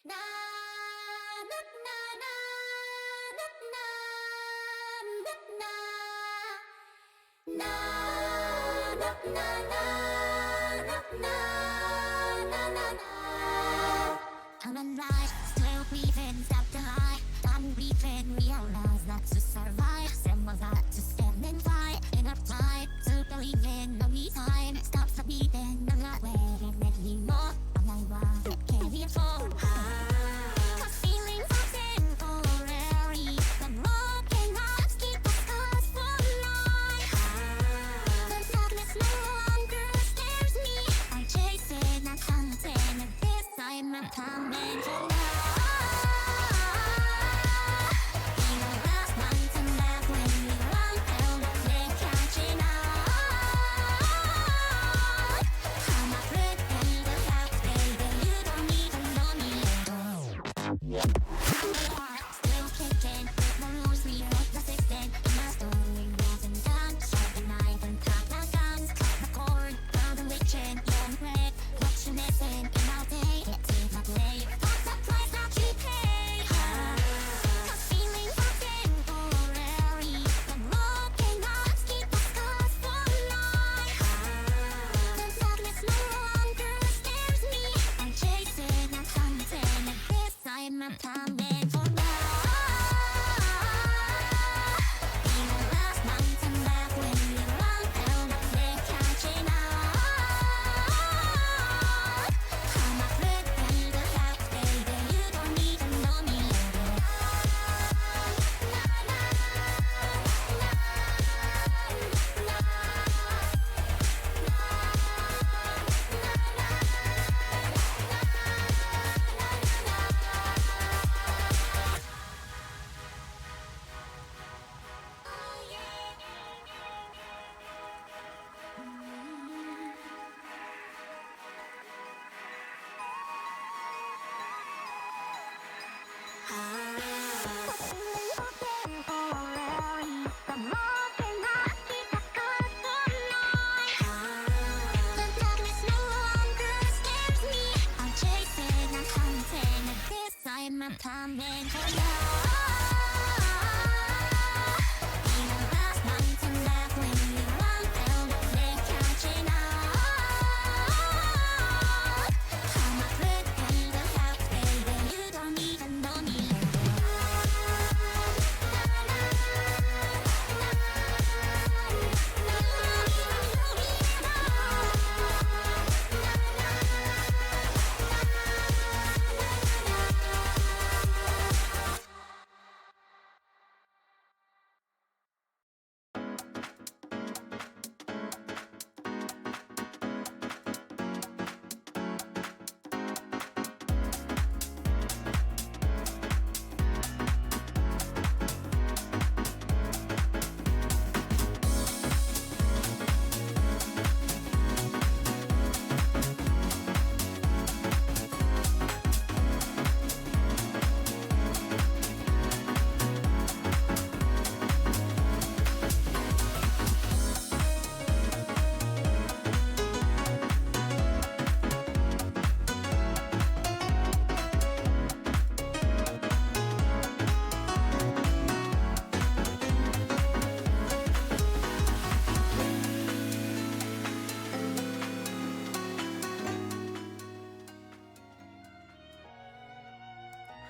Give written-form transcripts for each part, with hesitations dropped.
Come and ride, still breathing, stop the light. Done breathing, realize that to survive, someone got to stand and fight. Enough time to believe in no time. Stop the beating, I'm not waiting anymore. I'm not one to carry it forward. Cause feelings are temporary. The broken hearts keep the scars for life. The darkness no longer scares me. I chase it, I'm hunting, and this time I'm coming for life.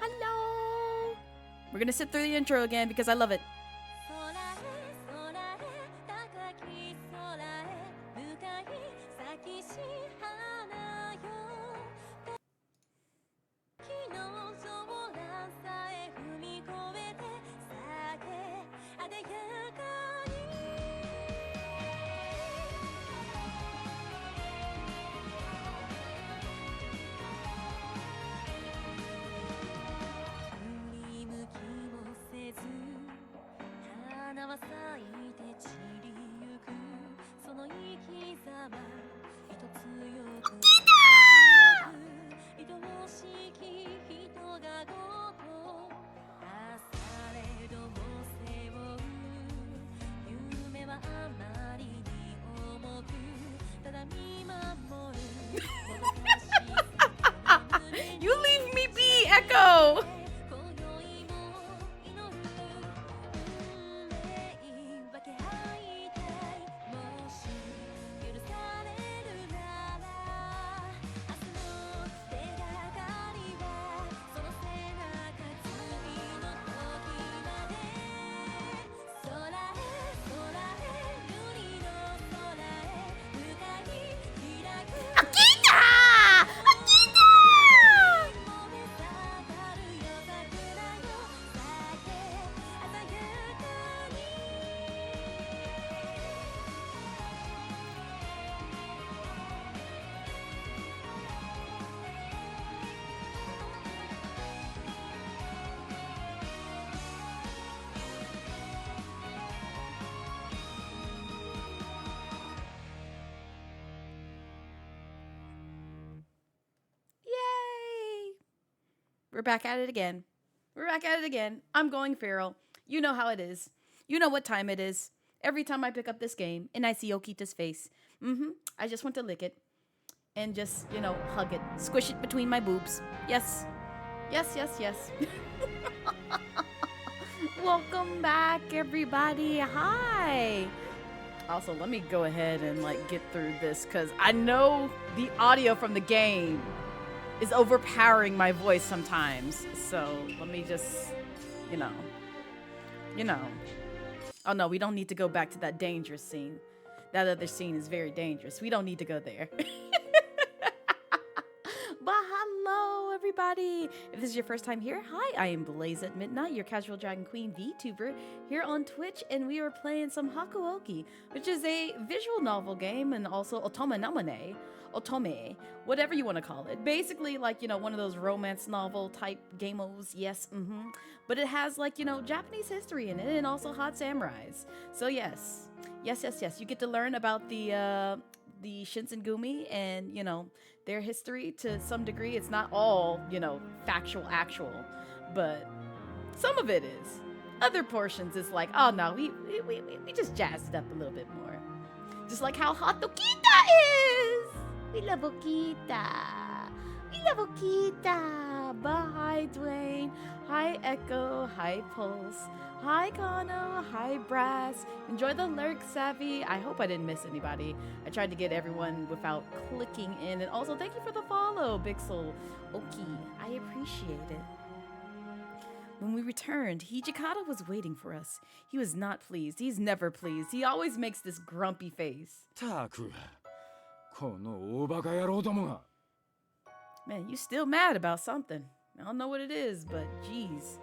Hello! We're gonna sit through the intro again because I love it. We're back at it again. We're back at it again. I'm going feral. You know how it is. You know what time it is. Every time I pick up this game and I see Okita's face, I just want to lick it and just, hug it. Squish it between my boobs. Yes. Yes, yes, yes. Welcome back, everybody. Hi. Also, let me go ahead and get through this because I know the audio from the game is overpowering my voice sometimes. So let me just, Oh no, we don't need to go back to that dangerous scene. That other scene is very dangerous. We don't need to go there. But hello, everybody. If this is your first time here, hi, I am Blazette Midnight, your casual Dragon Queen VTuber here on Twitch, and we are playing some Hakuoki, which is a visual novel game and also otome, whatever you want to call it. Basically, one of those romance novel type gamos, yes, But it has, Japanese history in it and also hot samurais. So yes, you get to learn about the Shinsengumi and, their history to some degree. It's not all, actual, but some of it is. Other portions is like, oh no, we just jazzed it up a little bit more. Just like how hot Okita is! We love Okita! We love Okita! But hi, Dwayne. Hi, Echo. Hi, Pulse. Hi, Kano. Hi, Brass. Enjoy the lurk, Savvy. I hope I didn't miss anybody. I tried to get everyone without clicking in. And also, thank you for the follow, Bixel. Oki. I appreciate it. When we returned, Hijikata was waiting for us. He was not pleased. He's never pleased. He always makes this grumpy face. Man, you still mad about something. I don't know what it is, but geez.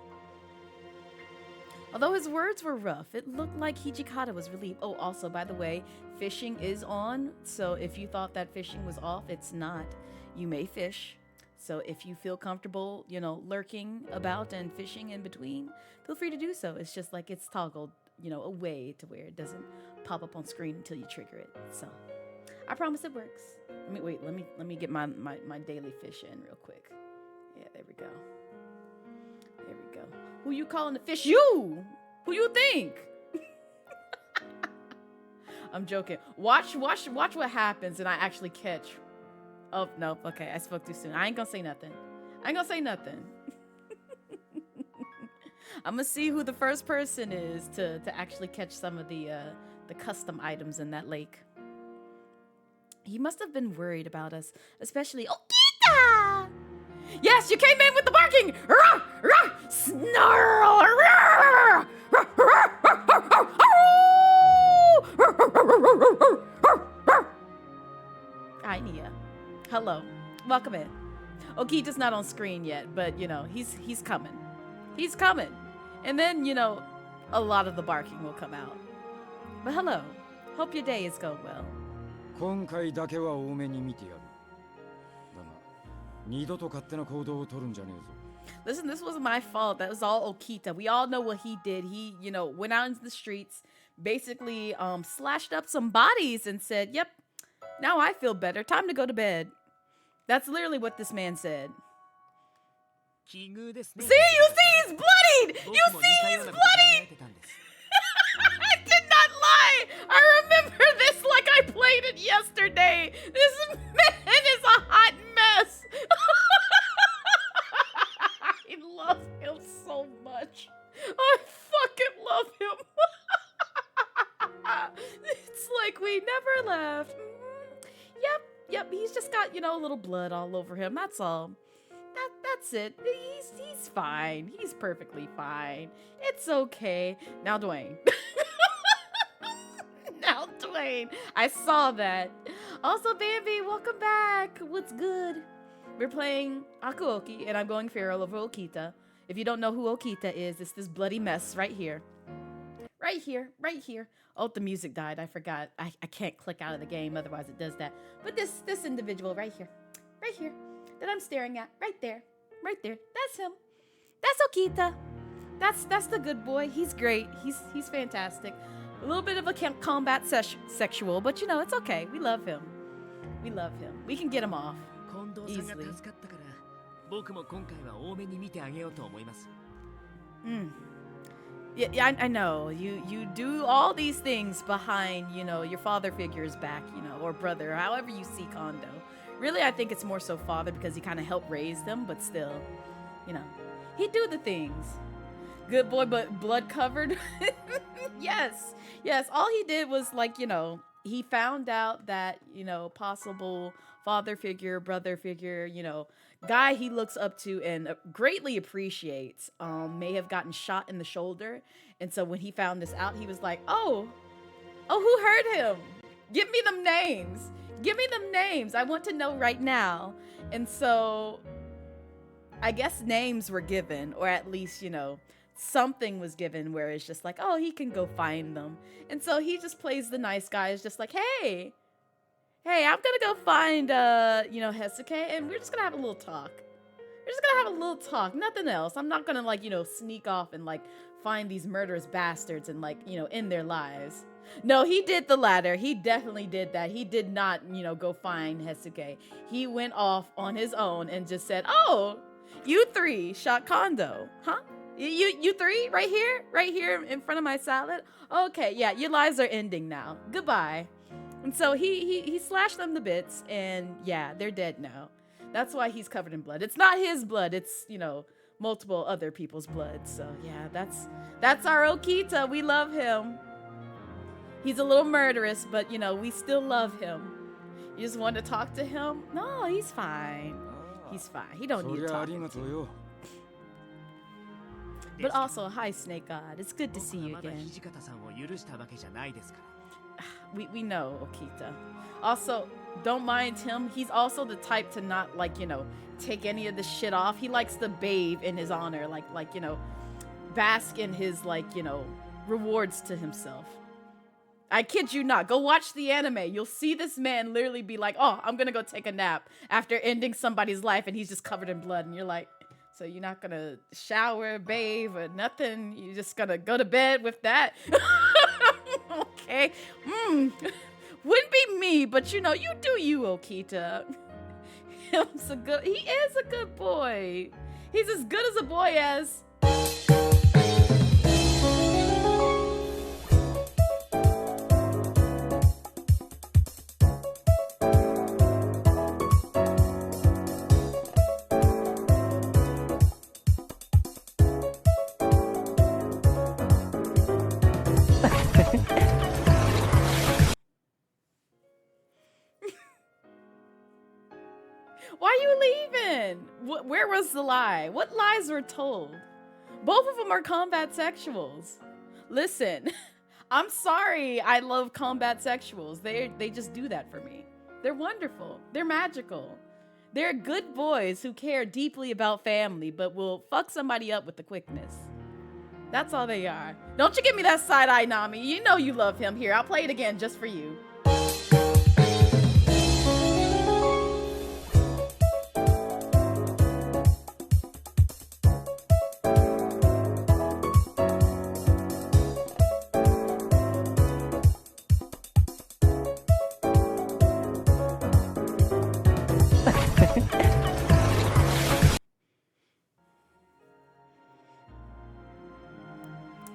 Although his words were rough, it looked like Hijikata was relieved. Oh, also, by the way, fishing is on. So if you thought that fishing was off, it's not. You may fish. So if you feel comfortable, lurking about and fishing in between, feel free to do so. It's just it's toggled, away to where it doesn't pop up on screen until you trigger it. So I promise it works. Let me get my daily fish in real quick. Yeah, there we go. There we go. Who you calling the fish? You! Who you think? I'm joking. Watch what happens and I actually catch. Oh, no. Okay, I spoke too soon. I ain't gonna say nothing. I'm gonna see who the first person is to actually catch some of the custom items in that lake. He must have been worried about us, especially Okita! Yes, you came in with the barking! Rah! Rah! Snarl! Rah! Rah! Rah! Hi, Nia. Hello. Welcome in. Okita's not on screen yet, but, he's coming. He's coming. And then, a lot of the barking will come out. But hello. Hope your day is going well. Listen, this wasn't my fault. That was all Okita. We all know what he did. He, went out into the streets, basically slashed up some bodies and said, yep, now I feel better. Time to go to bed. That's literally what this man said. See, you see he's bloodied! You see he's bloodied! I did not lie! I remember this like I played it yesterday! This man is a hot mess! I love him so much. I fucking love him. It's like we never left. Yep, he's just got, a little blood all over him. That's all. That's it. He's fine. He's perfectly fine. It's okay. Now, Dwayne. Now, Dwayne. I saw that. Also, Bambi, welcome back. What's good? We're playing Hakuoki, and I'm going feral over Okita. If you don't know who Okita is, it's this bloody mess right here. Right here. Oh, the music died. I forgot. I can't click out of the game, otherwise it does that. But this individual right here, that I'm staring at, right there. That's him. That's Okita. That's the good boy. He's great. He's fantastic. A little bit of a combat sexual, but it's okay. We love him. We can get him off easily. 僕も今回は多めに見てあげようと思います。 Yeah, I know. You do all these things behind, your father figure's back, or brother, however you see Kondo. Really, I think it's more so father because he kind of helped raise them, but still, he do the things. Good boy, but blood covered. Yes. All he did was he found out that, possible father figure, brother figure, guy he looks up to and greatly appreciates, may have gotten shot in the shoulder. And so when he found this out, he was like, oh, who hurt him? Give me them names. I want to know right now. And so I guess names were given, or at least, something was given where it's just like, oh, he can go find them. And so he just plays the nice guy. It's just like, hey, I'm gonna go find, Hesuke, and we're just gonna have a little talk. Nothing else. I'm not gonna, sneak off and, find these murderous bastards and, end their lives. No, he did the latter. He definitely did that. He did not, go find Hesuke. He went off on his own and just said, oh, you three shot Kondo, huh? You three right here in front of my salad? Okay, yeah, your lives are ending now. Goodbye. And so he slashed them to bits, and yeah, they're dead now. That's why he's covered in blood. It's not his blood, it's, multiple other people's blood. So yeah, that's our Okita. We love him. He's a little murderous, but we still love him. You just want to talk to him? No, he's fine. He don't need to talk to you. But also, hi, Snake God. It's good to see you again. We know, Okita. Also, don't mind him. He's also the type to not, take any of the shit off. He likes to bathe in his honor, bask in his, rewards to himself. I kid you not. Go watch the anime. You'll see this man literally be like, oh, I'm gonna go take a nap after ending somebody's life, and he's just covered in blood, and you're like, so you're not gonna shower, bathe, or nothing? You're just gonna go to bed with that? Okay. Wouldn't be me, but you do you, Okita. He is a good boy. He's as good as a boy as... Why are you leaving? Where was the lie? What lies were told? Both of them are combat sexuals. Listen, I'm sorry I love combat sexuals. They just do that for me. They're wonderful. They're magical. They're good boys who care deeply about family, but will fuck somebody up with the quickness. That's all they are. Don't you give me that side eye, Nami. You know you love him. Here, I'll play it again just for you.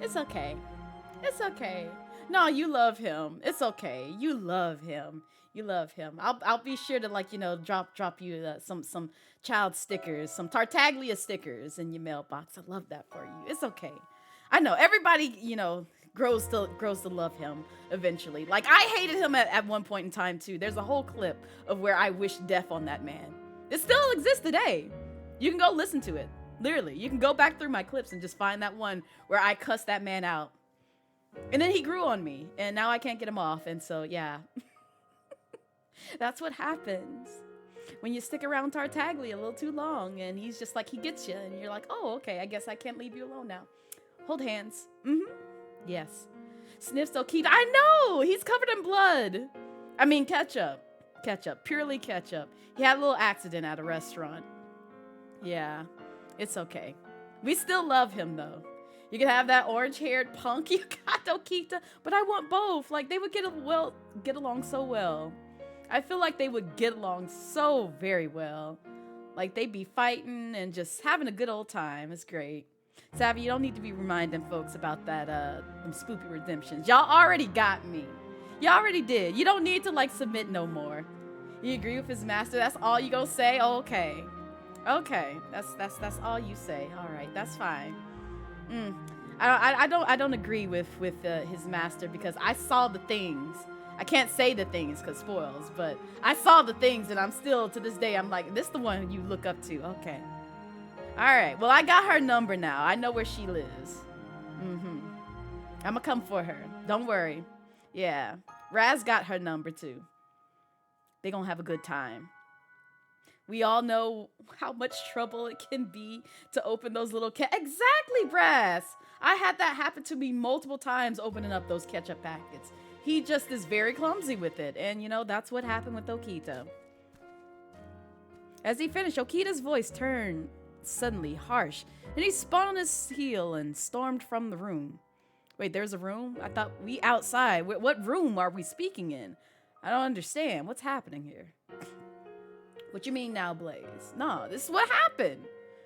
It's okay. It's okay. No, you love him. It's okay. You love him. You love him. I'll be sure to drop you some child stickers, some Tartaglia stickers in your mailbox. I love that for you. It's okay. I know everybody, grows to love him eventually. Like I hated him at one point in time too. There's a whole clip of where I wish death on that man. It still exists today. You can go listen to it. Literally, you can go back through my clips and just find that one where I cussed that man out. And then he grew on me, and now I can't get him off, and so, yeah. That's what happens when you stick around Tartaglia a little too long, and he's just like, he gets you, and you're like, oh, okay, I guess I can't leave you alone now. Hold hands. Yes. Sniffs Okita. I know! He's covered in blood. I mean, ketchup. Ketchup. Purely ketchup. He had a little accident at a restaurant. Yeah. It's okay. We still love him, though. You can have that orange-haired punk. You got Okita. But I want both. Like, they would get along so well. I feel like they would get along so very well. Like they be fighting and just having a good old time. It's great. Savvy, you don't need to be reminding folks about that them spoopy redemptions. Y'all already got me. Y'all already did. You don't need to like submit no more. You agree with his master? That's all you gonna say? Okay. Okay. That's all you say. All right, that's fine. I don't agree with his master because I saw the things. I can't say the things because spoils, but I saw the things and I'm still to this day I'm like, this the one you look up to. Okay. All right. Well, I got her number now. I know where she lives. I'm gonna come for her. Don't worry. Yeah. Raz got her number too. They gonna have a good time. We all know how much trouble it can be to open those little exactly, Brass. I had that happen to me multiple times opening up those ketchup packets. He just is very clumsy with it. And, you know, that's what happened with Okita. As he finished, Okita's voice turned suddenly harsh. And he spun on his heel and stormed from the room. Wait, there's a room? I thought we outside. What room are we speaking in? I don't understand. What's happening here? What you mean now, Blaze? No, this is what happened.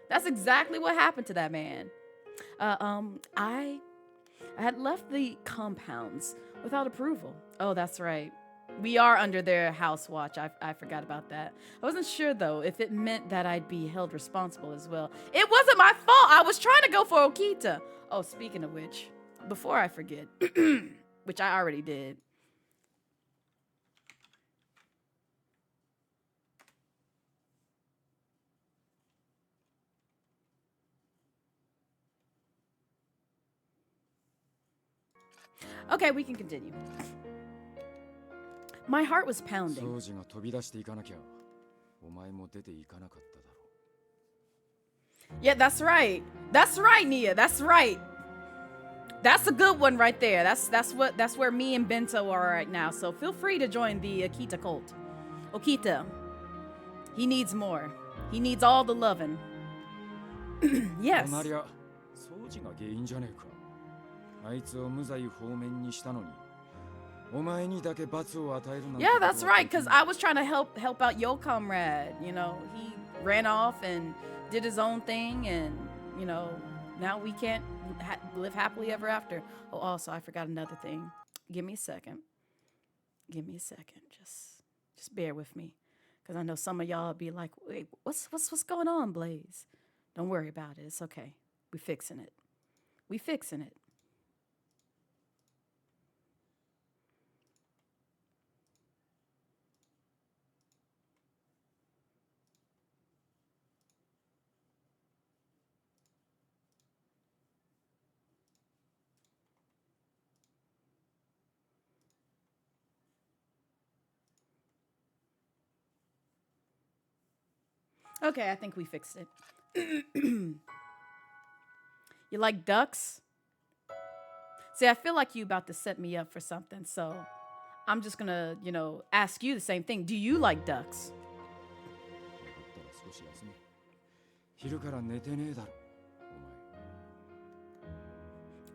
That's exactly what happened to that man. I had left the compounds without approval. Oh, that's right. We are under their house watch. I forgot about that. I wasn't sure, though, if it meant that I'd be held responsible as well. It wasn't my fault. I was trying to go for Okita. Oh, speaking of which, before I forget, which I already did. Okay, we can continue. My heart was pounding. Yeah, that's right. That's right, Nia. That's right. That's a good one right there. That's where me and Bento are right now. So feel free to join the Okita cult. Okita. He needs more. He needs all the loving. Yes. Yeah, that's right, because I was trying to help out your comrade. You know, he ran off and did his own thing, and, you know, now we can't live happily ever after. Oh, also, I forgot another thing. Give me a second. Give me a second. Just bear with me, because I know some of y'all be like, wait, what's going on, Blaze? Don't worry about it. It's okay. We fixing it. We fixing it. Okay, I think we fixed it. You like ducks? See, I feel like you about to set me up for something, so I'm just gonna, you know, ask you the same thing. Do you like ducks?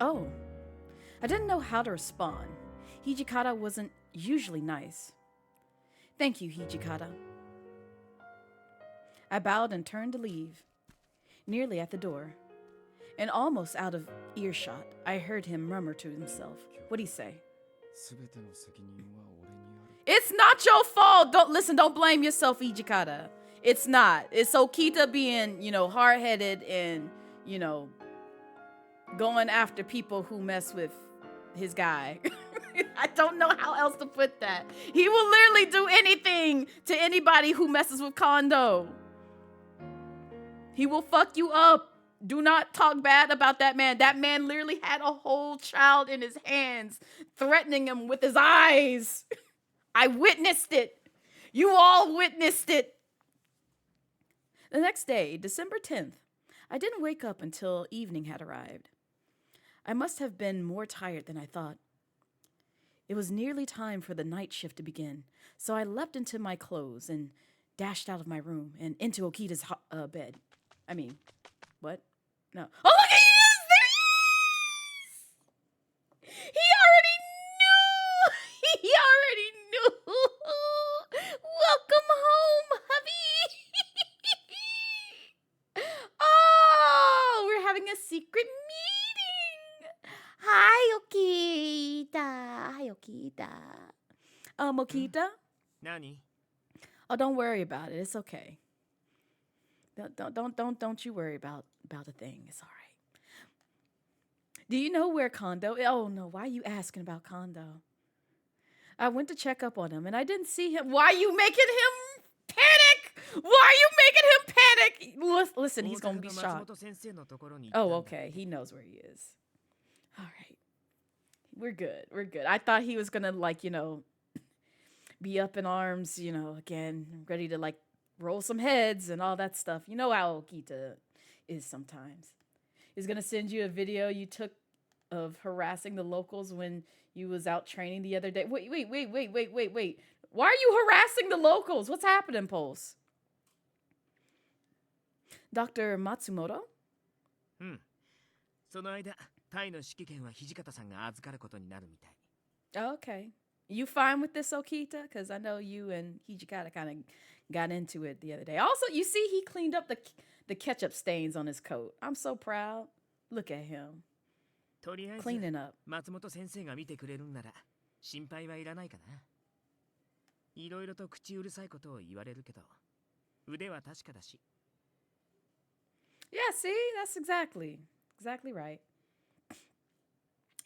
Oh, I didn't know how to respond. Hijikata wasn't usually nice. Thank you, Hijikata. I bowed and turned to leave. Nearly at the door, and almost out of earshot, I heard him murmur to himself. What'd he say? It's not your fault! Don't blame yourself, Hijikata. It's not. It's Okita being, you know, hard-headed and, you know, going after people who mess with his guy. I don't know how else to put that. He will literally do anything to anybody who messes with Kondo. He will fuck you up. Do not talk bad about that man. That man literally had a whole child in his hands, threatening him with his eyes. I witnessed it. You all witnessed it. The next day, December 10th, I didn't wake up until evening had arrived. I must have been more tired than I thought. It was nearly time for the night shift to begin, so I leapt into my clothes and dashed out of my room and into Okita's bed. I mean, what? No. Oh, look, he is! There he is! He already knew! He already knew! Welcome home, hubby! Okita. Okita? 何 Oh, don't worry about it. It's okay. Don't you worry about a thing. It's all right. Do you know where Kondo? Oh no, why are you asking about Kondo? I went to check up on him and I didn't see him. Why are you making him panic? Why are you making him panic? Listen, he's gonna be 大阪の松 shocked. 本先生のところに行ったん Oh, だ okay. He knows where he is. All right. We're good. We're good. I thought he was gonna like, be up in arms, again, ready to like roll some heads and all that stuff. You know how Okita is sometimes. He's gonna send you a video you took of harassing the locals when you was out training the other day. Wait. Why are you harassing the locals? What's happening, Pulse? Dr. Matsumoto? うんその間タイの指揮権は土方さんが預かることになるみたい Okay. You fine with this, Okita? Because I know you and Hijikata kind of got into it the other day. Also, you see he cleaned up the ketchup stains on his coat. I'm so proud. Look at him. とりあえず Cleaning up. 松本先生が見てくれるんなら心配はいらないかないろいろと口うるさいことを言われるけど腕は確かだし Yeah, see? That's exactly right.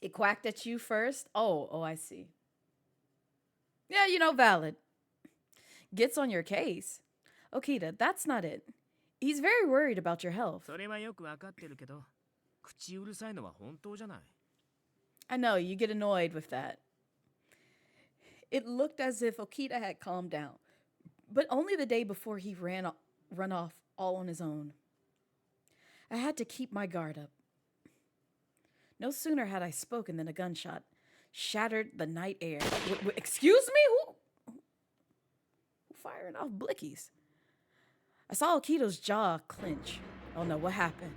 It quacked at you first? Oh, I see. Yeah, valid. Gets on your case. Okita, that's not it. He's very worried about your health. それはよくわかってるけど口うるさいのは本当じゃない I know, you get annoyed with that. It looked as if Okita had calmed down, but only the day before he run off all on his own. I had to keep my guard up. No sooner had I spoken than a gunshot shattered the night air. Excuse me? Who firing off blickies? I saw Okito's jaw clench. Oh no, what happened?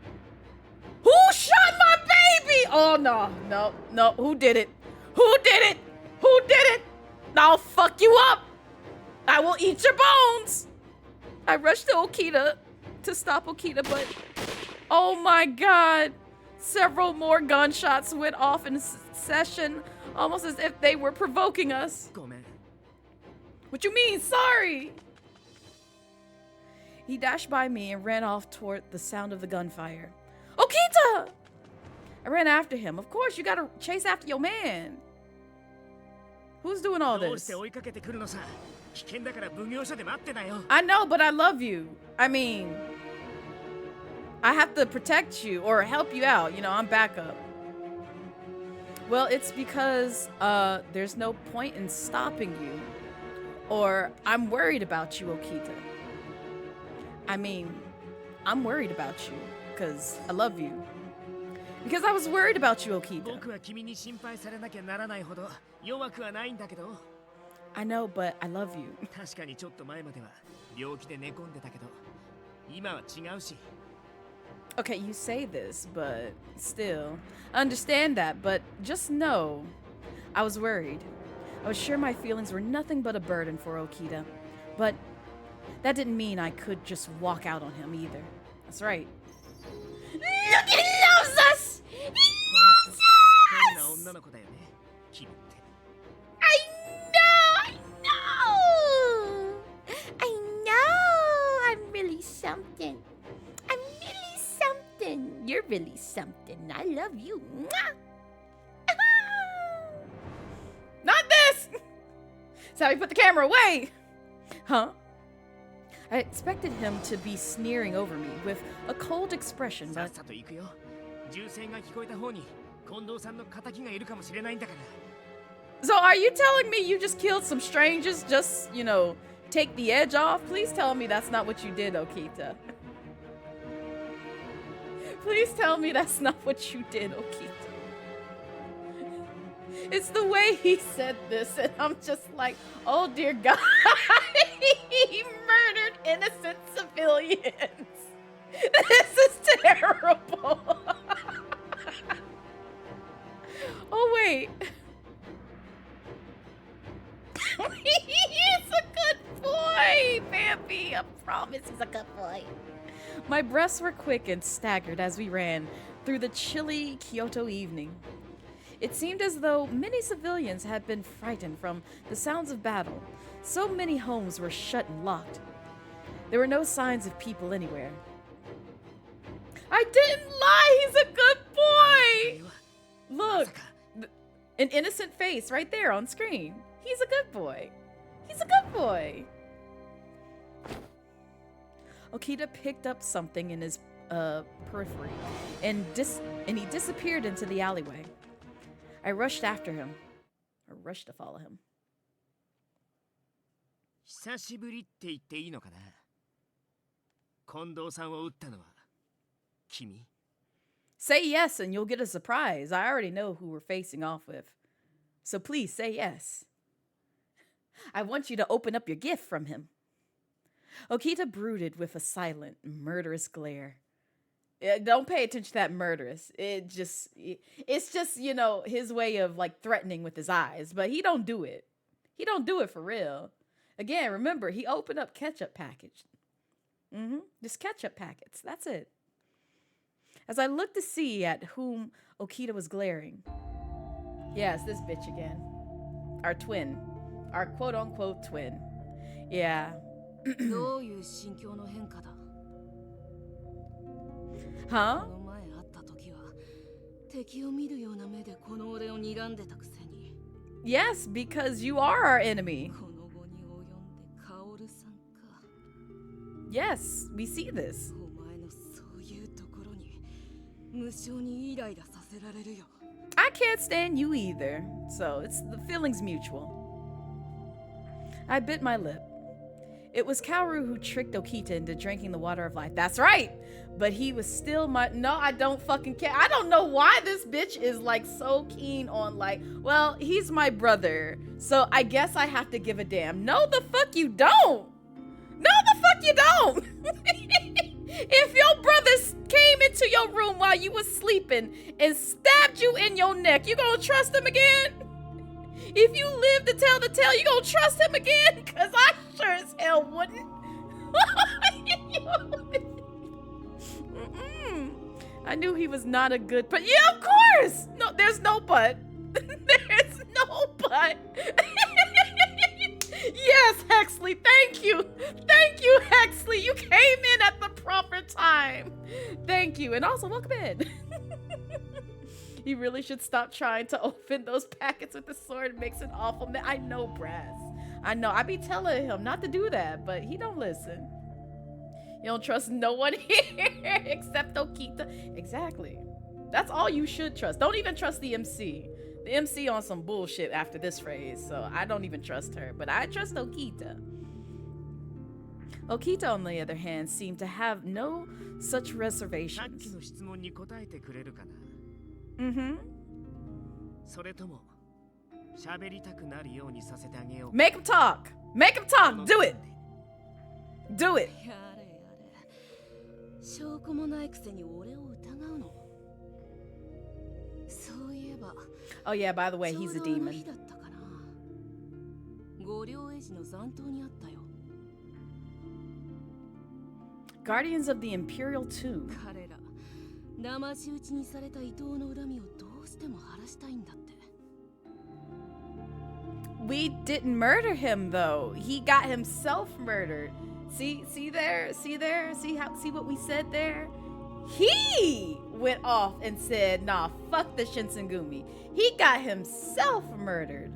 Who shot my baby? Oh no. Who did it? I'll fuck you up. I will eat your bones. I rushed to Okita to stop Okita, but oh my god. Several more gunshots went off in succession, almost as if they were provoking us. ごめん What you mean, sorry? He dashed by me and ran off toward the sound of the gunfire. Okita! I ran after him. Of course, you gotta chase after your man. Who's doing all どうし this? て追いかけてくるのさ危険だから奉行所で待ってなよ I know, but I love you. I mean, I have to protect you or help you out. I'm backup. Well, it's because there's no point in stopping you. Or I'm worried about you, Okita. I mean, I'm worried about you because I love you. Because I was worried about you, Okita. 僕は君に心配されなきゃならないほど弱くはないんだけど I know, but I love you. 確かにちょっと前までは病気で寝込んでたけど今は違うし Okay, you say this, but still. I understand that, but just know I was worried. I was sure my feelings were nothing but a burden for Okita. But that didn't mean I could just walk out on him either. That's right. Look, he loves us! He loves 変な us! 女の子だよね君って I know! I'm really something. I'm really something. You're really something. I love you. Mwah! Not this! That's how we put the camera away. Huh? I expected him to be sneering over me with a cold expression, さっ but さと行くよ銃声が聞こえた方に近藤さんの仇がいるかもしれないんだから so are you telling me you just killed some strangers just, take the edge off? Please tell me that's not what you did, Okita. Please tell me that's not what you did, Okita. It's the way he said this, and I'm just like, oh dear God. He murdered innocent civilians. This is terrible. Oh, wait. He's a good boy, Bambi. I promise he's a good boy. My breaths were quick and staggered as we ran through the chilly Kyoto evening. It seemed as though many civilians had been frightened from the sounds of battle. So many homes were shut and locked. There were no signs of people anywhere. I didn't lie! He's a good boy! Look! An innocent face right there on screen. He's a good boy. He's a good boy. Okita picked up something in his periphery and he disappeared into the alleyway. I rushed after him. I rushed to follow him. 久しぶりって言っていいのかな。近藤さんを撃ったのは君。Say yes and you'll get a surprise. I already know who we're facing off with. So please say yes. I want you to open up your gift from him. Okita brooded with a silent, murderous glare. Don't pay attention to that murderous. It's just, you know, his way of like threatening with his eyes, but he don't do it. He don't do it for real. Again, remember, he opened up ketchup package. Just ketchup packets. That's it. As I looked to see at whom Okita was glaring. Yeah, it's this bitch again. Our twin. Our quote-unquote twin. Yeah. Huh? Yes, because you are our enemy. Yes, we see this. I can't stand you either, so the feeling's mutual. I bit my lip. It was Kaoru who tricked Okita into drinking the water of life. That's right! But he was still my— No, I don't fucking care. I don't know why this bitch is like so keen on like, well, he's my brother, so I guess I have to give a damn. No, the fuck you don't! No, the fuck you don't! If your brother came into your room while you was sleeping and stabbed you in your neck, you gonna trust him again? If you live to tell the tale, you gonna trust him again? Cause I sure as hell wouldn't. I knew he was not a good, but yeah, of course. No, there's no but. There's no but. Yes, Hexley, thank you. Thank you, Hexley. You came in at the proper time. Thank you. And also, welcome in. He really should stop trying to open those packets with the sword. It makes an awful mess. I know, Brass. I know. I be telling him not to do that, but he don't listen. You don't trust no one here except Okita. Exactly. That's all you should trust. Don't even trust the MC. The MC on some bullshit after this phrase, so I don't even trust her. But I trust Okita. Okita, on the other hand, seemed to have no such reservations. Make him talk! Make him talk! Do it! Do it! Oh yeah, by the way, he's a demon. Guardians of the Imperial Tomb. We didn't murder him though. He got himself murdered. See there? See what we said there? He went off and said, nah, fuck the Shinsengumi. He got himself murdered.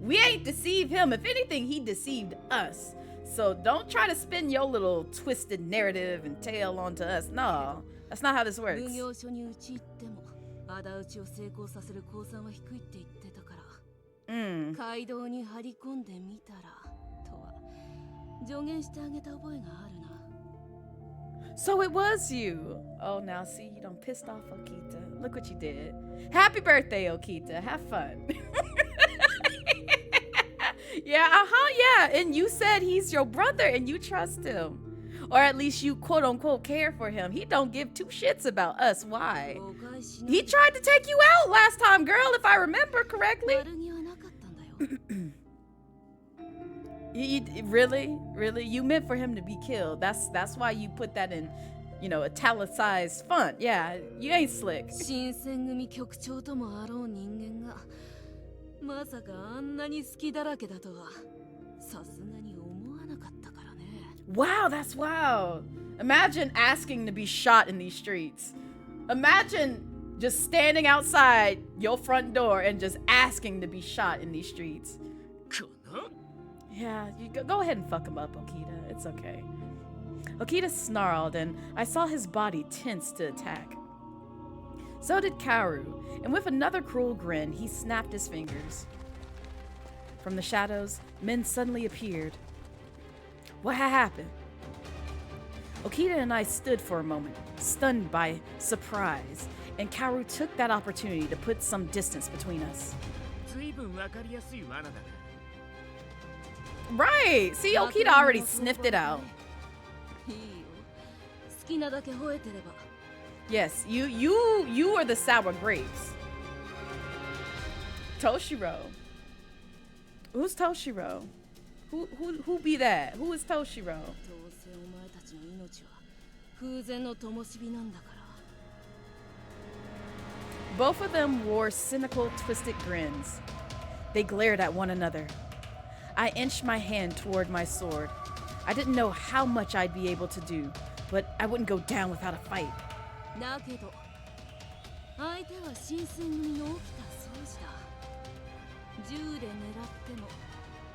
We ain't deceived him. If anything, he deceived us. So don't try to spin your little twisted narrative and tale onto us. No, that's not how this works. So it was you. Oh, now see, you done pissed off Okita. Look what you did. Happy birthday, Okita. Have fun. Yeah, yeah. And you said he's your brother and you trust him. Or at least you quote unquote care for him. He don't give two shits about us. Why? He tried to take you out last time, girl, if I remember correctly. Really? You meant for him to be killed. That's why you put that in you know, italicized font. Yeah, you ain't slick. 新選組局長ともあろう人間がまさかあんなに好きだらけだとはさすがに思わなかったからね。 Wow, that's wild. Imagine asking to be shot in these streets. Imagine just standing outside your front door and just asking to be shot in these streets. この Yeah, you go ahead and fuck him up, Okita. It's okay. Okita snarled, and I saw his body tense to attack. So did Kaoru, and with another cruel grin, he snapped his fingers. From the shadows, men suddenly appeared. What had happened? Okita and I stood for a moment, stunned by surprise, and Kaoru took that opportunity to put some distance between us. 随分わかりやすい罠だな。 Right! See, Okita already sniffed it out. いいよ。好きなだけ吠えてれば。 Yes, you are the sour grapes. Toshiro. Who's Toshiro? Who be that? Who is Toshiro? どうせお前たちの命は風前の灯火なんだから。 Both of them wore cynical, twisted grins. They glared at one another. I inched my hand toward my sword. I didn't know how much I'd be able to do, but I wouldn't go down without a fight. だけど相手は新選組の起きた掃除だ。銃で狙っても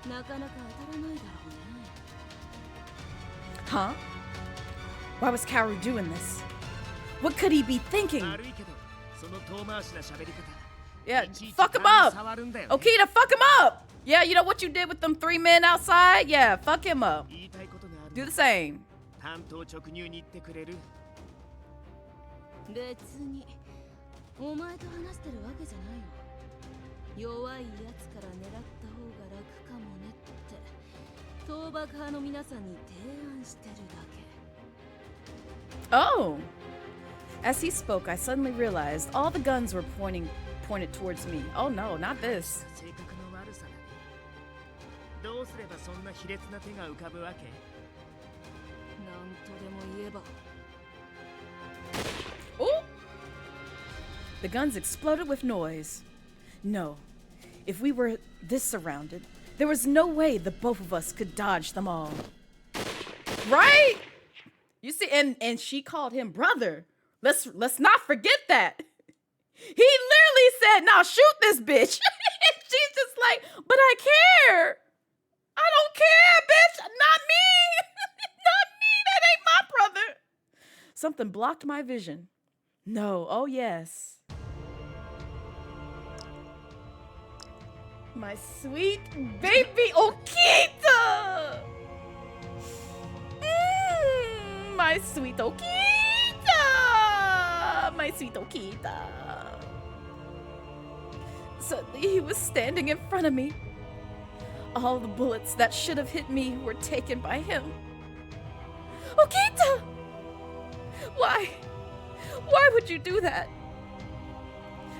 なかなか当たらないだろうね。 Huh? Why was Kaoru doing this? What could he be thinking? 悪いけど、その遠回しな喋り方。 Yeah, いちいち fuck him 勘 up! 触るんだよね。 Okita, fuck him up! Yeah, you know what you did with them 3 men outside? Yeah, fuck him up. 言いたいことがある。 Do the same. 単刀直入に言ってくれる。別にお前と話してるわけじゃないよ。弱いやつから狙った方が楽かもねって倒幕派の皆さんに提案してるだけ。 Oh! As he spoke, I suddenly realized all the guns were pointed towards me. Oh no, not this. 性格の悪さだね。どうすればそんな卑劣な手が浮かぶわけ？なんとでも言えば。 Oh! The guns exploded with noise. No. If we were this surrounded, there was no way the both of us could dodge them all. Right? You see, and she called him brother. Let's not forget that. He literally said, "Now shoot this bitch." And she's just like, "But I care. I don't care, bitch. Not me. Not me. That ain't my brother." Something blocked my vision. No, oh yes. My sweet baby Okita! My sweet Okita! My sweet Okita. Suddenly he was standing in front of me. All the bullets that should have hit me were taken by him. Okita! Why? Why would you do that?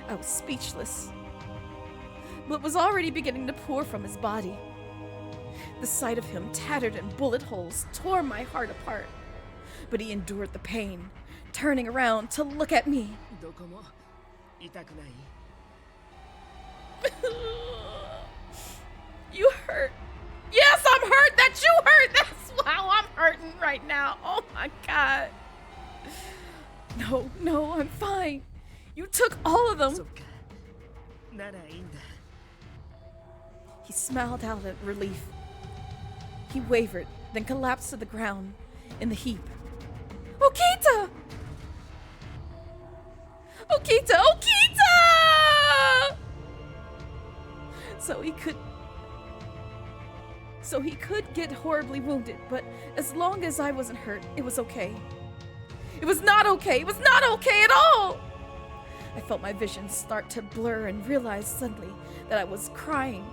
I was speechless. Blood was already beginning to pour from his body. The sight of him tattered in bullet holes tore my heart apart. But he endured the pain, turning around to look at me. どこも痛くない？ You hurt. Yes, I'm hurt that you hurt. That's how I'm hurting right now. Oh my God. No, I'm fine. You took all of them. そっか。ならいいんだ。 He smiled out at relief. He wavered, then collapsed to the ground in the heap. Okita! Okita! Okita! So he could get horribly wounded, but as long as I wasn't hurt, it was okay. It was not okay. It was not okay at all. I felt my vision start to blur and realized suddenly that I was crying.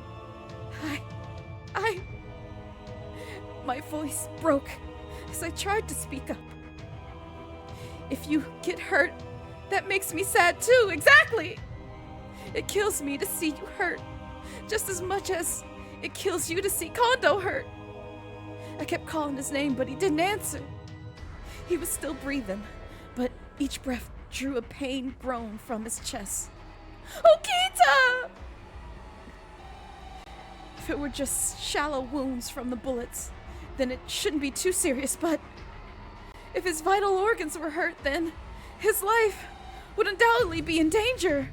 My voice broke as I tried to speak up. If you get hurt, that makes me sad too. Exactly. It kills me to see you hurt, just as much as it kills you to see Kondo hurt. I kept calling his name, but he didn't answer. He was still breathing, but each breath drew a pain groan from his chest. Okita! If it were just shallow wounds from the bullets, then it shouldn't be too serious, but if his vital organs were hurt, then his life would undoubtedly be in danger.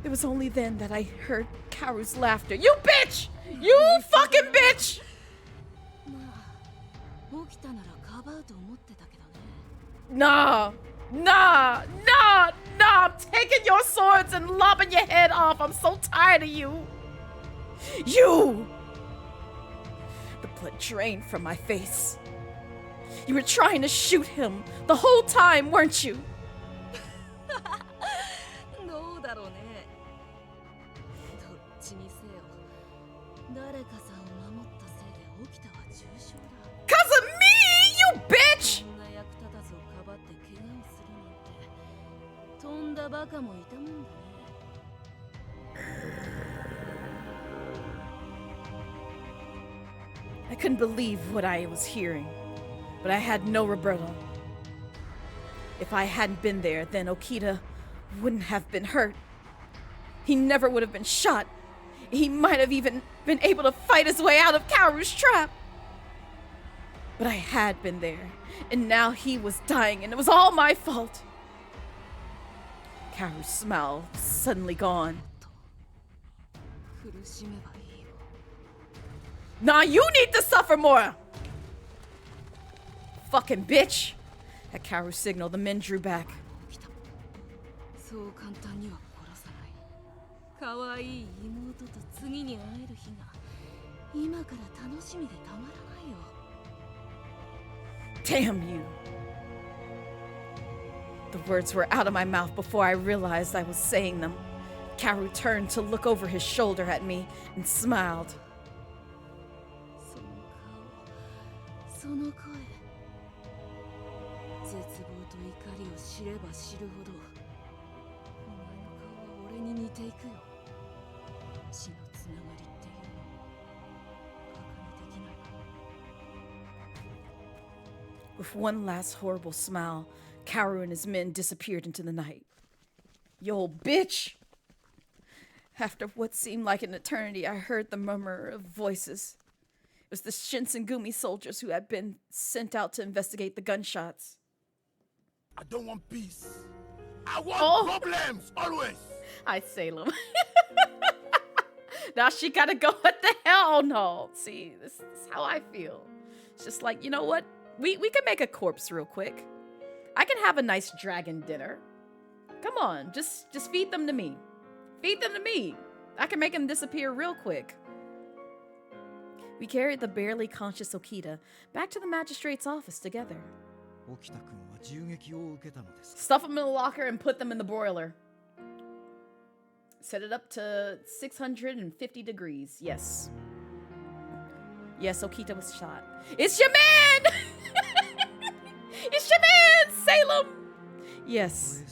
It was only then that I heard Karu's laughter. You bitch! You fucking bitch! まあ起きたならかばうと思ってたけどね。 Nah, I'm taking your swords and lopping your head off. I'm so tired of you. You! The blood drained from my face. You were trying to shoot him the whole time, weren't you? どうだろうね。どっちにせよ、誰かさんを守ったせいで起きたは重傷だ。 'Cause of me, you bitch! そんな役立たずをかばって怪我をするなんて、とんだバカもいたもんだね。 I couldn't believe what I was hearing, but I had no rebuttal. If I hadn't been there, then Okita wouldn't have been hurt. He never would have been shot. He might have even been able to fight his way out of Karu's trap. But I had been there, and now he was dying, and it was all my fault. Karu's smile was suddenly gone. 苦しめばいいよ。 Nah, you need to suffer more! Fucking bitch! At Karu's signal, the men drew back. 起きた。そう簡単には殺さない。可愛い妹と次に会える日が今から楽しみでたまらないよ。 Damn you! The words were out of my mouth before I realized I was saying them. Karu turned to look over his shoulder at me and smiled. その声、絶望と怒りを知れば知るほど、お前の顔は俺に似ていくよ。血のつながりっていうのをバカにできない。 With one last horrible smile, Karu and his men disappeared into the night. Yo, bitch! After what seemed like an eternity, I heard the murmur of voices. It was the Shinsengumi soldiers who had been sent out to investigate the gunshots. I don't want peace. I want problems, always. Hi, Salem. Now she gotta go. What the hell? No. See, this is how I feel. It's just like, you know what? We can make a corpse real quick. I can have a nice dragon dinner. Come on, just feed them to me. Feed them to me. I can make them disappear real quick. We carried the barely conscious Okita back to the magistrate's office together. Stuff them in the locker and put them in the broiler. Set it up to 650 degrees. Yes. Yes, Okita was shot. It's your man! It's your man, Salem! Yes.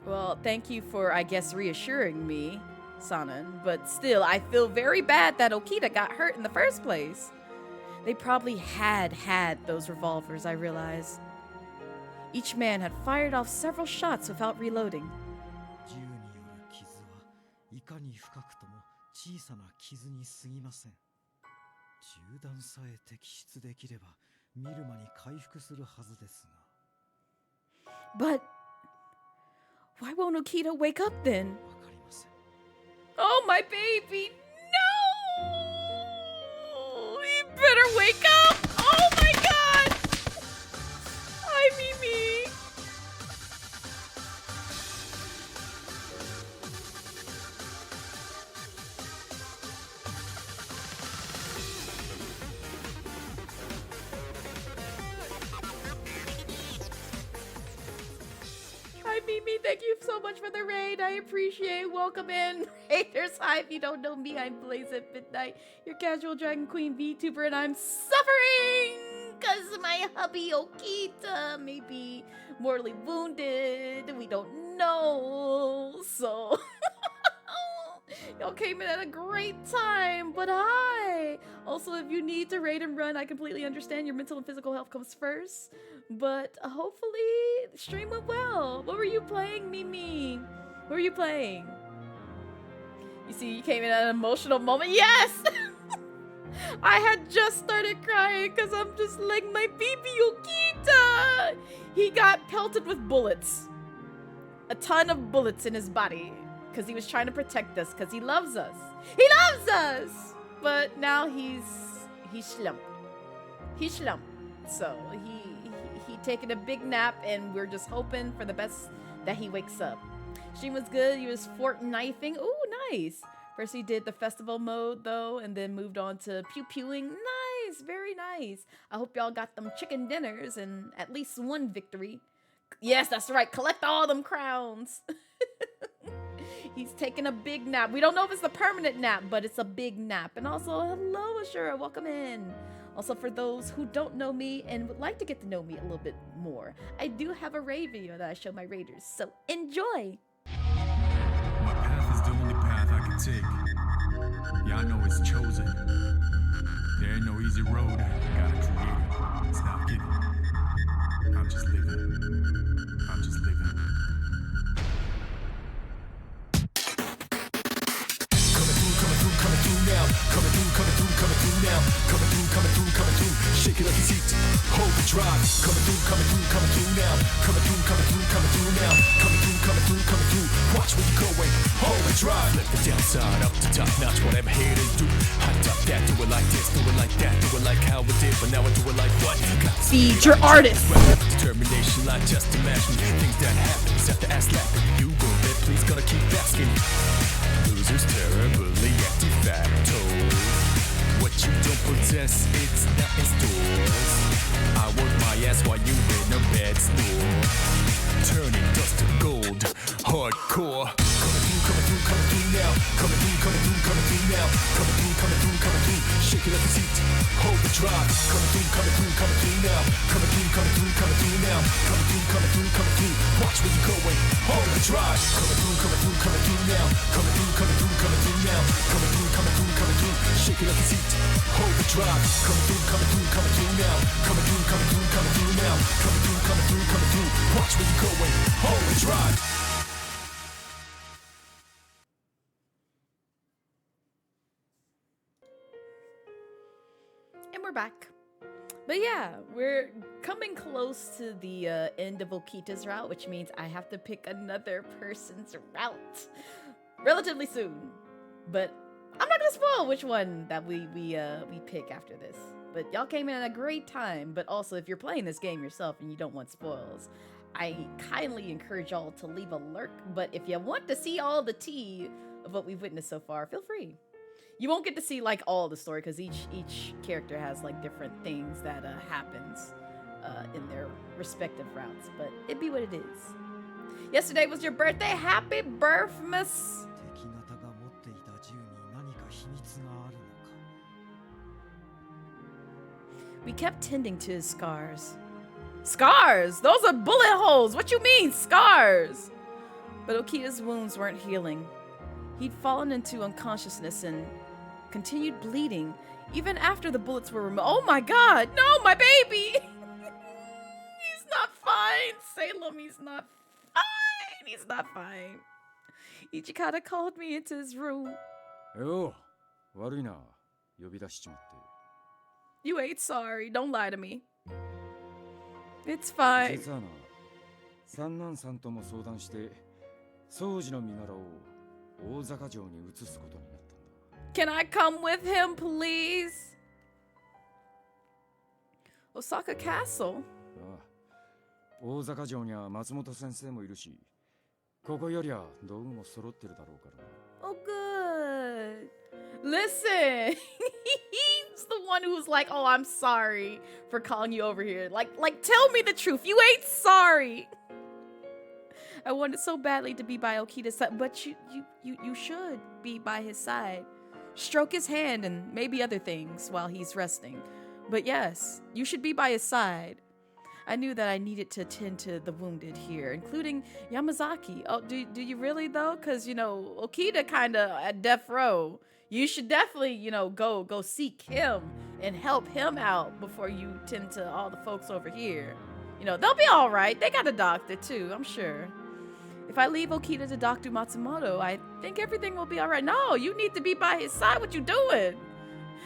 Well, thank you for, I guess, reassuring me, Sanan, but still, I feel very bad that Okita got hurt in the first place. They probably had those revolvers, I realize. Each man had fired off several shots without reloading. But why won't Okita wake up then? Oh, my baby! No! He better wake up! Oh my god! Hi, Mimi! Hi, Mimi. Thank you so much for the raid. I appreciate it. Welcome in. Raiders, hi. If you don't know me, I'm Blazette Midnight, your casual Dragon Queen VTuber, and I'm suffering because my hubby Okita may be mortally wounded. We don't know. So, Y'all came in at a great time, but hi! Also, if you need to raid and run, I completely understand your mental and physical health comes first. But hopefully, the stream went well. What were you playing, Mimi? What were you playing? You see, you came in at an emotional moment. Yes! I had just started crying because I'm just like my baby Okita! He got pelted with bullets. A ton of bullets in his body. Because he was trying to protect us, because he loves us. He loves us! But now he's slumped. He's slumped. So he taking a big nap, and we're just hoping for the best that he wakes up. Stream was good. He was fort knifing. Ooh, nice. First he did the festival mode, though, and then moved on to pew-pewing. Nice, very nice. I hope y'all got them chicken dinners and at least one victory. Yes, that's right. Collect all them crowns. He's taking a big nap. We don't know if it's a permanent nap, but it's a big nap. And also, hello, Ashura. Welcome in. Also, for those who don't know me and would like to get to know me a little bit more, I do have a raid video that I show my raiders. So enjoy. My path is the only path I can take. Yeah, I know it's chosen. There ain't no easy road. Gotta create it. It's not given. I'm just living. I'm just living. Coming through now. Coming through now. Coming through. Shake it like a seat. Hold the drive. Coming through now. Coming through now. Coming through. Watch where you're going. Hold the drive. Let the downside up to top notch. Whatever haters do. Hot top that. Do it like this. Do it like that. Do it like how we did. But now I do it like what? Feed your artist. Determination. Like just imagine things that happen. Set the ass laughing. You go there. Please gotta keep asking. Losers terribly anti-facto. What you don't possess, it's not in stores. I work my ass while you in a bed store. Turning dust to gold, hardcore. Coming through now. Coming through now. Coming through. Shake it like a seat. Hold the drive. Coming through now. Coming through now. Coming through. Watch where you're going. Hold the drive. Coming through now. Coming through now. Coming through. Shake it like a seat. Hold the drive. Coming through now. Coming through now. Coming through. Watch where you're going. Hold the drive. And we're back. But yeah, we're coming close to the end of Okita's route, which means I have to pick another person's route relatively soon. But I'm not gonna spoil which one that we pick after this. But y'all came in at a great time. But also, if you're playing this game yourself and you don't want spoils, I kindly encourage y'all to leave a lurk. But if you want to see all the tea of what we've witnessed so far, feel free. You won't get to see like all the story because each character has like different things that happens in their respective routes. But it be what it is. Yesterday was your birthday. Happy birthmas. We kept tending to his scars. Scars? Those are bullet holes. What you mean, scars? But Okita's wounds weren't healing. He'd fallen into unconsciousness and continued bleeding even after the bullets were removed. Oh my god, no, my baby! He's not fine, Salem, he's not fine. He's not fine. Ichikata called me into his room. Yo, 悪いな。呼び出しちまって。 You ain't sorry, don't lie to me. It's fine. 実はな、三男さんとも相談して、掃除の身柄を大坂城に移すことになったんだ。 Can I come with him, please? Osaka Castle? ああ、大坂城には松本先生もいるし、ここよりは道具も揃ってるだろうからな。 Oh, good. Listen, he's the one who's like, oh, I'm sorry for calling you over here. Like, tell me the truth. You ain't sorry. I wanted so badly to be by Okita's side, but you should be by his side. Stroke his hand and maybe other things while he's resting. But yes, you should be by his side. I knew that I needed to attend to the wounded here, including Yamazaki. Oh, do you really though? Because, you know, Okita kind of at death row. You should definitely, you know, go seek him and help him out before you tend to all the folks over here. You know, they'll be all right. They got a doctor too, I'm sure. If I leave Okita to Dr. Matsumoto, I think everything will be all right. No, you need to be by his side. What you doing?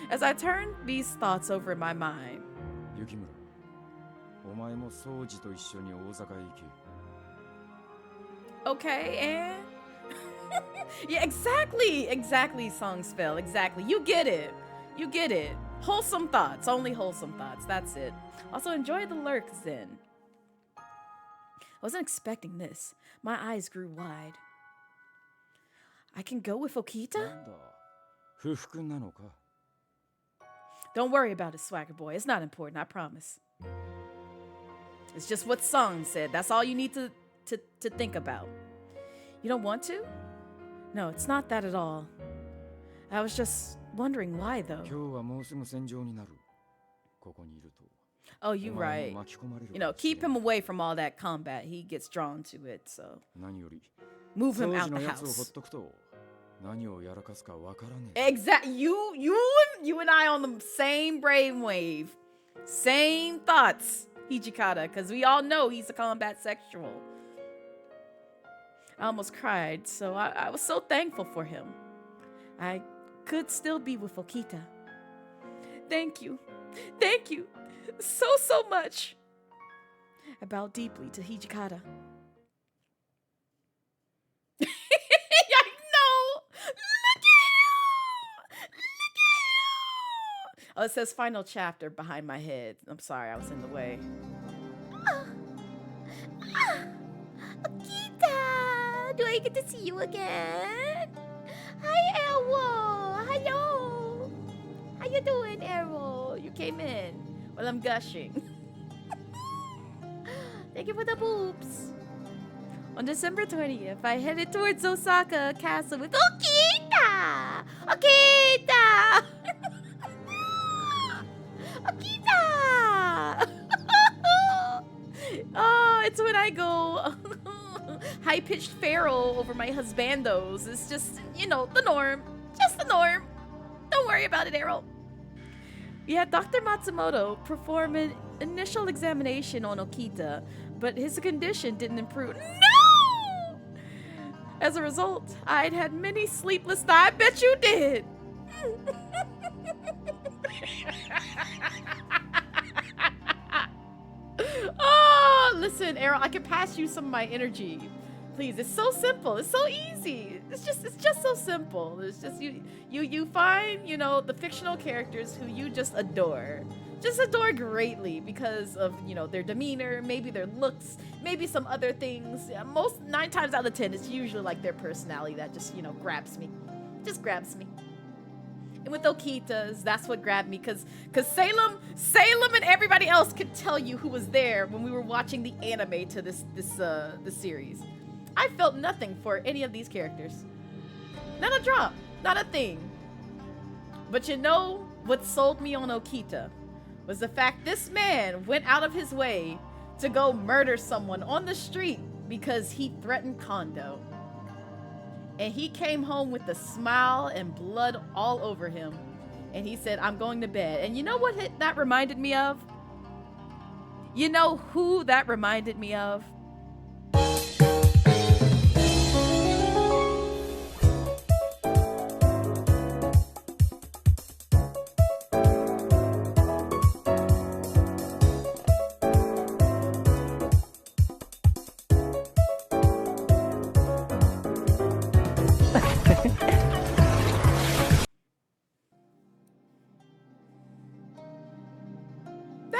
As I turned these thoughts over in my mind. Yukimura, お前も宗司と一緒に大阪へ行け。 Okay, and yeah, exactly, song spell, exactly. You get it. Wholesome thoughts, only wholesome thoughts. That's it. Also, enjoy the lurk, Zen. I wasn't expecting this. My eyes grew wide. I can go with Okita? なんだ、不服なのか。 Don't worry about it, swagger boy. It's not important, I promise. It's just what Song said. That's all you need to think about. You don't want to? No, it's not that at all. I was just wondering why, though. 今日はもうすぐ戦場になる。ここにいると。 Oh, you right. You know, keep him away from all that combat. He gets drawn to it, so. 何より、 Move him 宗 out 司の the やつをほっ house. とくと、何をやらかすかわからねえ。 Exactly. You and I on the same brainwave. Same thoughts, Hijikata, because we all know he's a combat sexual. I almost cried, so I was so thankful for him. I could still be with Okita. Thank you. Thank you. So much. I bowed deeply to Hijikata. I know! Look at you! Oh, it says final chapter behind my head. I'm sorry, I was in the way. Okita! Do I get to see you again? Hi, Errol! Hello! How you doing, Errol? You came in while I'm gushing. Thank you for the boobs. On December 20th, I headed towards Osaka Castle with Okita! Okita! Okita! Oh, it's when I go high-pitched feral over my husbandos. It's just, you know, the norm. Just the norm. Don't worry about it, Errol. We had Dr. Matsumoto perform an initial examination on Okita, but his condition didn't improve. No! As a result, I'd had many sleepless nights. I bet you did. Oh, listen, Errol, I can pass you some of my energy. Please, it's so simple. It's so easy. It's just so simple. It's just you find, you know, the fictional characters who you just adore. Just adore greatly because of, you know, their demeanor, maybe their looks, maybe some other things. Yeah, 9 times out of 10, it's usually like their personality that just, you know, grabs me. Just grabs me. And with Okita's, that's what grabbed me, because Salem and everybody else could tell you who was there when we were watching the anime to this series. I felt nothing for any of these characters. Not a drop, not a thing. But you know what sold me on Okita was the fact this man went out of his way to go murder someone on the street because he threatened Kondo. And he came home with a smile and blood all over him. And he said, I'm going to bed. And you know what that reminded me of? You know who that reminded me of?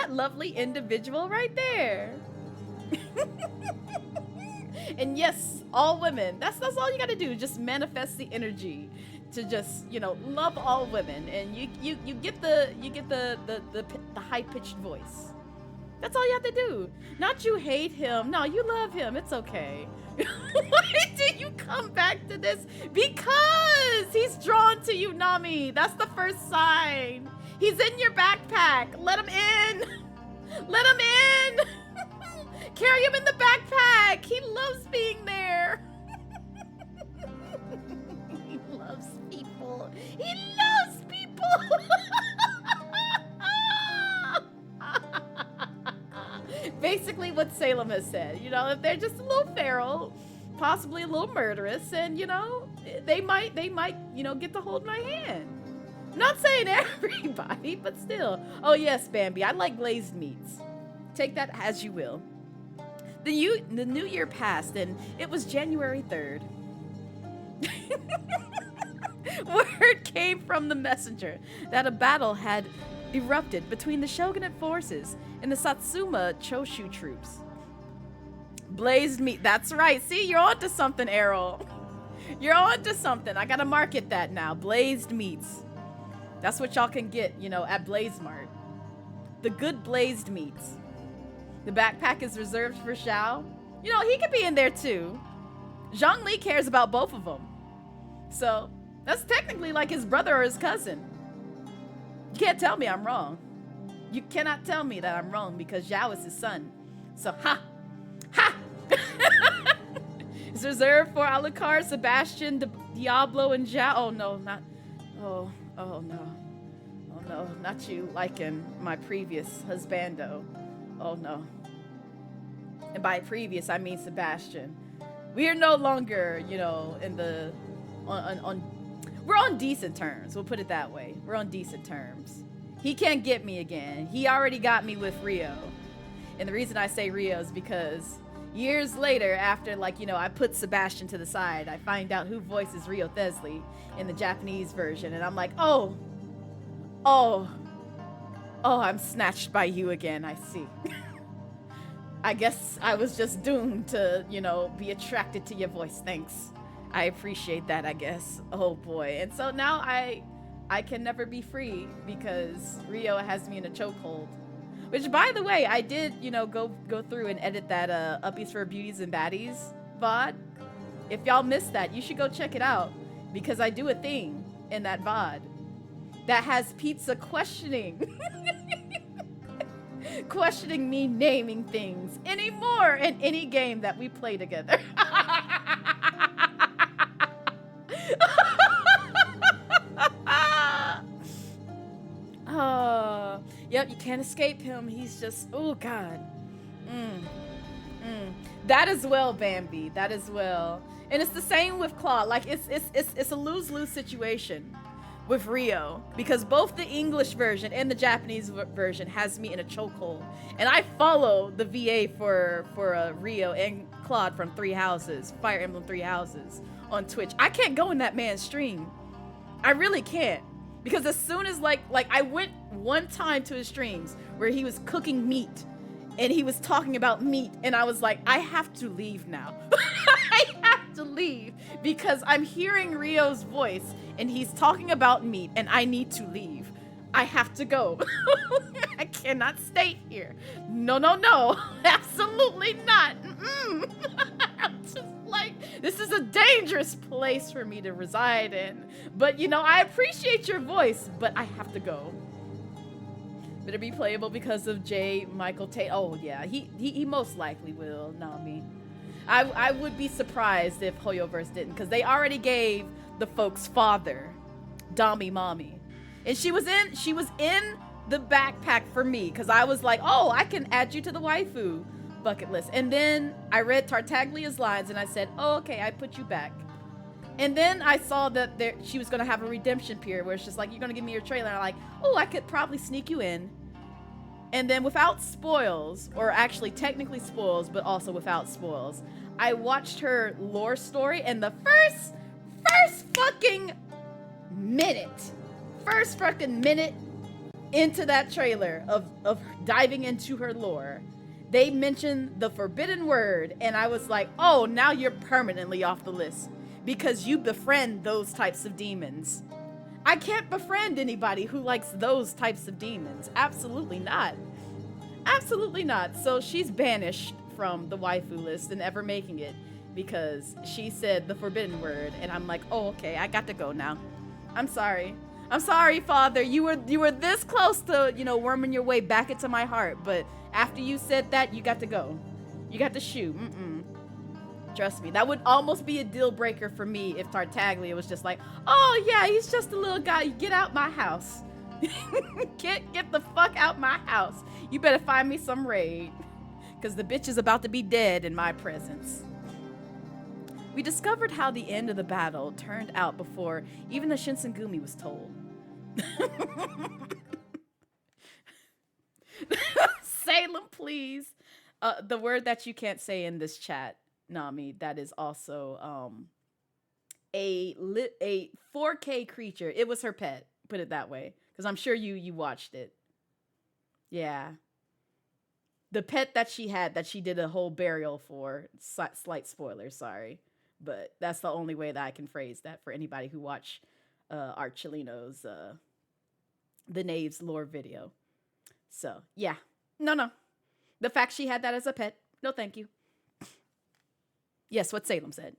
Lovely individual right there. And yes, all women, that's all you got to do, just manifest the energy to just, you know, love all women, and you get the high-pitched voice. That's all you have to do. Not you hate him. No, you love him. It's okay. Why did you come back to this? Because he's drawn to you, Nami. That's the first sign. He's in your backpack. Let him in. Let him in. carry him in the backpack. He loves being there. He loves people. He loves people. Basically what Salem has said, you know, if they're just a little feral, possibly a little murderous, and you know, they might, you know, get to hold my hand. I'm not saying everybody, but still. Oh yes, Bambi, I like glazed meats. Take that as you will. The new year passed, and it was January 3rd. Word came from the messenger that a battle had erupted between the shogunate forces and the Satsuma Choshu troops. Blazed meat. That's right. See, you're onto something, Errol. You're onto something. I gotta market that now. Blazed meats. That's what y'all can get, you know, at Blaze Mart. The good blazed meats. The backpack is reserved for Xiao. You know, he could be in there too. Zhongli cares about both of them. So, that's technically like his brother or his cousin. You can't tell me I'm wrong. You cannot tell me that I'm wrong because Zhao is his son. So, ha! Ha! It's reserved for Alucard, Sebastian, Diablo, and Zhao. Oh no, not... Oh no. Oh no, not you liking my previous husbando. Oh no. And by previous, I mean Sebastian. We are no longer, you know, in the... We're on decent terms. We'll put it that way. We're on decent terms. He can't get me again. He already got me with Rio. And the reason I say Rio is because years later, after, like, you know, I put Sebastian to the side, I find out who voices Rio Thesley in the Japanese version. And I'm like, oh, I'm snatched by you again, I see. I guess I was just doomed to, you know, be attracted to your voice. Thanks. I appreciate that, I guess. Oh boy. And so now I can never be free because Rio has me in a chokehold. Which, by the way, I did, you know, go through and edit that Uppies for Beauties and Baddies VOD. If y'all missed that, you should go check it out because I do a thing in that VOD that has Pizza questioning questioning me naming things anymore in any game that we play together. Yep, you can't escape him. He's just, oh God. That as well, Bambi. That as well. And it's the same with Claude. Like it's a lose-lose situation with Rio because both the English version and the Japanese version has me in a chokehold. And I follow the VA for Rio and Claude from Three Houses, Fire Emblem Three Houses on Twitch. I can't go in that man's stream. I really can't. Because as soon as like I went one time to his streams where he was cooking meat and he was talking about meat and I was like, I have to leave now. I have to leave because I'm hearing Rio's voice and he's talking about meat and I need to leave. I have to go. I cannot stay here. No. Absolutely not. I'm just like, this is a dangerous place for me to reside in. But, you know, I appreciate your voice, but I have to go. Better be playable because of J. Michael Tate. Oh, yeah, he most likely will, Nami. I would be surprised if Hoyoverse didn't, because they already gave the folks' father, Dami Mommy. And she was in the backpack for me, because I was like, oh, I can add you to the waifu bucket list. And then I read Tartaglia's lines and I said, oh, okay, I put you back. And then I saw that she was going to have a redemption period where it's just like, you're going to give me your trailer. And I'm like, oh, I could probably sneak you in. And then without spoils, or actually technically spoils, but also without spoils, I watched her lore story and the first fucking minute into that trailer of diving into her lore, they mentioned the forbidden word, and I was like, oh, now you're permanently off the list because you befriend those types of demons. I can't befriend anybody who likes those types of demons. Absolutely not. Absolutely not. So she's banished from the waifu list and ever making it because she said the forbidden word, and I'm like, oh, okay, I got to go now. I'm sorry. I'm sorry, Father. You were this close to, you know, worming your way back into my heart, but after you said that, you got to go. You got the shoe. Trust me, that would almost be a deal breaker for me if Tartaglia was just like, oh yeah, he's just a little guy. Get out my house. Get the fuck out my house. You better find me some raid, because the bitch is about to be dead in my presence. We discovered how the end of the battle turned out before even the Shinsengumi was told. Salem, please. The word that you can't say in this chat, Nami, that is also a 4K creature. It was her pet, put it that way, because I'm sure you watched it. Yeah. The pet that she had that she did a whole burial for. Slight spoiler, sorry. But that's the only way that I can phrase that for anybody who watched Archilino's The Knave's lore video. So, yeah. No. The fact she had that as a pet, no thank you. Yes, what Salem said.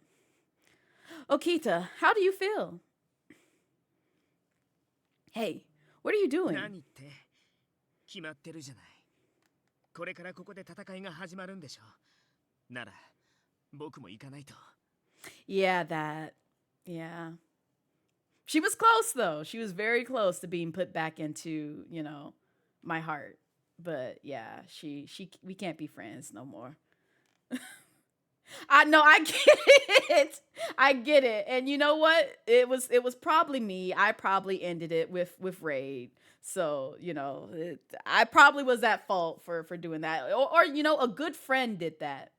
Okita, how do you feel? Hey, what are you doing? 何って決まってるじゃない。これからここで戦いが始まるんでしょ。なら僕も行かないと。Yeah, that. Yeah. She was close, though. She was very close to being put back into, you know, my heart. But yeah, we can't be friends no more. I know, I get it. And you know what? It was probably me. I probably ended it with raid. So, you know, I probably was at fault for doing that. Or, you know, a good friend did that.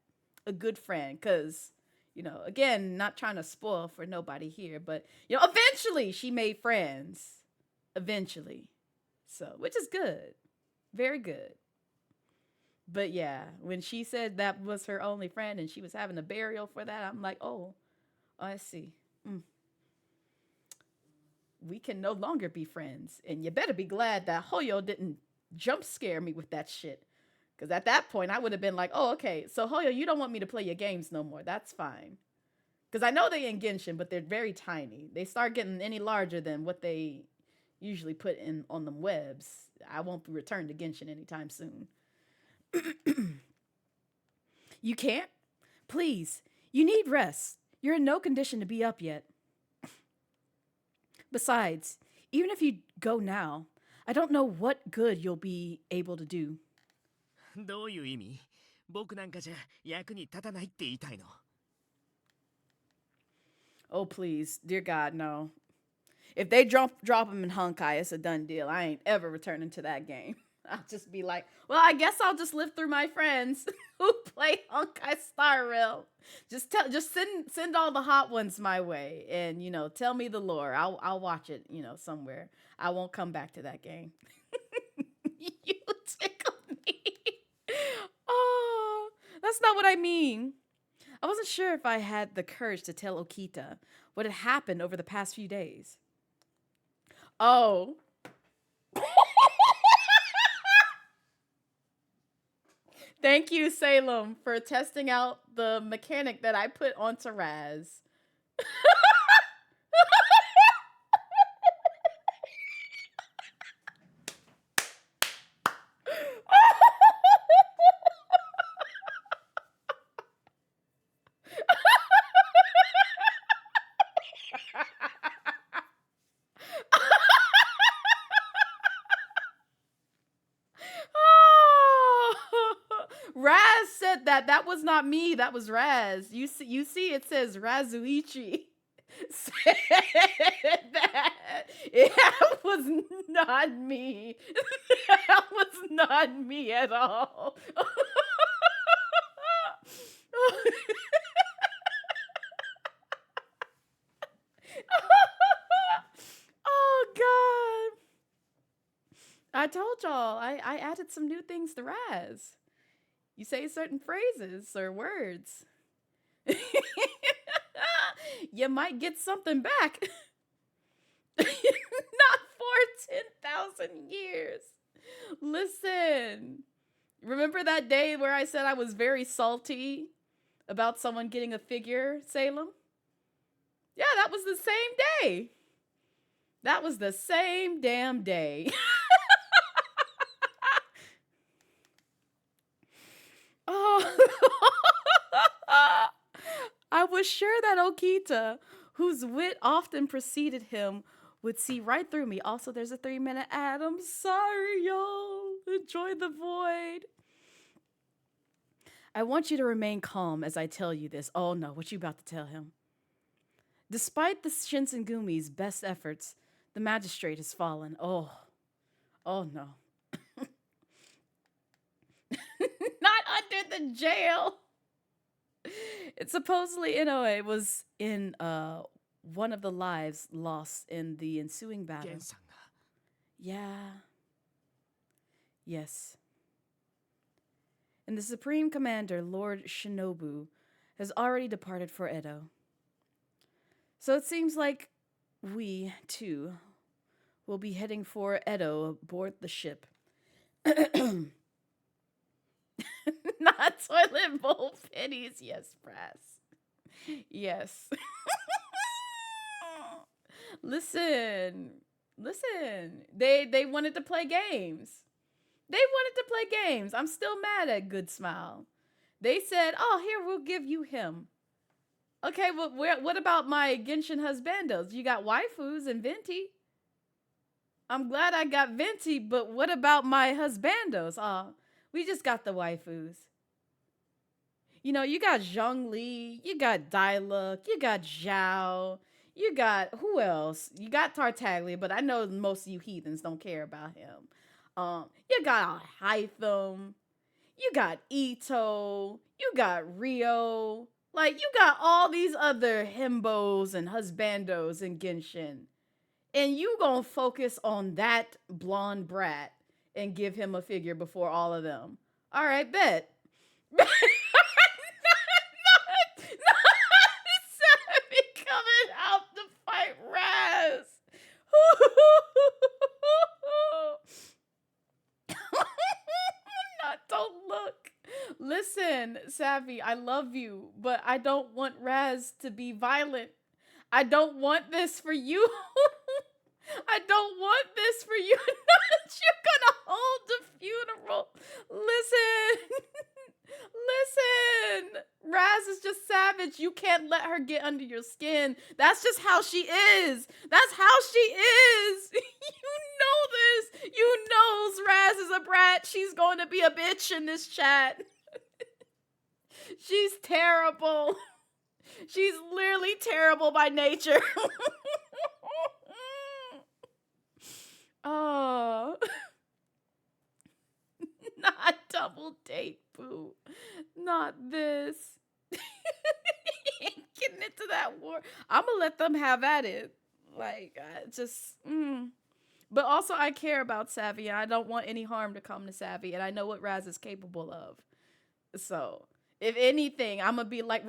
A good friend, because, you know, again, not trying to spoil for nobody here, but, you know, eventually she made friends. Eventually. So, which is good. Very good. But yeah, when she said that was her only friend and she was having a burial for that, I'm like, oh I see. We can no longer be friends. And you better be glad that Hoyo didn't jump scare me with that shit. Because at that point, I would have been like, oh, okay, so Hoyo, you don't want me to play your games no more. That's fine. Because I know they in Genshin, but they're very tiny. They start getting any larger than what they usually put in on them webs. I won't be returned to Genshin anytime soon. You can't? Please, you need rest. You're in no condition to be up yet. Besides, even if you go now, I don't know what good you'll be able to do. どういう意味？僕なんかじゃ役に立たないって言いたいの。Oh, please. Dear God, no. If they drop him in Honkai, it's a done deal. I ain't ever returning to that game. I'll just be like, well, I guess I'll just live through my friends who play Honkai Star Rail. Just send all the hot ones my way, and you know, tell me the lore. I'll watch it, you know, somewhere. I won't come back to that game. You tickle me. Oh, that's not what I mean. I wasn't sure if I had the courage to tell Okita what had happened over the past few days. Oh. Thank you, Salem, for testing out the mechanic that I put onto Raz. Raz said that. That was not me. That was Raz. You see it says Razuichi said that. It was not me. That was not me at all. Oh, God. I told y'all, I added some new things to Raz. You say certain phrases or words. You might get something back. Not for 10,000 years. Listen. Remember that day where I said I was very salty about someone getting a figure, Salem? Yeah, that was the same day. That was the same damn day. Oh, was sure that Okita, whose wit often preceded him, would see right through me. Also, there's a 3-minute ad. I'm sorry, y'all. Enjoy the void. I want you to remain calm as I tell you this. Oh no, what you about to tell him? Despite the Shinsengumi's best efforts, the magistrate has fallen. Oh no. Not under the jail. It supposedly Inoue was in one of the lives lost in the ensuing battle. Gen-sanが Yeah. Yes. And the Supreme Commander, Lord Shinobu, has already departed for Edo. So it seems like we, too, will be heading for Edo aboard the ship. Not toilet bowl pennies. Yes, Brass. Yes. Listen. They wanted to play games. I'm still mad at Good Smile. They said, oh, here, we'll give you him. Okay, well, what about my Genshin husbandos? You got waifus and Venti. I'm glad I got Venti, but what about my husbandos? We just got the waifus. You know, you got Zhongli, you got Diluc, you got Zhao, you got, who else? You got Tartaglia, but I know most of you heathens don't care about him. You got Hytham, you got Ito, you got Rio. Like, you got all these other himbos and husbandos in Genshin. And you gonna focus on that blonde brat and give him a figure before all of them. All right, bet. not Sammy coming out to fight Raz. Don't look. Listen, Savvy, I love you, but I don't want Raz to be violent. I don't want this for you. I don't want this for you. You're gonna hold the funeral. Listen. Raz is just savage. You can't let her get under your skin. That's just how she is. That's how she is. You know this. You knows Raz is a brat. She's going to be a bitch in this chat. She's terrible. She's literally terrible by nature. Oh. Not double date, boo. Not this. Getting into that war. I'm gonna let them have at it. Like, But also, I care about Savvy, and I don't want any harm to come to Savvy, and I know what Raz is capable of. So, if anything, I'm gonna be like,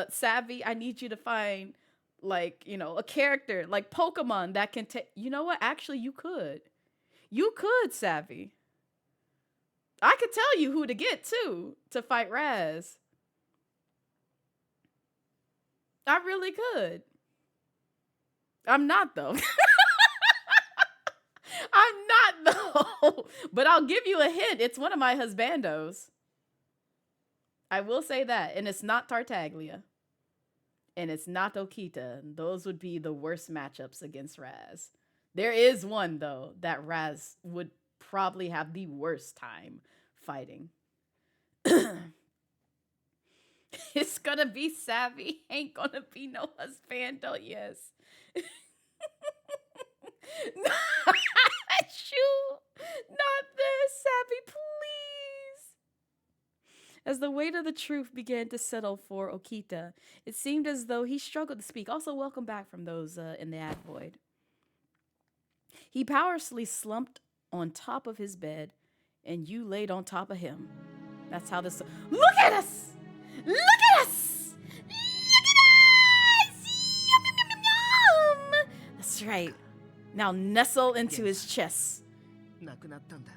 Savvy, I need you to find, like, you know, a character, like Pokemon that can take... You know what? Actually, you could. You could, Savvy. I could tell you who to get, too, to fight Raz. I really could. I'm not, though. I'm not, though. But I'll give you a hint. It's one of my husbandos. I will say that. And it's not Tartaglia. And it's not Okita. Those would be the worst matchups against Raz. There is one, though, that Raz would probably have the worst time fighting. It's gonna be Savvy. Ain't gonna be no husbando, yes. Not you. Not this, Savvy, please. As the weight of the truth began to settle for Okita, it seemed as though he struggled to speak. Also, welcome back from those in the ad void. He powerlessly slumped on top of his bed, and you laid on top of him. That's how this... Look at us! Look at us! Look at us! Yum, yum, yum, yum, yum! That's right. Now nestle into his chest. なくなったんだ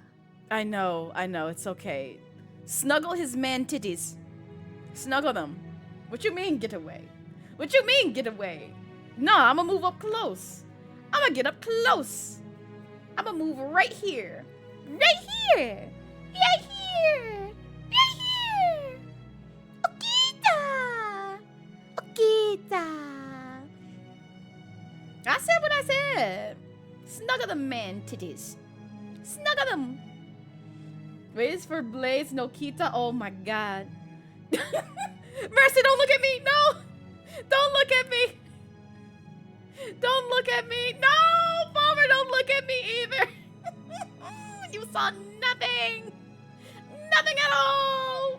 I know, it's okay. Snuggle his man titties. Snuggle them. What you mean, get away? What you mean, get away? Nah, I'm gonna move up close. I'm gonna get up close. I'm gonna move right here. Right here. Right here. Right here. Okita. Okita. Snuggle them, man, titties. Snuggle them. Waits for Blaze no Okita. Oh my god. Mercy, don't look at me. No. Don't look at me. Don't look at me. No, Bomber, don't look at me either. You saw nothing. Nothing at all.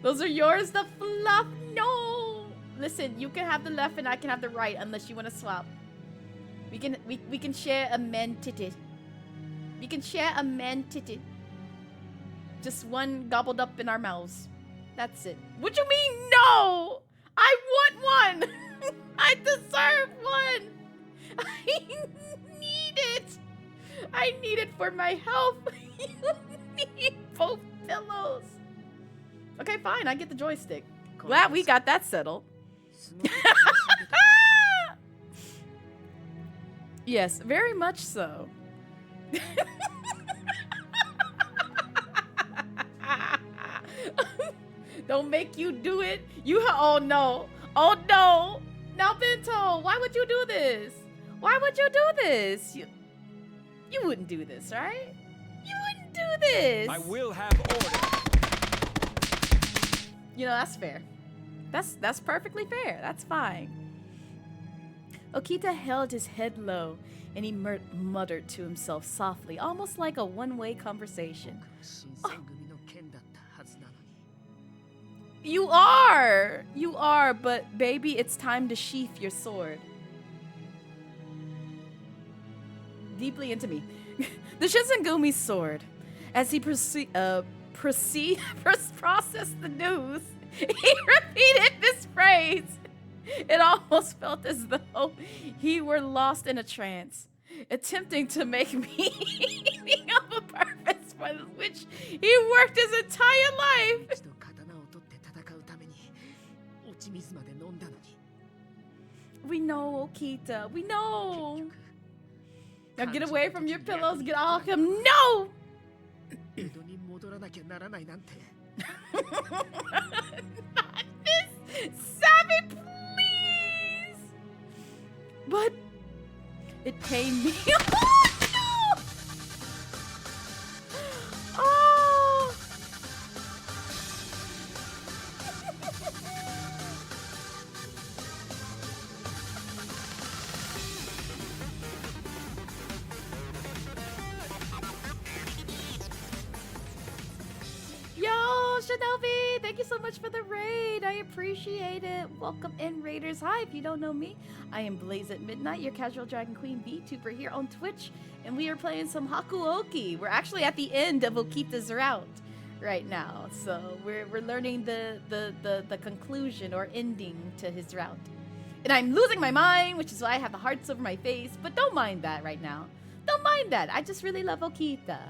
Those are yours, the fluff. No. Listen, you can have the left and I can have the right unless you want to swap. We can share a man titty. We can share a man titty. Just one gobbled up in our mouths. That's it. What do you mean no? I want one. I deserve one. I need it. I need it for my health. You need both pillows. Okay, fine. I get the joystick. Glad we got that settled. Yes, very much so. Don't make you do it. Oh no. Oh no. Now Bento, why would you do this? Why would you do this? You wouldn't do this, right? You wouldn't do this. I will have order. You know, that's fair. That's perfectly fair. That's fine. Okita held his head low and he muttered to himself softly, almost like a one-way conversation. Oh. You are, but baby, it's time to sheath your sword. Deeply into me. The Shinsengumi sword. As he processed the news, he repeated this phrase. It almost felt as though he were lost in a trance, attempting to make meaning of a purpose for which he worked his entire life. We know, Okita. We know. Now get away from your pillows. Get off him. No! Not this! Savvy, please! But it pained me. Oh, no! Oh! Yo, Shinobi, thank you so much for the raid. I appreciate it. Welcome in, raiders. Hi, if you don't know me, I am Blazette Midnight, your casual Dragon Queen VTuber here on Twitch, and we are playing some Hakuoki. We're actually at the end of Okita's route right now, so we're learning the conclusion or ending to his route. And I'm losing my mind, which is why I have the hearts over my face, but don't mind that right now. Don't mind that. I just really love Okita.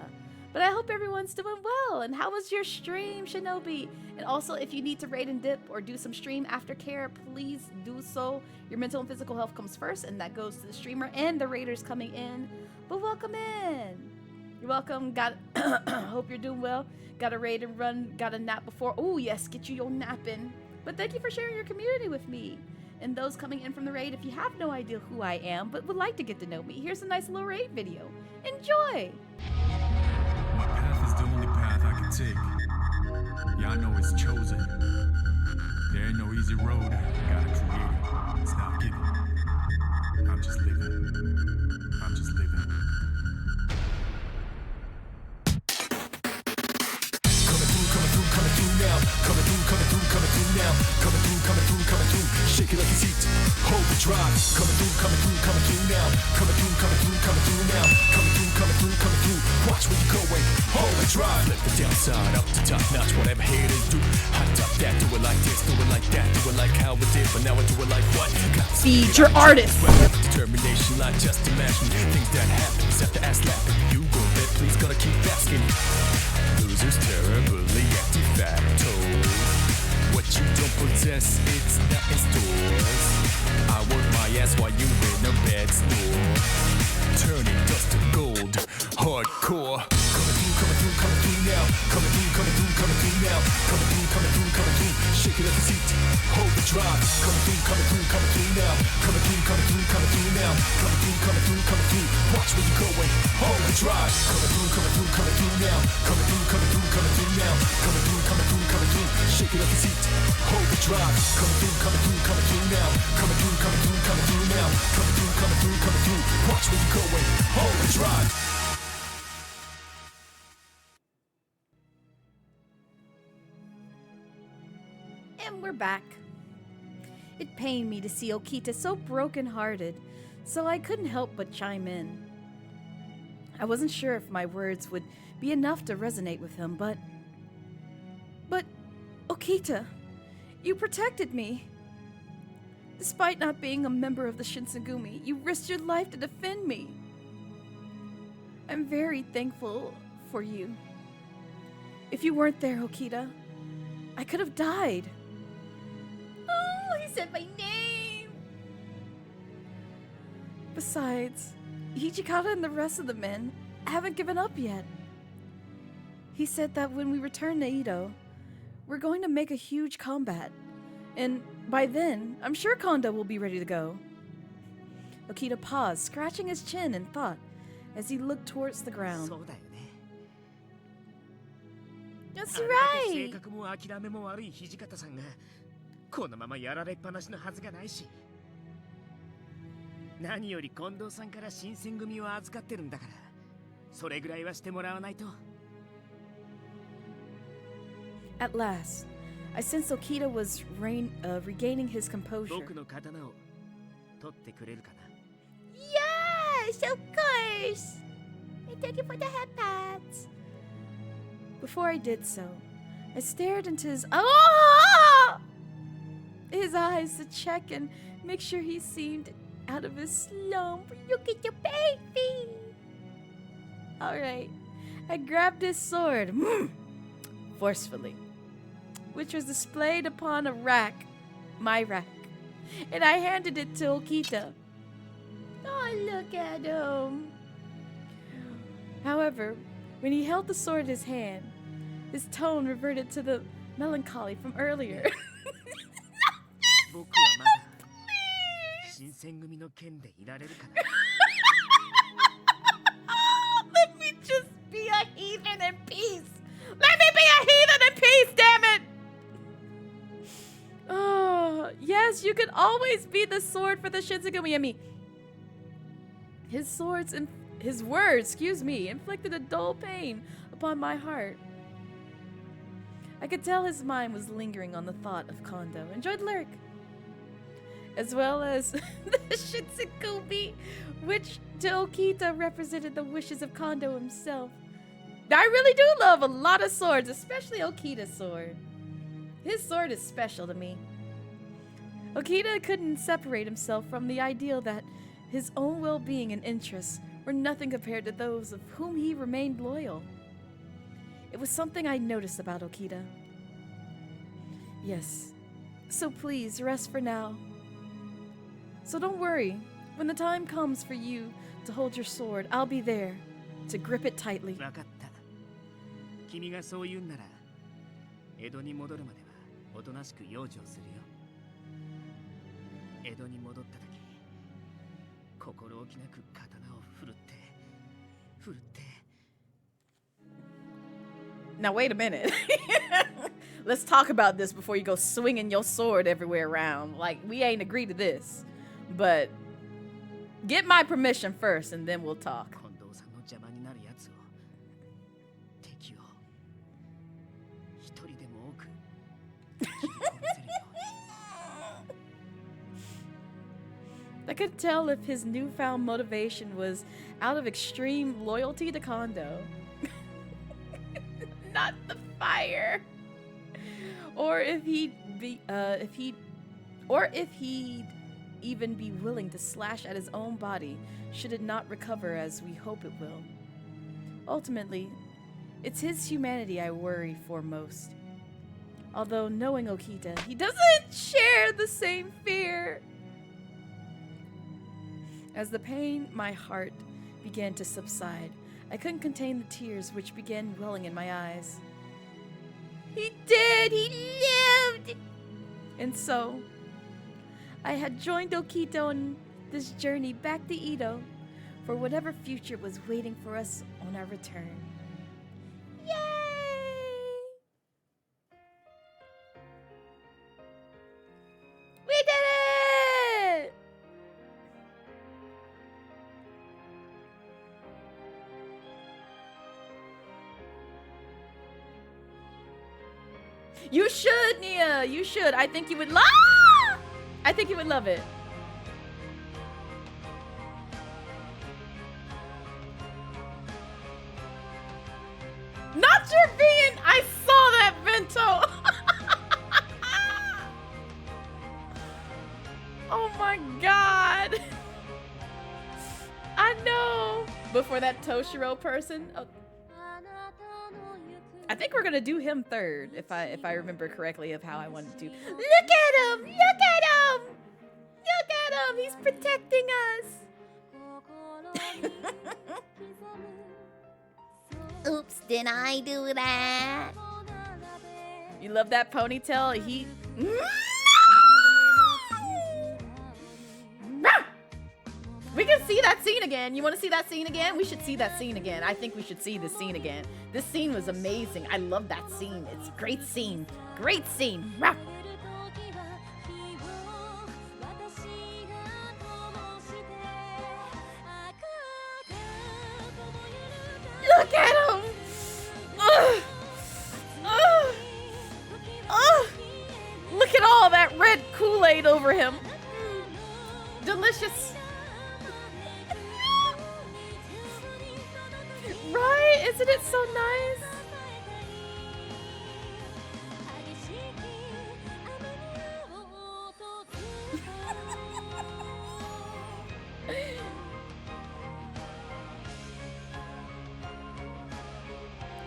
But I hope everyone's doing well. And how was your stream, Shinobi? And also, if you need to raid and dip or do some stream aftercare, please do so. Your mental and physical health comes first, and that goes to the streamer and the raiders coming in. But welcome in. You're welcome. Hope you're doing well. Got a raid and run. Got a nap before. Oh, yes, get you your nap in. But thank you for sharing your community with me. And those coming in from the raid, if you have no idea who I am, but would like to get to know me, here's a nice little raid video. Enjoy! My path is the only path I can take. Yeah, I know it's chosen. There ain't no easy road. Gotta create it. It's not given. I'm just living. I'm just living. Coming through now. Coming through now. Coming through. Shake it like it's heat. Hold the drive. Coming through now. Coming through now. Coming through. Watch where you're going. Hold the drive. Let the downside up to top notch. Whatever haters do. Hot top that. Do it like this. Do it like that. Do it like how we did. But now I do it like what? Feed your artist. Determination, like just imagine things that happen. Set the ass laughing. You go there. Please gotta keep asking. Losers terribly de facto. What you don't possess, it's not in stores. I work my ass while you in a bed store. Turning dust to gold, hardcore. Coming through now. Coming through now. Coming through. Shake Shake it up the seat, hold the drive. Coming through now. Coming through now. Coming through. Watch where you're going, hold the drive. Coming through now. Coming through now. Coming through. Shake it up the seat, hold the drive. Coming through now. Coming through now. Coming through. Watch where you're going, hold the drive. And we're back. It pained me to see Okita so broken-hearted, so I couldn't help but chime in. I wasn't sure if my words would be enough to resonate with him, but Okita, you protected me. Despite not being a member of the Shinsengumi, you risked your life to defend me. I'm very thankful for you. If you weren't there, Okita, I could have died. Oh, he said my name! Besides, Hijikata and the rest of the men haven't given up yet. He said that when we return to Edo, we're going to make a huge combat. And by then, I'm sure Kondo will be ready to go. Okita paused, scratching his chin in thought as he looked towards the ground. そうだよね。 That's あれだけ性 right! 格も諦めも悪い土方さんがこのままやられっぱなしのはずがないし、何より近藤さんから新選組を預かってるんだから、それぐらいはしてもらわないと。 At last, I sensed Okita was regaining his composure. 僕の刀を取ってくれるかな。 Yes, of course! And thank you for the headpats. Before I did so, I stared into his eyes to check and make sure he seemed out of his slump. Look at your baby! Alright, I grabbed his sword forcefully, which was displayed upon a rack, my rack, and I handed it to Okita. Oh, look at him! However, when he held the sword in his hand, his tone reverted to the melancholy from earlier. 僕はまだ新選組の剣でいられるかな。 Let me just be a heathen in peace! Let me be a heathen in peace, damn it! Oh, yes, you could always be the sword for the Shinsengumi. I mean, his words, inflicted a dull pain upon my heart. I could tell his mind was lingering on the thought of Kondo. Enjoyed the lyric. As well as the Shinsengumi, which to Okita represented the wishes of Kondo himself. I really do love a lot of swords, especially Okita's sword. His sword is special to me. Okita couldn't separate himself from the ideal that his own well-being and interests were nothing compared to those of whom he remained loyal. It was something I noticed about Okita. Yes, so please rest for now. So don't worry, when the time comes for you to hold your sword, I'll be there to grip it tightly. 分かった。君がそう言うんなら、江戸に戻るまではおとなしく養生するよ。江戸に戻った時、心置きなく刀を振るって。 Now wait a minute. Let's talk about this before you go swinging your sword everywhere around. Like, we ain't agreed to this. But get my permission first and then we'll talk. 近藤さんの邪魔になるやつを、敵を一人でも多く切り込ませるように。 I could tell if his newfound motivation was out of extreme loyalty to Kondo. Not the fire. Or if he'd even be willing to slash at his own body should it not recover as we hope it will. Ultimately, it's his humanity I worry for most. Although knowing Okita, he doesn't share the same fear. As the pain in my heart began to subside, I couldn't contain the tears which began welling in my eyes. He did! He lived! And so, I had joined Okita on this journey back to Edo for whatever future was waiting for us on our return. Yay! We did it! You should, Nia. You should. I think you would love. I think you would love it. Not your being. I saw that, Vento. Oh my god. I know. Before that Toshiro person. Oh. I think we're gonna do him third, if I remember correctly of how I wanted to. Look at him! Look at him! Look at him! He's protecting us. Oops, did I do that? You love that ponytail? He. We can see that scene again. You want to see that scene again? We should see that scene again. I think we should see this scene again. This scene was amazing. I love that scene. It's a great scene. Great scene. Look at him! Look at all that red Kool-Aid over him. Delicious. Right? Isn't it so nice?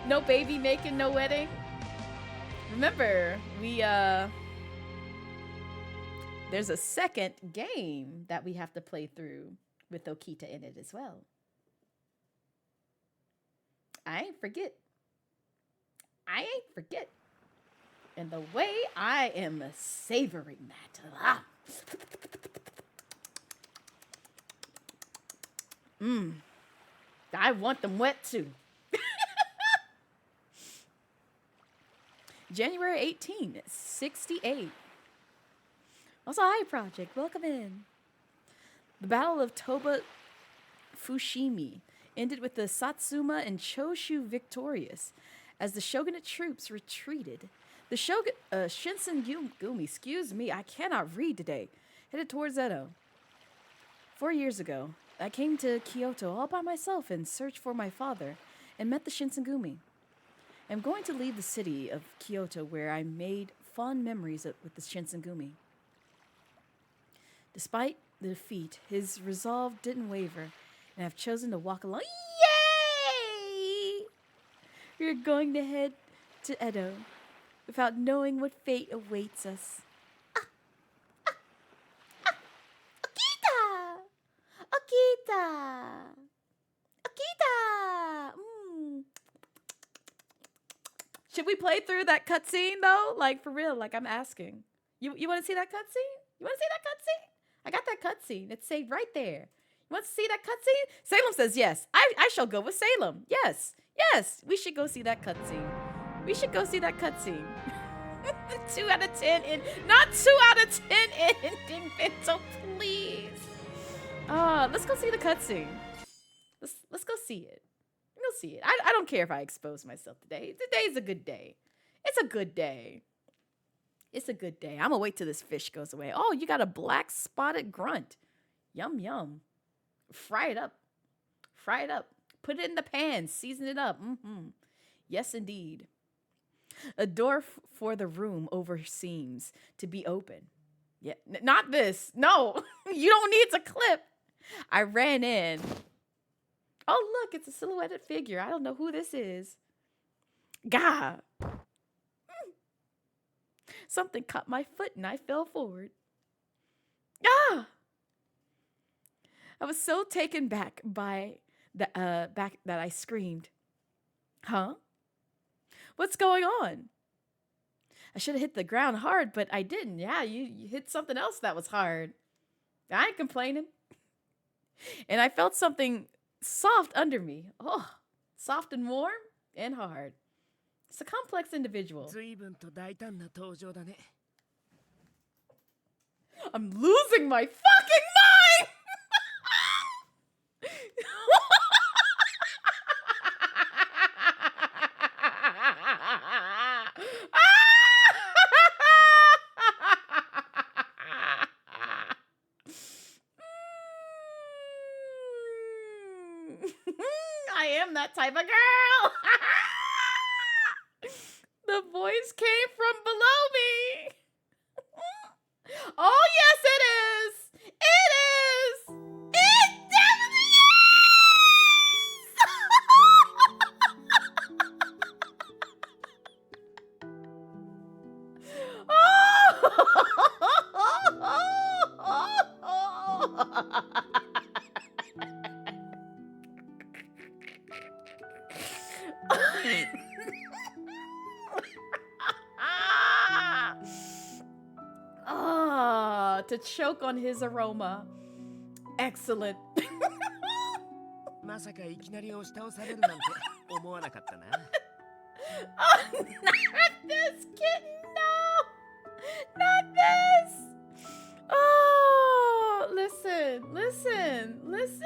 No baby making, no wedding. Remember, there's a second game that we have to play through with Okita in it as well. I ain't forget. And the way I am savoring that. I want them wet too. January 18, 68. Also, hi, Project. Welcome in. The Battle of Toba Fushimi ended with the Satsuma and Choshu victorious. As the shogunate troops retreated, the Shinsengumi, excuse me, I cannot read today, headed towards Edo. 4 years ago, I came to Kyoto all by myself in search for my father and met the Shinsengumi. I'm going to leave the city of Kyoto where I made fond memories with the Shinsengumi. Despite the defeat, his resolve didn't waver, and I've chosen to walk along. Yay! We're going to head to Edo without knowing what fate awaits us. Okita! Okita! Okita! Should we play through that cutscene though? Like for real, like I'm asking. You want to see that cutscene? You want to see that cutscene? I got that cutscene. It's saved right there. You want to see that cutscene? Salem says yes. I shall go with Salem. Yes. Yes. We should go see that cutscene. We should go see that cutscene. 2 out of 10 in, not 2 out of 10 ending, Vento, please. Let's go see the cutscene. Let's go see it. Go see it. I don't care if I expose myself today. Today's a good day. It's a good day. It's a good day. I'm gonna wait till this fish goes away. Oh, you got a black spotted grunt. Yum, yum. Fry it up. Fry it up. Put it in the pan. Season it up. Yes, indeed. A door for the room seems to be open. Yeah, not this. No, you don't need to clip. I ran in. Oh, look, it's a silhouetted figure. I don't know who this is. Gah. Something caught my foot and I fell forward. Ah! I was so taken back by that I screamed. Huh? What's going on? I should have hit the ground hard, but I didn't. Yeah, you hit something else that was hard. I ain't complaining. And I felt something soft under me. Oh, soft and warm and hard. It's a complex individual. 随分と大胆な登場だね。 I'm losing my fucking mind! I am that type of girl. The voice came from below me. Oh, yes, it is. It is. It definitely to choke on his aroma. Excellent. まさかいきなり押し倒されるなんて思わなかったな。Oh, not this kitten, no! Not this! Oh, listen, listen, listen.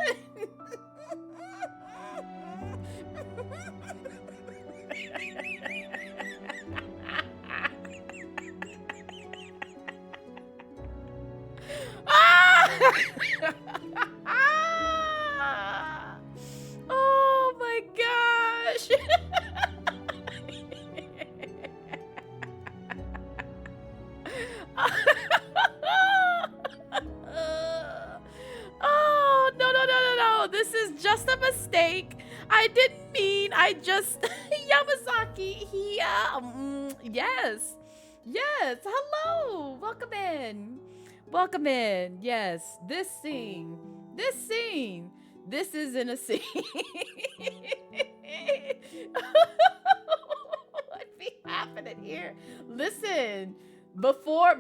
Oh my gosh. Oh, no. This is just a mistake. I didn't mean. I just Yamazaki here. Yes. Hello. Welcome in. Yes. This scene. This isn't a scene. What be happening here? Listen, before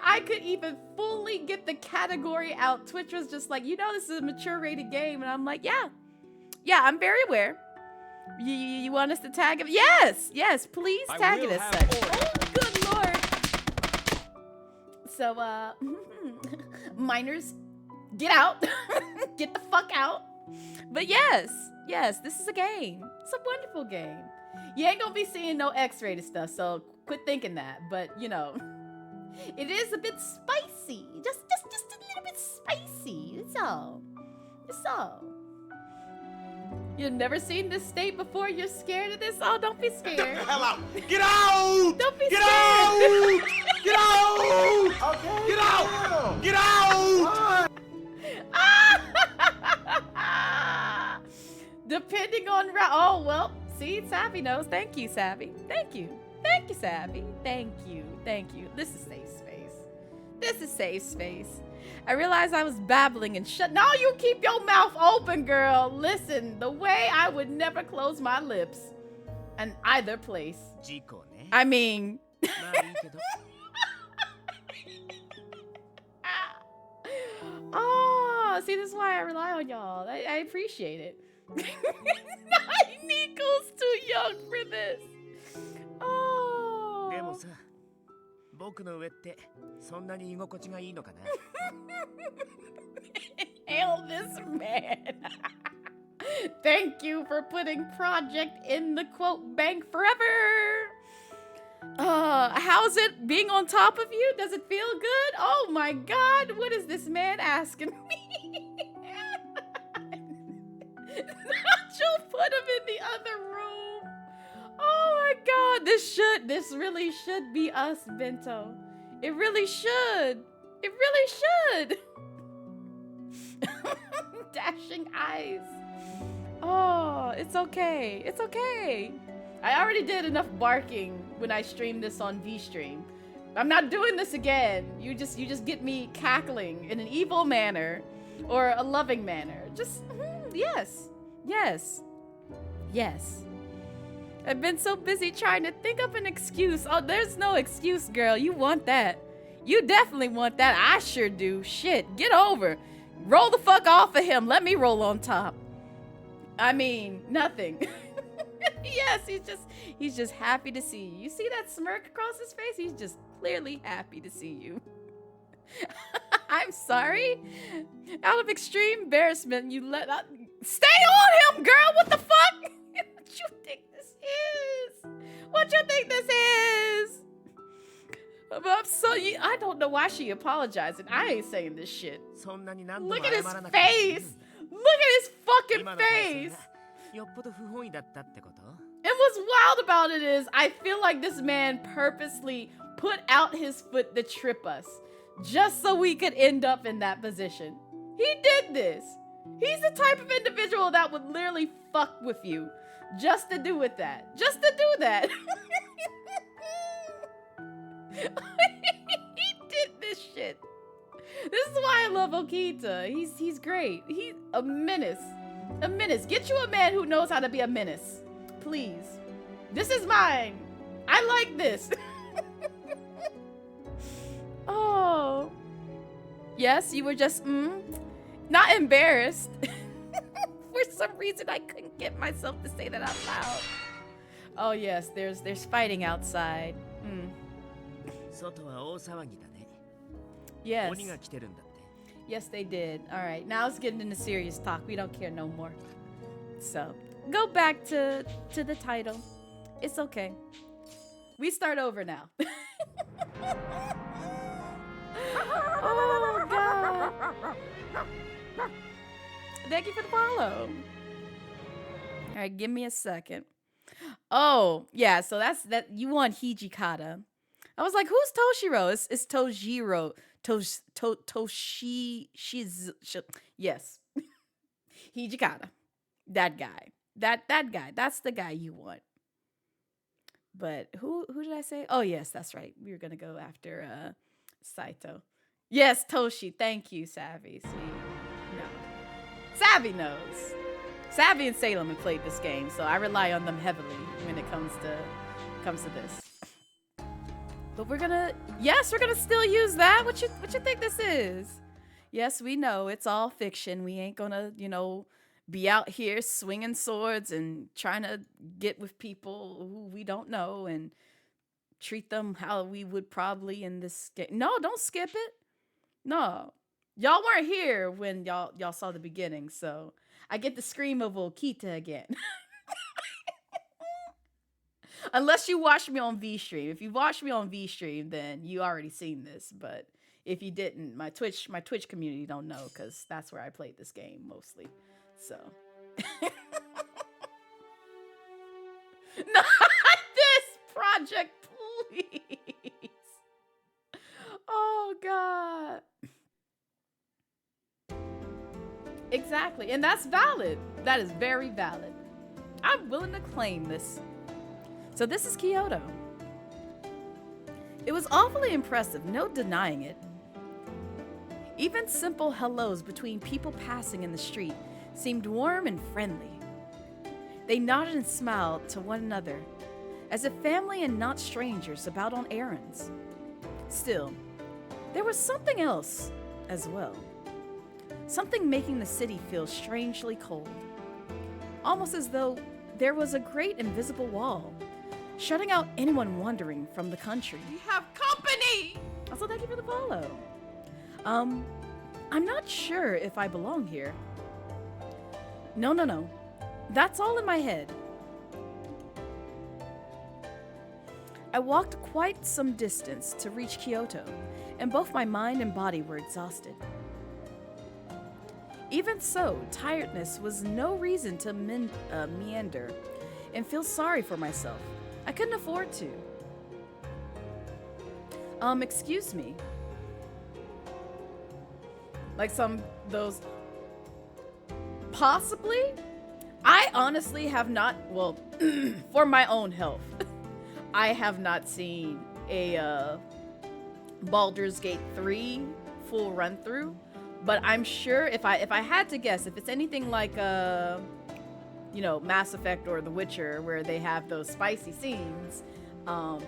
I could even fully get the category out, Twitch was just like, this is a mature rated game, and I'm like, yeah, I'm very aware. You want us to tag him? Yes, please tag it as such. Oh, good lord. So, minors, get out. Get the fuck out. But yes, this is a game. It's a wonderful game. You ain't gonna be seeing no X-rated stuff, so quit thinking that. But, it is a bit spicy. Just a little bit spicy. It's all. You've never seen this state before? You're scared of this? Oh, don't be scared. Get the hell out! Get out! Don't be Get scared. out! Get out! Okay, Get out! Get out! Depending on oh well, see, Savvy knows. Thank you, Savvy. Thank you, Savvy. Thank you. This is safe space. I realized I was babbling and shut. Now you keep your mouth open, girl. Listen, the way I would never close my lips in either place. 事故ね。 I mean. まあいいけど。 Oh, see, this is why I rely on y'all. I appreciate it. Nico's too young for this. Oh. でもさ、僕の上ってそんなに居心地がいいのかな。Hail this man. Thank you for putting Project in the quote bank forever. How's it being on top of you? Does it feel good? Oh my god, what is this man asking me? Nacho put him in the other room. Oh my god, this really should be us, Bento. It really should. Dashing eyes. Oh, it's okay. I already did enough barking when I streamed this on VStream. I'm not doing this again. You just get me cackling in an evil manner or a loving manner. Just yes. I've been so busy trying to think up an excuse. Oh, there's no excuse, girl. You want that. You definitely want that. I sure do. Shit, get over. Roll the fuck off of him. Let me roll on top. I mean, nothing. Yes, he's just happy to see you. You see that smirk across his face? He's just clearly happy to see you. I'm sorry. Out of extreme embarrassment, you let out. Stay on him, girl. What the fuck? What you think this is? What you think this is? I'm so I don't know why she apologizing. I ain't saying this shit. Look at his face. Look at his fucking face. And what's wild about it is, I feel like this man purposely put out his foot to trip us, just so we could end up in that position. He did this. He's the type of individual that would literally fuck with you, just to do with that. Just to do that. He did this shit. This is why I love Okita. He's great. He's a menace. A menace. Get you a man who knows how to be a menace. Please. This is mine. I like this. Oh. Yes, you were just, not embarrassed. For some reason, I couldn't get myself to say that out loud. Oh yes, there's fighting outside. Yes. Yes, they did. All right, now let's get into serious talk. We don't care no more. So, go back to the title. It's okay. We start over now. Oh, God. Thank you for the follow. All right, give me a second. Oh, yeah, so that you want Hijikata. I was like, who's Toshiro? It's Tojiro. Yes. Hijikata. That guy. That guy. That's the guy you want. But who did I say? Oh, yes, that's right. We were going to go after Saito. Yes, Toshi. Thank you, Savvy. See? No. Savvy knows. Savvy and Salem have played this game, so I rely on them heavily when it comes to this. But we're gonna still use that. What you think this is? Yes, we know it's all fiction. We ain't gonna, be out here swinging swords and trying to get with people who we don't know and treat them how we would probably in this game. No, don't skip it. No, y'all weren't here when y'all saw the beginning, so I get the scream of Okita again. Unless you watched me on VStream. If you watched me on VStream, then you already seen this. But if you didn't, my Twitch community don't know, because that's where I played this game mostly. So. Not this project, please. Oh, God. Exactly. And that's valid. That is very valid. I'm willing to claim this. So this is Kyoto. It was awfully impressive, no denying it. Even simple hellos between people passing in the street seemed warm and friendly. They nodded and smiled to one another, as if family and not strangers about on errands. Still, there was something else as well. Something making the city feel strangely cold. Almost as though there was a great invisible wall, shutting out anyone wandering from the country. We have company! Also, thank you for the follow. I'm not sure if I belong here. No. That's all in my head. I walked quite some distance to reach Kyoto, and both my mind and body were exhausted. Even so, tiredness was no reason to meander and feel sorry for myself. I couldn't afford to. Excuse me. Like those... Possibly? I honestly have not, well, for my own health, I have not seen a Baldur's Gate 3 full run through, but I'm sure if I had to guess, if it's anything like you know, Mass Effect or The Witcher, where they have those spicy scenes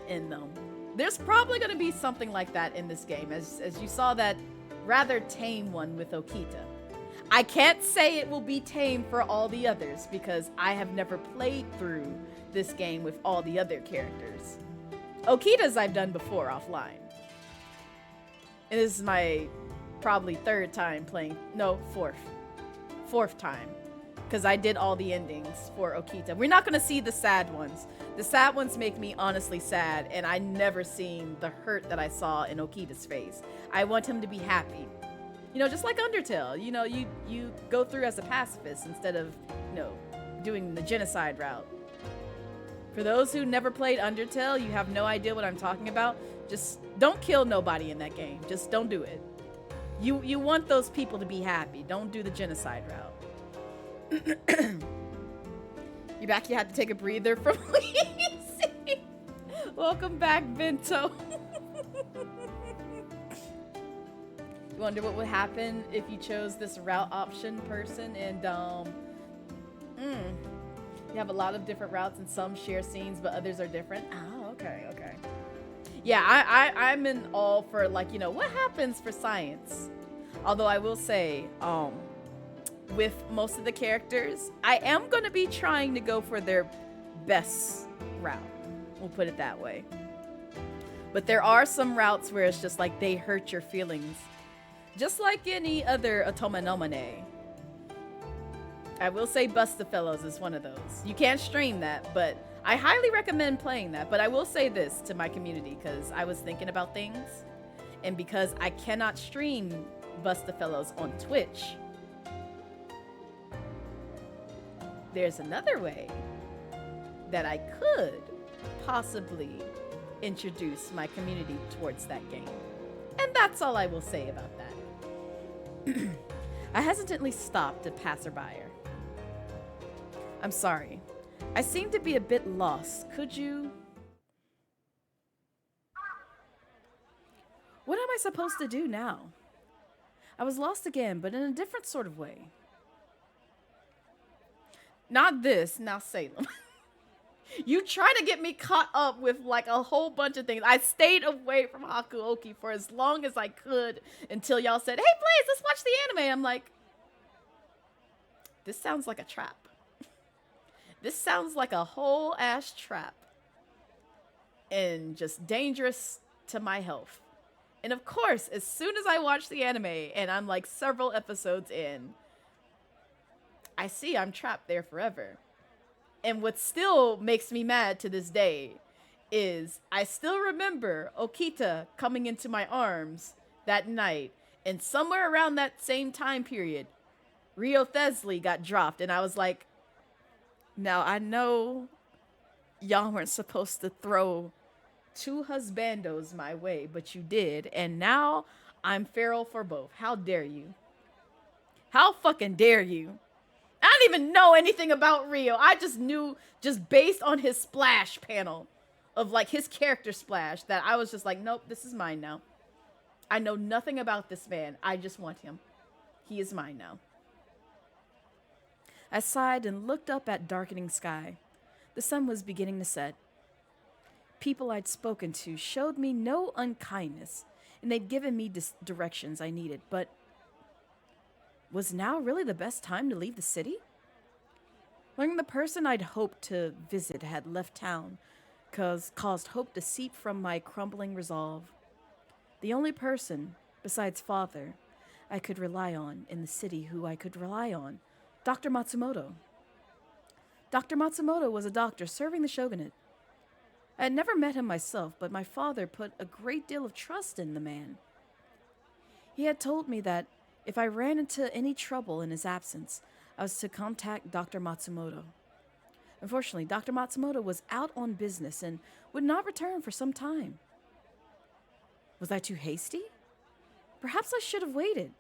in them. There's probably going to be something like that in this game, as you saw that rather tame one with Okita. I can't say it will be tame for all the others because I have never played through this game with all the other characters. Okita's I've done before offline. And this is my probably third time playing, no, fourth time. Because I did all the endings for Okita. We're not going to see the sad ones. The sad ones make me honestly sad, and I never seen the hurt that I saw in Okita's face. I want him to be happy. You know, just like Undertale, you know, you go through as a pacifist instead of, you know, doing the genocide route. For those who never played Undertale, you have no idea what I'm talking about. Just don't kill nobody in that game. Just don't do it. You want those people to be happy. Don't do the genocide route. You back? You had to take a breather from Lacey. Welcome back, Vento. You wonder what would happen if you chose this route option person, and you have a lot of different routes and some share scenes, but others are different. Oh, okay. Yeah, I'm in all for, like, you know, what happens for science. Although I will say, with most of the characters, I am going to be trying to go for their best route. We'll put it that way. But there are some routes where it's just like they hurt your feelings. Just like any other Otomanomane. I will say Bustafellows is one of those. You can't stream that, but I highly recommend playing that. But I will say this to my community, because I was thinking about things. And because I cannot stream Bustafellows on Twitch, there's another way that I could possibly introduce my community towards that game. And that's all I will say about that. I hesitantly stopped a passerby. I'm sorry. I seem to be a bit lost. Could you... What am I supposed to do now? I was lost again, but in a different sort of way. Not this, now Salem. You try to get me caught up with like a whole bunch of things. I stayed away from Hakuoki for as long as I could until y'all said, hey Blaze, let's watch the anime. I'm like, this sounds like a trap. This sounds like a whole ass trap. And just dangerous to my health. And of course, as soon as I watch the anime and I'm like several episodes in, I see I'm trapped there forever. And what still makes me mad to this day is I still remember Okita coming into my arms that night. And somewhere around that same time period, Rio Thesley got dropped. And I was like, now I know y'all weren't supposed to throw two husbandos my way, but you did. And now I'm feral for both. How dare you? How fucking dare you? I didn't even know anything about Rio. I just knew, just based on his splash panel of like his character splash, that I was just like, nope, this is mine now. I know nothing about this man. I just want him. He is mine now. I sighed and looked up at darkening sky. The sun was beginning to set. People I'd spoken to showed me no unkindness, and they'd given me directions I needed, but was now really the best time to leave the city? Learning the person I'd hoped to visit had left town caused hope to seep from my crumbling resolve. The only person, besides father, I could rely on in the city who I could rely on, Dr. Matsumoto. Dr. Matsumoto was a doctor serving the shogunate. I had never met him myself, but my father put a great deal of trust in the man. He had told me that if I ran into any trouble in his absence, I was to contact Dr. Matsumoto. Unfortunately, Dr. Matsumoto was out on business and would not return for some time. Was I too hasty? Perhaps I should have waited.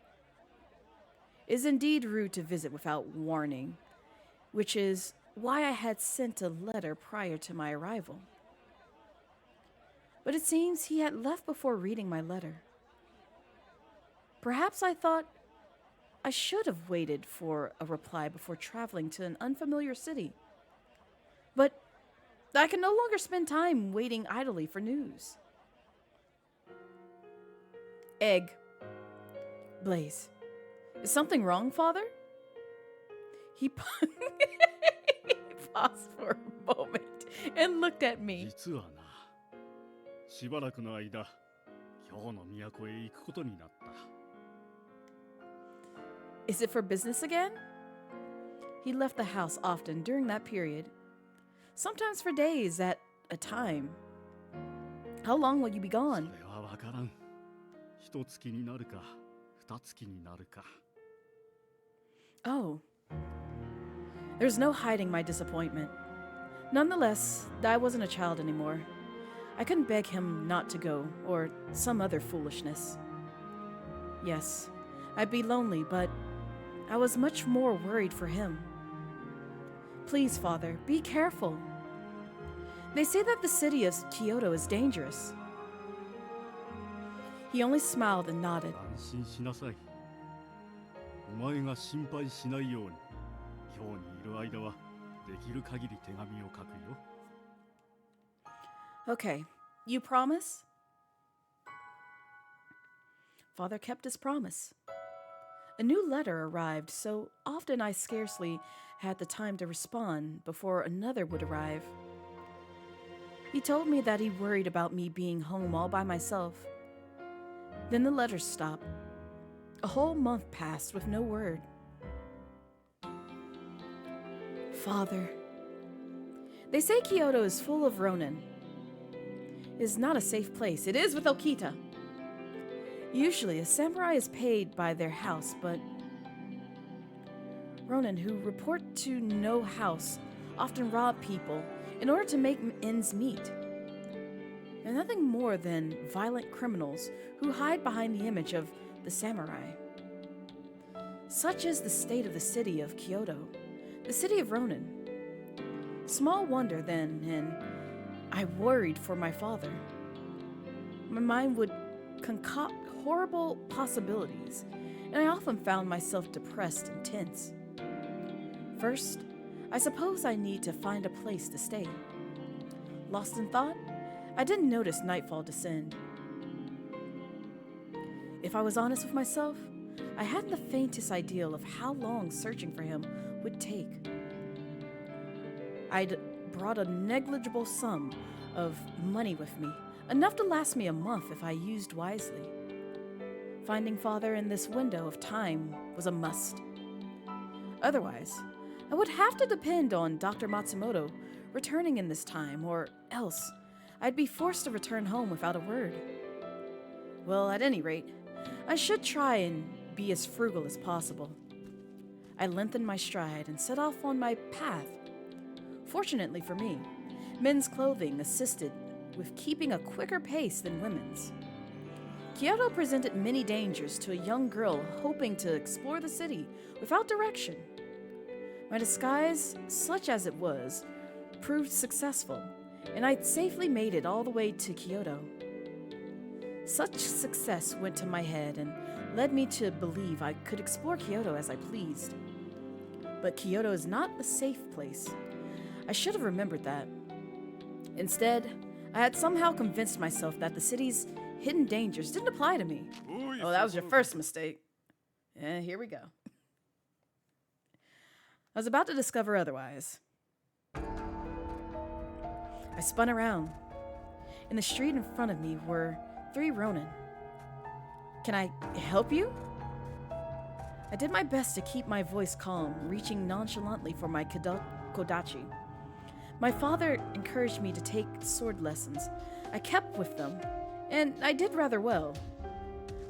It is indeed rude to visit without warning, which is why I had sent a letter prior to my arrival. But it seems he had left before reading my letter. Perhaps I thought I should have waited for a reply before traveling to an unfamiliar city. But I can no longer spend time waiting idly for news. Egg. Blaze. Is something wrong, Father? He paused for a moment and looked at me. 実はな、しばらくの間、京の都へ行くことになった。Is it for business again? He left the house often during that period, sometimes for days at a time. How long will you be そ gone? れはわからん。一月になるか、二月になるか。Oh. There's no hiding my disappointment. Nonetheless, I wasn't a child anymore. I couldn't beg him not to go, or some other foolishness. Yes, I'd be lonely, but I was much more worried for him. Please, Father, be careful. They say that the city of Kyoto is dangerous. He only smiled and nodded. 安心しなさい。お前が心配しないように、京にいる間はできる限り手紙を書くよ。Okay, you promise? Father kept his promise. A new letter arrived, so often I scarcely had the time to respond before another would arrive. He told me that he worried about me being home all by myself. Then the letters stopped. A whole month passed with no word. Father, they say Kyoto is full of Ronin. It is not a safe place. It is with Okita. Usually, a samurai is paid by their house, but Ronin who report to no house often rob people in order to make ends meet. They're nothing more than violent criminals who hide behind the image of the samurai. Such is the state of the city of Kyoto, the city of Ronin. Small wonder then, and I worried for my father. My mind would concoct horrible possibilities, and I often found myself depressed and tense. First, I suppose I need to find a place to stay. Lost in thought, I didn't notice nightfall descend. If I was honest with myself, I hadn't the faintest idea of how long searching for him would take. I'd brought a negligible sum of money with me, enough to last me a month if I used wisely. Finding father in this window of time was a must. Otherwise, I would have to depend on Dr. Matsumoto returning in this time, or else I'd be forced to return home without a word. Well, at any rate, I should try and be as frugal as possible. I lengthened my stride and set off on my path. Fortunately for me, men's clothing assisted with keeping a quicker pace than women's. Kyoto presented many dangers to a young girl hoping to explore the city without direction. My disguise, such as it was, proved successful, and I'd safely made it all the way to Kyoto. Such success went to my head and led me to believe I could explore Kyoto as I pleased. But Kyoto is not a safe place. I should have remembered that. Instead, I had somehow convinced myself that the city's hidden dangers didn't apply to me. Oh, that was your first mistake. And here we go. I was about to discover otherwise. I spun around. In the street in front of me were 3 Ronin. Can I help you? I did my best to keep my voice calm, reaching nonchalantly for my kodachi. My father encouraged me to take sword lessons. I kept with them, and I did rather well.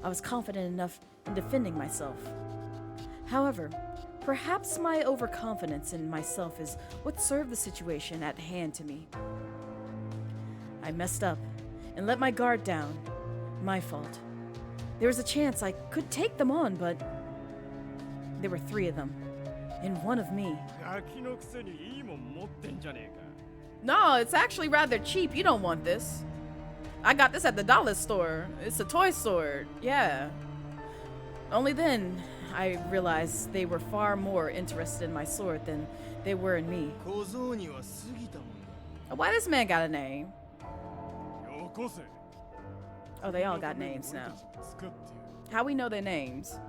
I was confident enough in defending myself. However, perhaps my overconfidence in myself is what served the situation at hand to me. I messed up and let my guard down. My fault. There was a chance I could take them on, but there were 3 of them, and 1 of me. No, it's actually rather cheap. You don't want this. I got this at the dollar store. It's a toy sword. Yeah. Only then, I realized they were far more interested in my sword than they were in me. 小僧には過ぎたもん Why this man got a name? だ。よこせ。 Oh, they all got names now. 使ってやる。 How we know their names?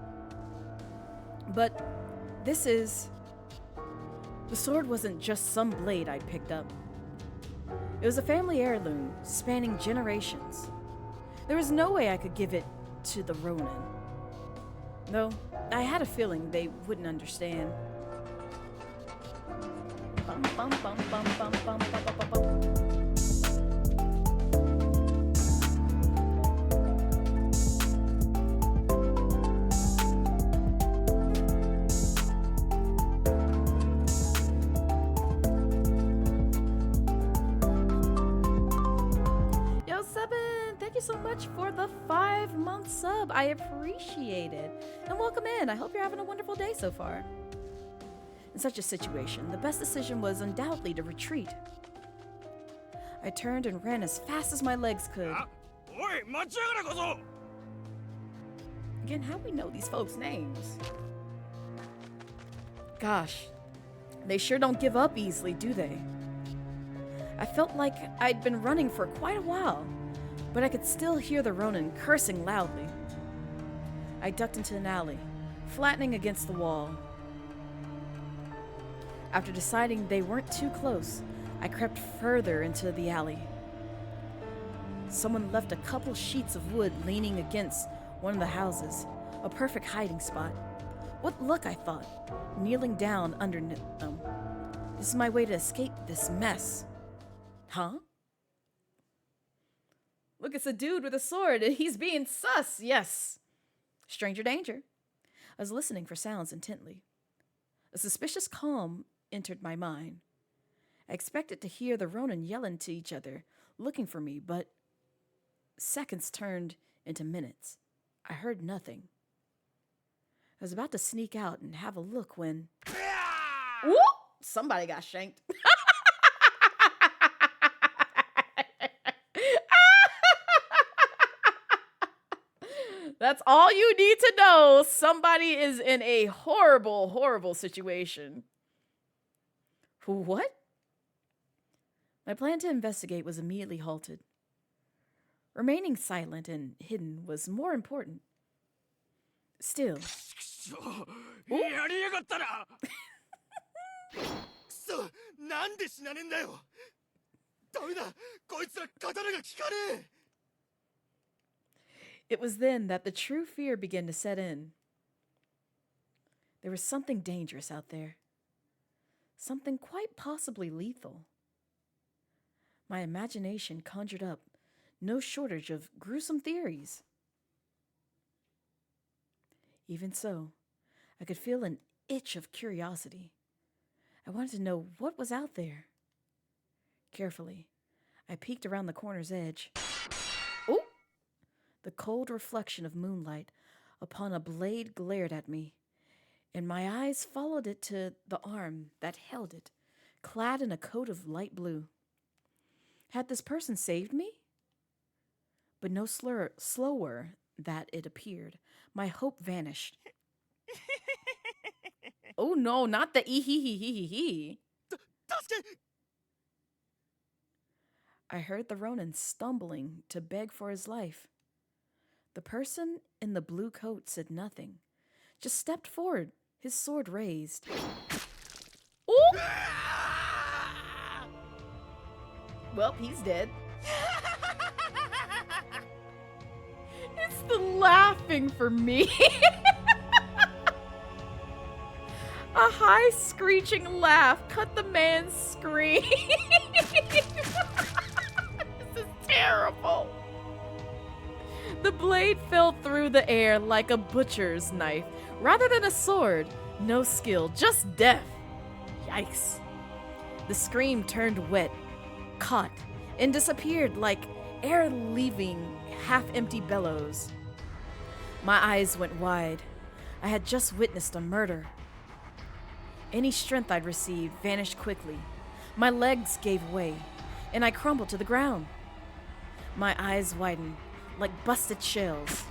But this is... The sword wasn't just some blade I picked up. It was a family heirloom spanning generations. There was no way I could give it to the Ronin. Though, I had a feeling they wouldn't understand. Bum, bum, bum, bum, bum, bum, bum, bum, bum. Yo, Seven, thank you so much for the 5-month sub. I appreciate it. And welcome in. I hope you're having a wonderful day so far. In such a situation, the best decision was undoubtedly to retreat. I turned and ran as fast as my legs could. おい、待ちやがれ小僧。 Again, how we know these folks' names? Gosh, they sure don't give up easily, do they? I felt like I'd been running for quite a while, but I could still hear the Ronin cursing loudly. I ducked into an alley, flattening against the wall. After deciding they weren't too close, I crept further into the alley. Someone left a couple sheets of wood leaning against one of the houses, a perfect hiding spot. What luck, I thought, kneeling down underneath them. This is my way to escape this mess. Huh? Look, it's a dude with a sword. He's being sus, yes. Stranger danger. I was listening for sounds intently. A suspicious calm entered my mind. I expected to hear the Ronin yelling to each other, looking for me, but seconds turned into minutes. I heard nothing. I was about to sneak out and have a look when... Whoop! Somebody got shanked. That's all you need to know. Somebody is in a horrible, horrible situation. What? My plan to investigate was immediately halted. Remaining silent and hidden was more important. Still. くそ、やりやがったな。くそ、なんで死なねえんだよ。ダメだ、こいつら刀が効かねえ。 It was then that the true fear began to set in. There was something dangerous out there. Something quite possibly lethal. My imagination conjured up no shortage of gruesome theories. Even so, I could feel an itch of curiosity. I wanted to know what was out there. Carefully, I peeked around the corner's edge. Oh! The cold reflection of moonlight upon a blade glared at me, and my eyes followed it to the arm that held it, clad in a coat of light blue. Had this person saved me? But no slower that it appeared, my hope vanished. Oh no, not the ee-hee-hee-hee-hee-hee. I heard the Ronin stumbling to beg for his life. The person in the blue coat said nothing, just stepped forward, his sword raised. Ooh! Well, he's dead. It's the laughing for me. A high screeching laugh cut the man's scream. This is terrible. The blade fell through the air like a butcher's knife, rather than a sword. No skill, just death. Yikes. The scream turned wet, caught, and disappeared like air leaving half-empty bellows. My eyes went wide. I had just witnessed a murder. Any strength I'd received vanished quickly. My legs gave way, and I crumbled to the ground. My eyes widened like busted shells.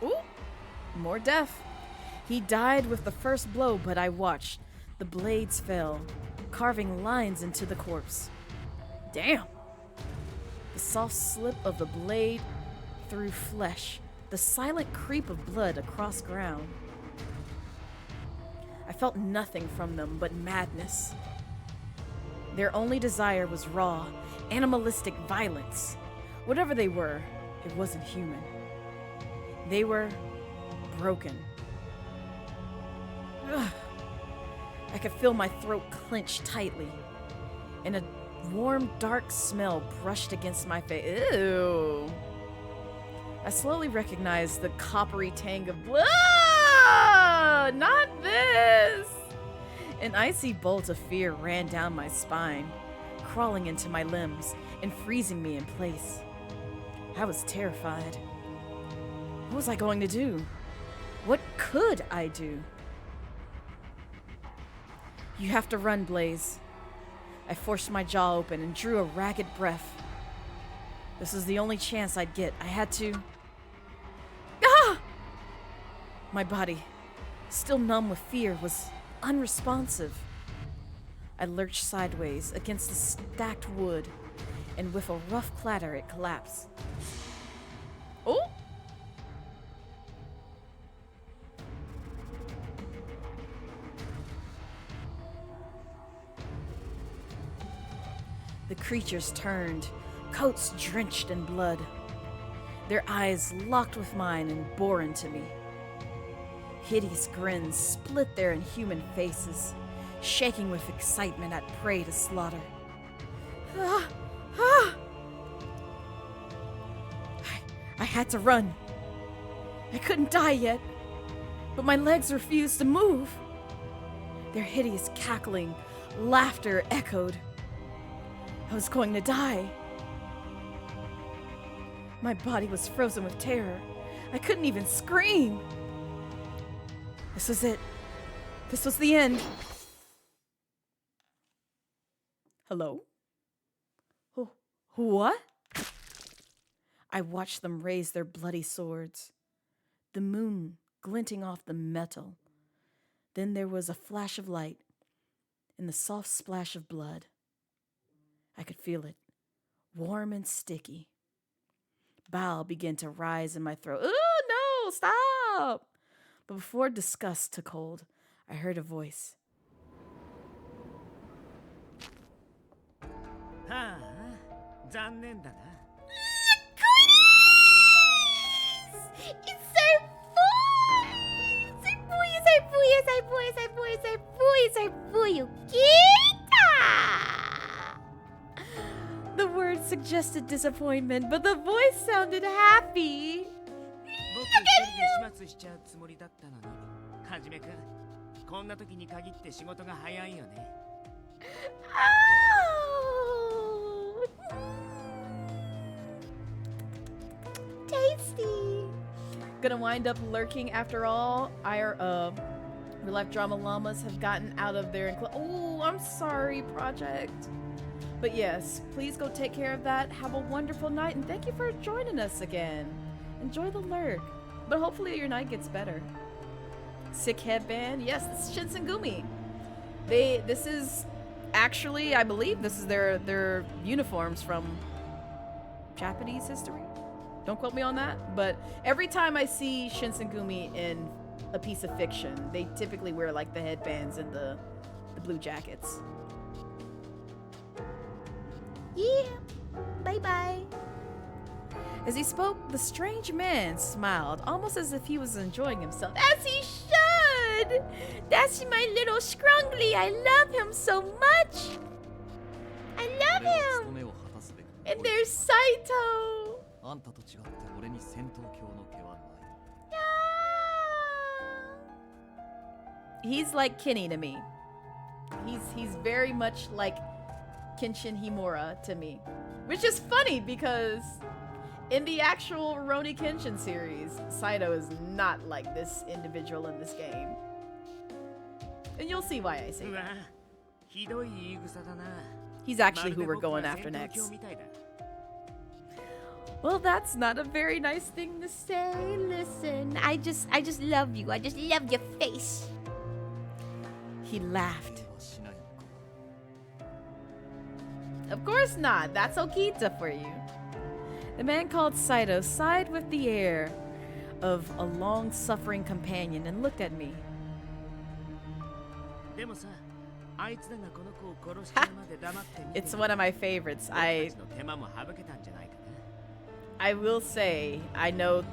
Ooh, more death. He died with the first blow, but I watched. The blades fell, carving lines into the corpse. Damn! The soft slip of the blade through flesh, the silent creep of blood across ground. I felt nothing from them but madness. Their only desire was raw, animalistic violence. Whatever they were, it wasn't human. They were broken. Ugh. I could feel my throat clench tightly, and a warm, dark smell brushed against my face. Ew. I slowly recognized the coppery tang of blood. Ah, not this! An icy bolt of fear ran down my spine, crawling into my limbs and freezing me in place. I was terrified. What was I going to do? What could I do? You have to run, Blaze. I forced my jaw open and drew a ragged breath. This was the only chance I'd get. I had to... Ah! My body, still numb with fear, was unresponsive. I lurched sideways against the stacked wood, and with a rough clatter, it collapsed. Oh! The creatures turned, coats drenched in blood. Their eyes locked with mine and bore into me. Hideous grins split their inhuman faces, shaking with excitement at prey to slaughter. I had to run. I couldn't die yet, but my legs refused to move. Their hideous cackling, laughter echoed. I was going to die. My body was frozen with terror. I couldn't even scream. This was it. This was the end. Hello? What? I watched them raise their bloody swords, the moon glinting off the metal. Then there was a flash of light and the soft splash of blood. I could feel it, warm and sticky. Bile began to rise in my throat. Oh, no, stop! But before disgust took hold, I heard a voice. It's The word suggested disappointment, but the voice sounded happy. 僕一人で始末しちゃうつもりだったのに、はじめくん、こんな時に限って仕事が早いよね。Oh, tasty. Gonna wind up lurking after all. Real life drama llamas have gotten out of their oh, I'm sorry, project. But yes, please go take care of that. Have a wonderful night, and thank you for joining us again. Enjoy the lurk, but hopefully your night gets better. Sick headband. Yes, this is Shinsengumi. This is actually, I believe this is their uniforms from Japanese history. Don't quote me on that, but every time I see Shinsengumi in a piece of fiction, they typically wear like the headbands and the blue jackets. Yeah, bye-bye. As he spoke, the strange man smiled, almost as if he was enjoying himself. As he should! That's my little scrungly. I love him so much. I love him. And there's Saito. He's like Kenny to me. He's very much like Kenshin Himura to me, which is funny because in the actual Rurouni Kenshin series, Saito is not like this individual in this game, and you'll see why I say that. He's actually who we're going after next. Well, that's not a very nice thing to say. Listen, I just love you. I just love your face. He laughed. Of course not. That's Okita for you. The man called Saito sighed with the air of a long-suffering companion and looked at me. It's one of my favorites. I will say, I know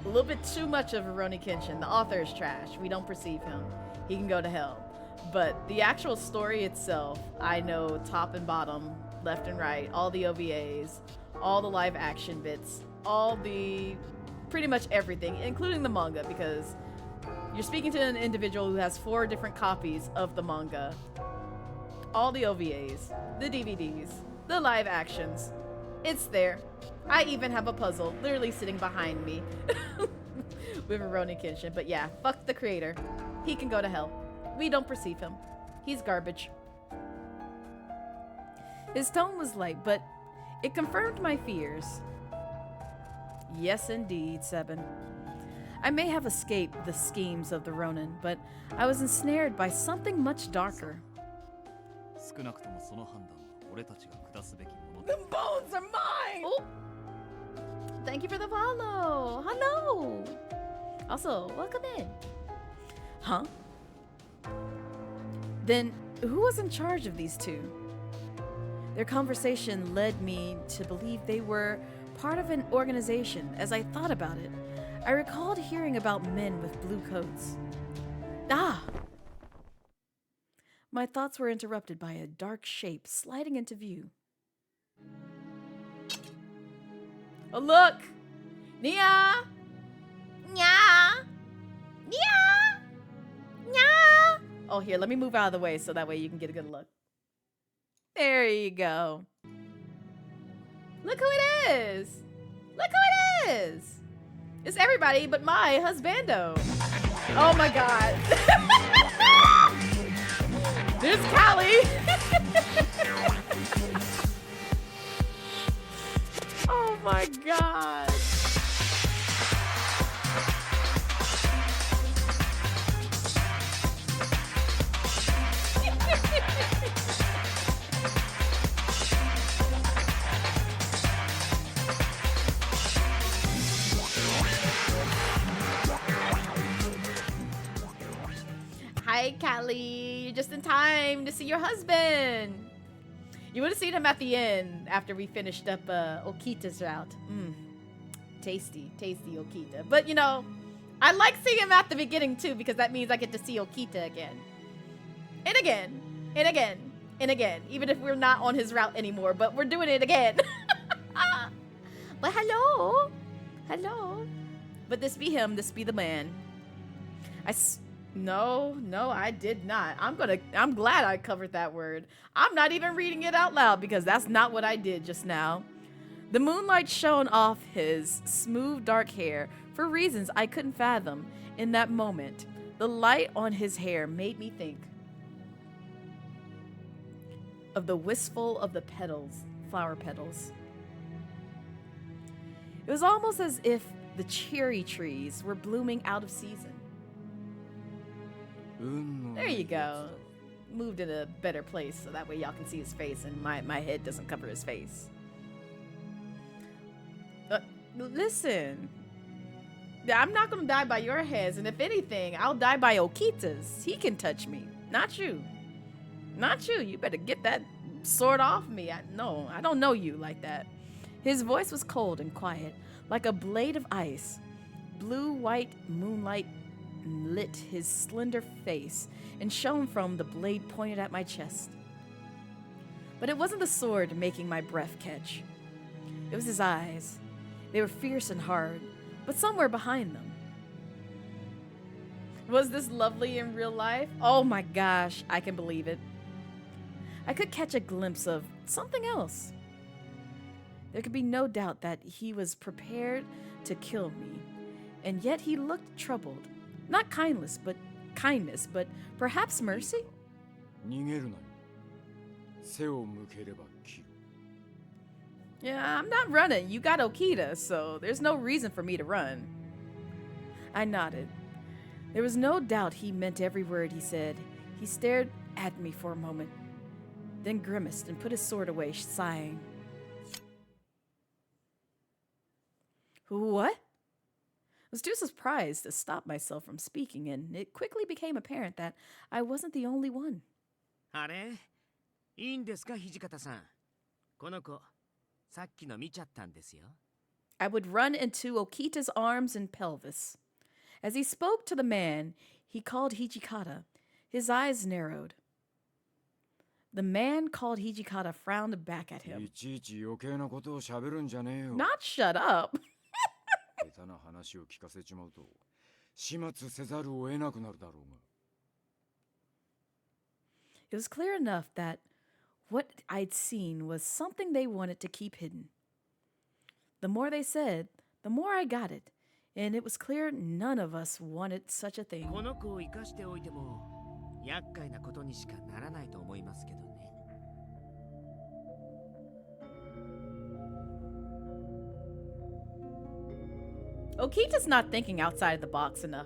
a little bit too much of Rurouni Kenshin. The author is trash. We don't perceive him. He can go to hell. But the actual story itself, I know top and bottom, left and right, all the OVAs, all the live action bits, all the pretty much everything, including the manga, because you're speaking to an individual who has 4 different copies of the manga, all the OVAs, the DVDs, the live actions. It's there. I even have a puzzle literally sitting behind me with Rurouni Kenshin. But yeah, fuck the creator. He can go to hell. We don't perceive him. He's garbage. His tone was light, but it confirmed my fears. Yes, indeed, Seven. I may have escaped the schemes of the Ronin, but I was ensnared by something much darker. The bones are mine! Oh. Thank you for the follow. Hello. Also, welcome in. Huh? Then, who was in charge of these two? Their conversation led me to believe they were part of an organization. As I thought about it, I recalled hearing about men with blue coats. Ah! My thoughts were interrupted by a dark shape sliding into view. Oh, look! Nia! Nya! Nia! Nya! Oh, here, let me move out of the way so that way you can get a good look. There you go. Look who it is! Look who it is! It's everybody but my husbando. Oh my god. There's Callie! Oh my god. Hi, Callie. You're just in time to see your husband. You would have seen him at the end after we finished up Okita's route. Tasty, tasty Okita. But, you know, I like seeing him at the beginning, too, because that means I get to see Okita again. And again. And again. And again. Even if we're not on his route anymore, but we're doing it again. But hello. Hello. But this be him. This be the man. No, I did not. I'm glad I covered that word. I'm not even reading it out loud because that's not what I did just now. The moonlight shone off his smooth dark hair for reasons I couldn't fathom in that moment. The light on his hair made me think of the wistful of the petals, flower petals. It was almost as if the cherry trees were blooming out of season. There you go. Moved in a better place so that way y'all can see his face and my head doesn't cover his face. Listen. I'm not going to die by your heads, and if anything, I'll die by Okita's. He can touch me. Not you. Not you. You better get that sword off me. I don't know you like that. His voice was cold and quiet, like a blade of ice. Blue-white moonlight lit his slender face and shone from the blade pointed at my chest. But it wasn't the sword making my breath catch. It was his eyes. They were fierce and hard, but somewhere behind them. Was this lovely in real life? Oh my gosh, I can believe it. I could catch a glimpse of something else. There could be no doubt that he was prepared to kill me, and yet he looked troubled. Not kindness, but perhaps mercy? Yeah, I'm not running. You got Okita, so there's no reason for me to run. I nodded. There was no doubt he meant every word he said. He stared at me for a moment, then grimaced and put his sword away, sighing. What? I was too surprised to stop myself from speaking, and it quickly became apparent that I wasn't the only one. あれいいんですか土方さん。この子、さっきの見ちゃったんですよ。I would run into Okita's arms and pelvis. As he spoke to the man he called Hijikata, his eyes narrowed. The man called Hijikata frowned back at him. いちいち余計なことを喋るんじゃねえよ。 Not shut up. 下手な話を聞かせちまうと始末せざるを得なくなるだろうが。 It was clear enough that what I'd seen was something they wanted to keep hidden. The more they said, the more I got it, and it was clear none of us wanted such a thing. この子を生かしておいても厄介なことにしかならないと思いますけどね。Okita's not thinking outside the box enough.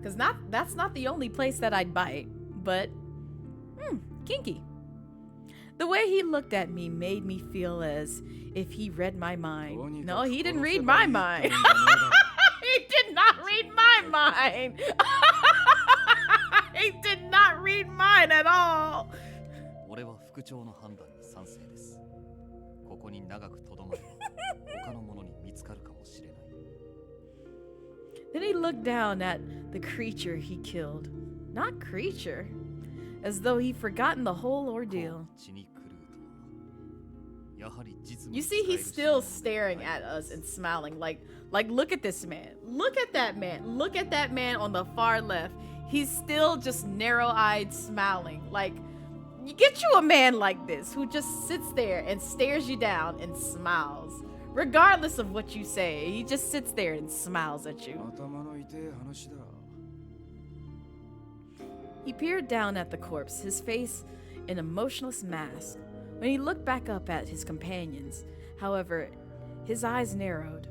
Because that's not the only place that I'd bite, but kinky. The way he looked at me made me feel as if he read my mind. No, he didn't read my mind. He did not read my mind. He did not read mine at all. 俺は副長の判断に賛成です。ここに長くとどまれば他の者に見つかるかもしれない。 Then he looked down at the creature he killed. Not creature. As though he'd forgotten the whole ordeal. You see, he's still staring at us and smiling like look at this man. Look at that man. Look at that man on the far left. He's still just narrow-eyed smiling. Like, you get you a man like this who just sits there and stares you down and smiles. Regardless of what you say, he just sits there and smiles at you. He peered down at the corpse, his face an emotionless mask. When he looked back up at his companions, however, his eyes narrowed.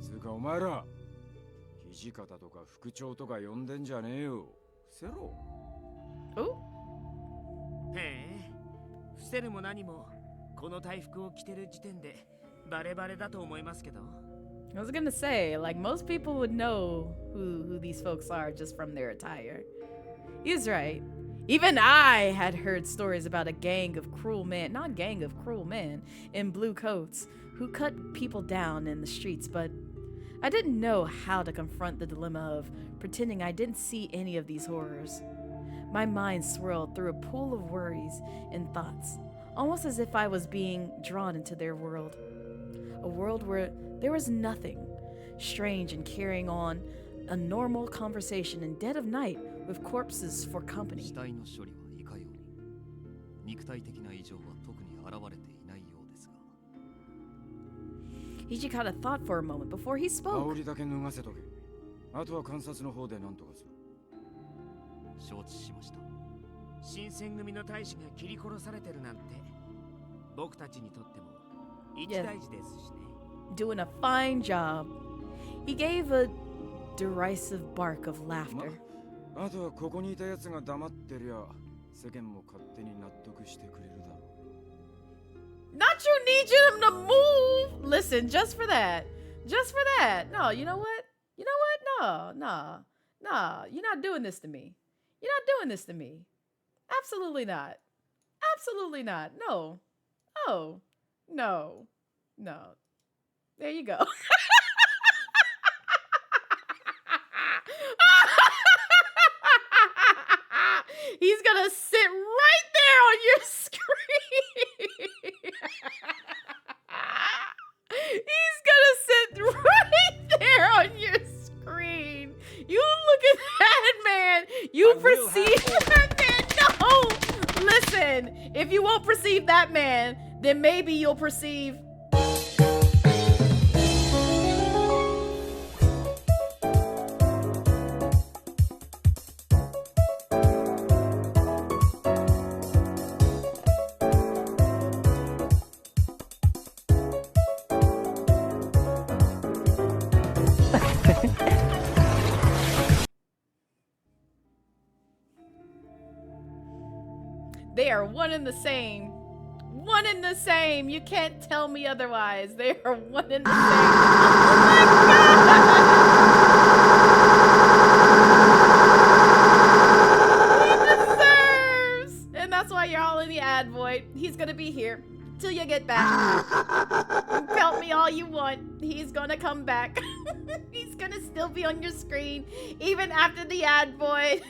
つうかお前ら、土方とか副長とか呼んでんじゃねえよ。伏せろ。へえ、伏せるも何もこの大服を着てる時点でバレバレだと思いますけど。I was gonna say, like, most people would know who these folks are just from their attire. He's right. Even I had heard stories about a gang of cruel men, not gang of cruel men, in blue coats who cut people down in the streets, but I didn't know how to confront the dilemma of pretending I didn't see any of these horrors. My mind swirled through a pool of worries and thoughts, almost as if I was being drawn into their world. A world where there was nothing strange in carrying on a normal conversation in dead of night with corpses for company. 死体の処理はいかように肉体的な異常は特に現れていないようですが Hijikata thought for a moment before he spoke. 羽織だけ脱がせとけ。あとは観察の方で何とかする。承知しました。新選組の大使が切り殺されてるなんて僕たちにとっても一大事ですしね。Doing a fine job. He gave a derisive bark of laughter. あとはここにいた奴が黙ってりゃ世間も勝手に納得してくれるだろう。 Not you need you to move. Listen, just for that. Just for that. No, you know what? You know what? No. You're not doing this to me. You're not doing this to me. Absolutely not. Absolutely not. No. Oh. No. There you go. He's gonna sit right there on your screen. He's gonna sit right there on your screen. You look at that man. You perceive that man. No. Listen, if you won't perceive that man, then maybe you'll perceive They are one and the same. One and the same. You can't tell me otherwise. They are one and the same. Oh my God! He deserves! And that's why you're all in the ad void. He's gonna be here till you get back. Pelt me all you want. He's gonna come back. He's gonna still be on your screen even after the ad void.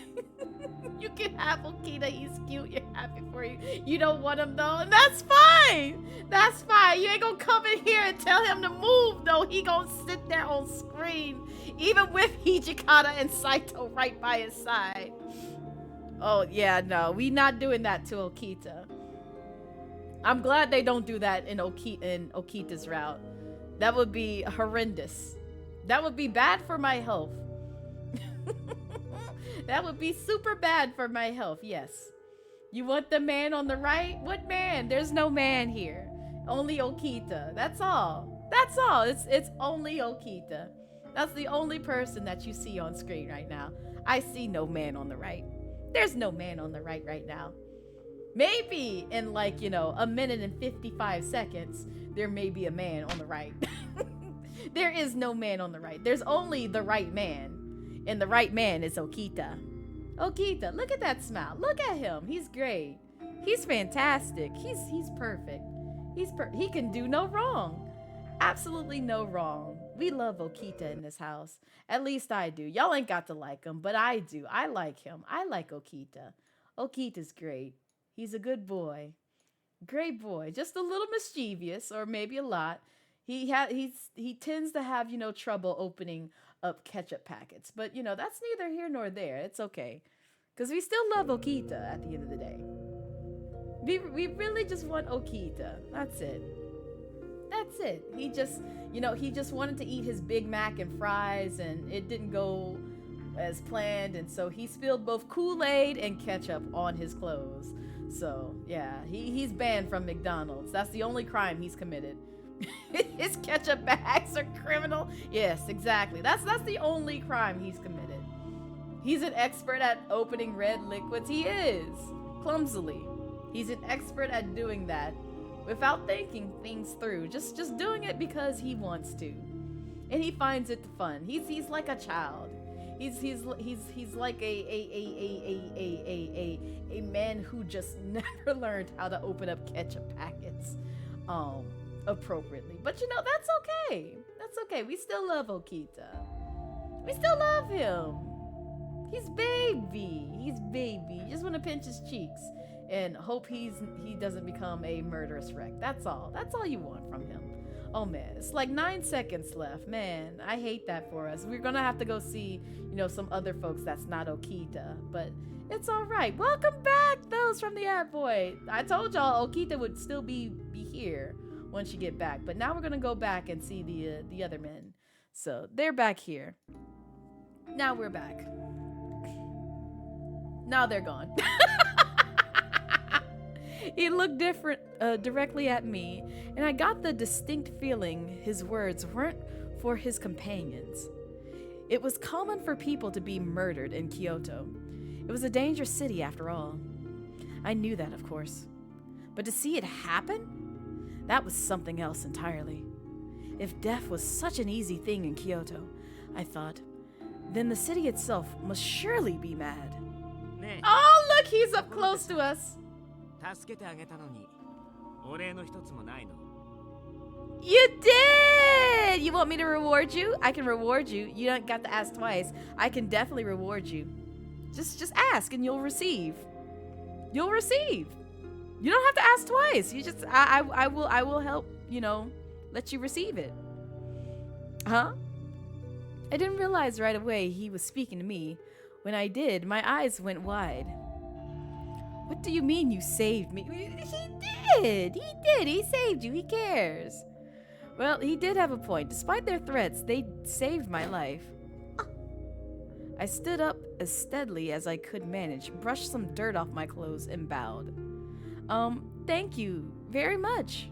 You can have Okita. He's cute. You're happy for you. You don't want him though, and that's fine. That's fine. You ain't gonna come in here and tell him to move though. He gonna sit there on screen, even with Hijikata and Saito right by his side. Oh yeah, no, we not doing that to Okita. I'm glad they don't do that in Okita's route. That would be horrendous. That would be bad for my health. That would be super bad for my health, yes. You want the man on the right? What man? There's no man here. Only Okita. That's all. That's all. It's only Okita. That's the only person that you see on screen right now. I see no man on the right. There's no man on the right now. Maybe in like, you know, 1 minute and 55 seconds, there may be a man on the right. There is no man on the right. There's only the right man. And the right man is Okita. Okita, look at that smile. Look at him. He's great. He's fantastic. He's perfect. He can do no wrong. Absolutely no wrong. We love Okita in this house. At least I do. Y'all ain't got to like him, but I do. I like him. I like Okita. Okita's great. He's a good boy. Great boy. Just a little mischievous, or maybe a lot. He tends to have, you know, trouble opening up ketchup packets. But, you know, that's neither here nor there. It's okay. Because we still love Okita at the end of the day. We really just want Okita. That's it. That's it. He just, you know, he just wanted to eat his Big Mac and fries, and it didn't go as planned. And so he spilled both Kool-Aid and ketchup on his clothes. So, yeah, he's banned from McDonald's. That's the only crime he's committed. His ketchup bags are criminal. Yes, exactly. That's the only crime he's committed. He's an expert at opening red liquids. He is. Clumsily. He's an expert at doing that without thinking things through. Just doing it because he wants to. And he finds it fun. He's like a child. He's like a man who just never learned how to open up ketchup packets appropriately. But you know, that's okay. That's okay. We still love Okita. We still love him. He's baby. He's baby. You just want to pinch his cheeks and hope he doesn't become a murderous wreck. That's all. That's all you want from him. Oh man, it's like 9 seconds left. Man, I hate that for us. We're gonna have to go see, you know, some other folks that's not Okita, but it's all right. Welcome back, those from the ad void. I told y'all Okita would still be here once you get back, but now we're gonna go back and see the other men. So they're back here. Now we're back. Now they're gone. He looked different directly at me, and I got the distinct feeling his words weren't for his companions. It was common for people to be murdered in Kyoto. It was a dangerous city after all. I knew that, of course. But to see it happen? That was something else entirely. If death was such an easy thing in Kyoto, I thought, then the city itself must surely be mad. Oh, look, he's up close to us. You did! You want me to reward you? I can reward you. You don't got to ask twice. I can definitely reward you. Just ask and you'll receive. You'll receive. You don't have to ask twice. You just I will help, you know, let you receive it. Huh? I didn't realize right away he was speaking to me. When I did, my eyes went wide. What do you mean you saved me? He did! He saved you. He cares. Well, he did have a point. Despite their threats, they saved my life. I stood up as steadily as I could manage, brushed some dirt off my clothes, and bowed. Thank you very much.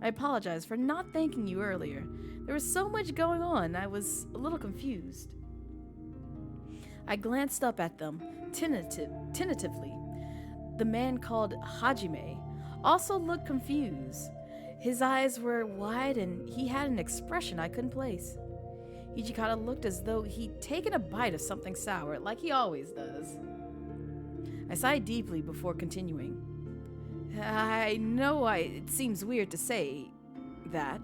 I apologize for not thanking you earlier. There was so much going on, I was a little confused. I glanced up at them, tentatively. the man called Hajime, also looked confused. His eyes were wide and he had an expression I couldn't place. Hijikata looked as though he'd taken a bite of something sour, like he always does. I sighed deeply before continuing. I know it seems weird to say that,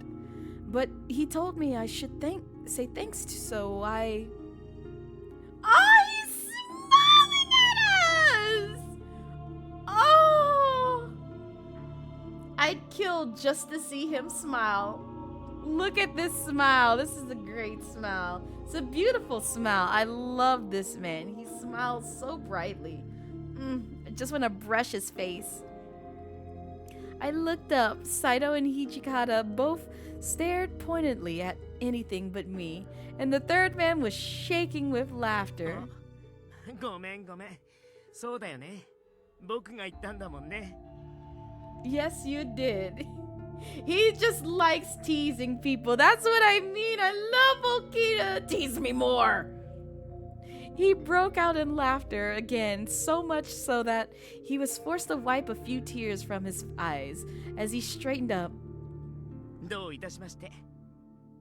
but he told me I should say thanks to, so I... Oh, he's smiling at us! Oh! I'd kill just to see him smile. Look at this smile. This is a great smile. It's a beautiful smile. I love this man. He smiles so brightly. I just want to brush his face. I looked up. Saito and Hijikata both stared pointedly at anything but me, and the third man was shaking with laughter. ごめんごめん。そうだよね。僕が言ったんだもんね。Yes, you did. He just likes teasing people. That's what I mean. I love Okita. Tease me more. He broke out in laughter again, so much so that he was forced to wipe a few tears from his eyes as he straightened up. どういたしまして。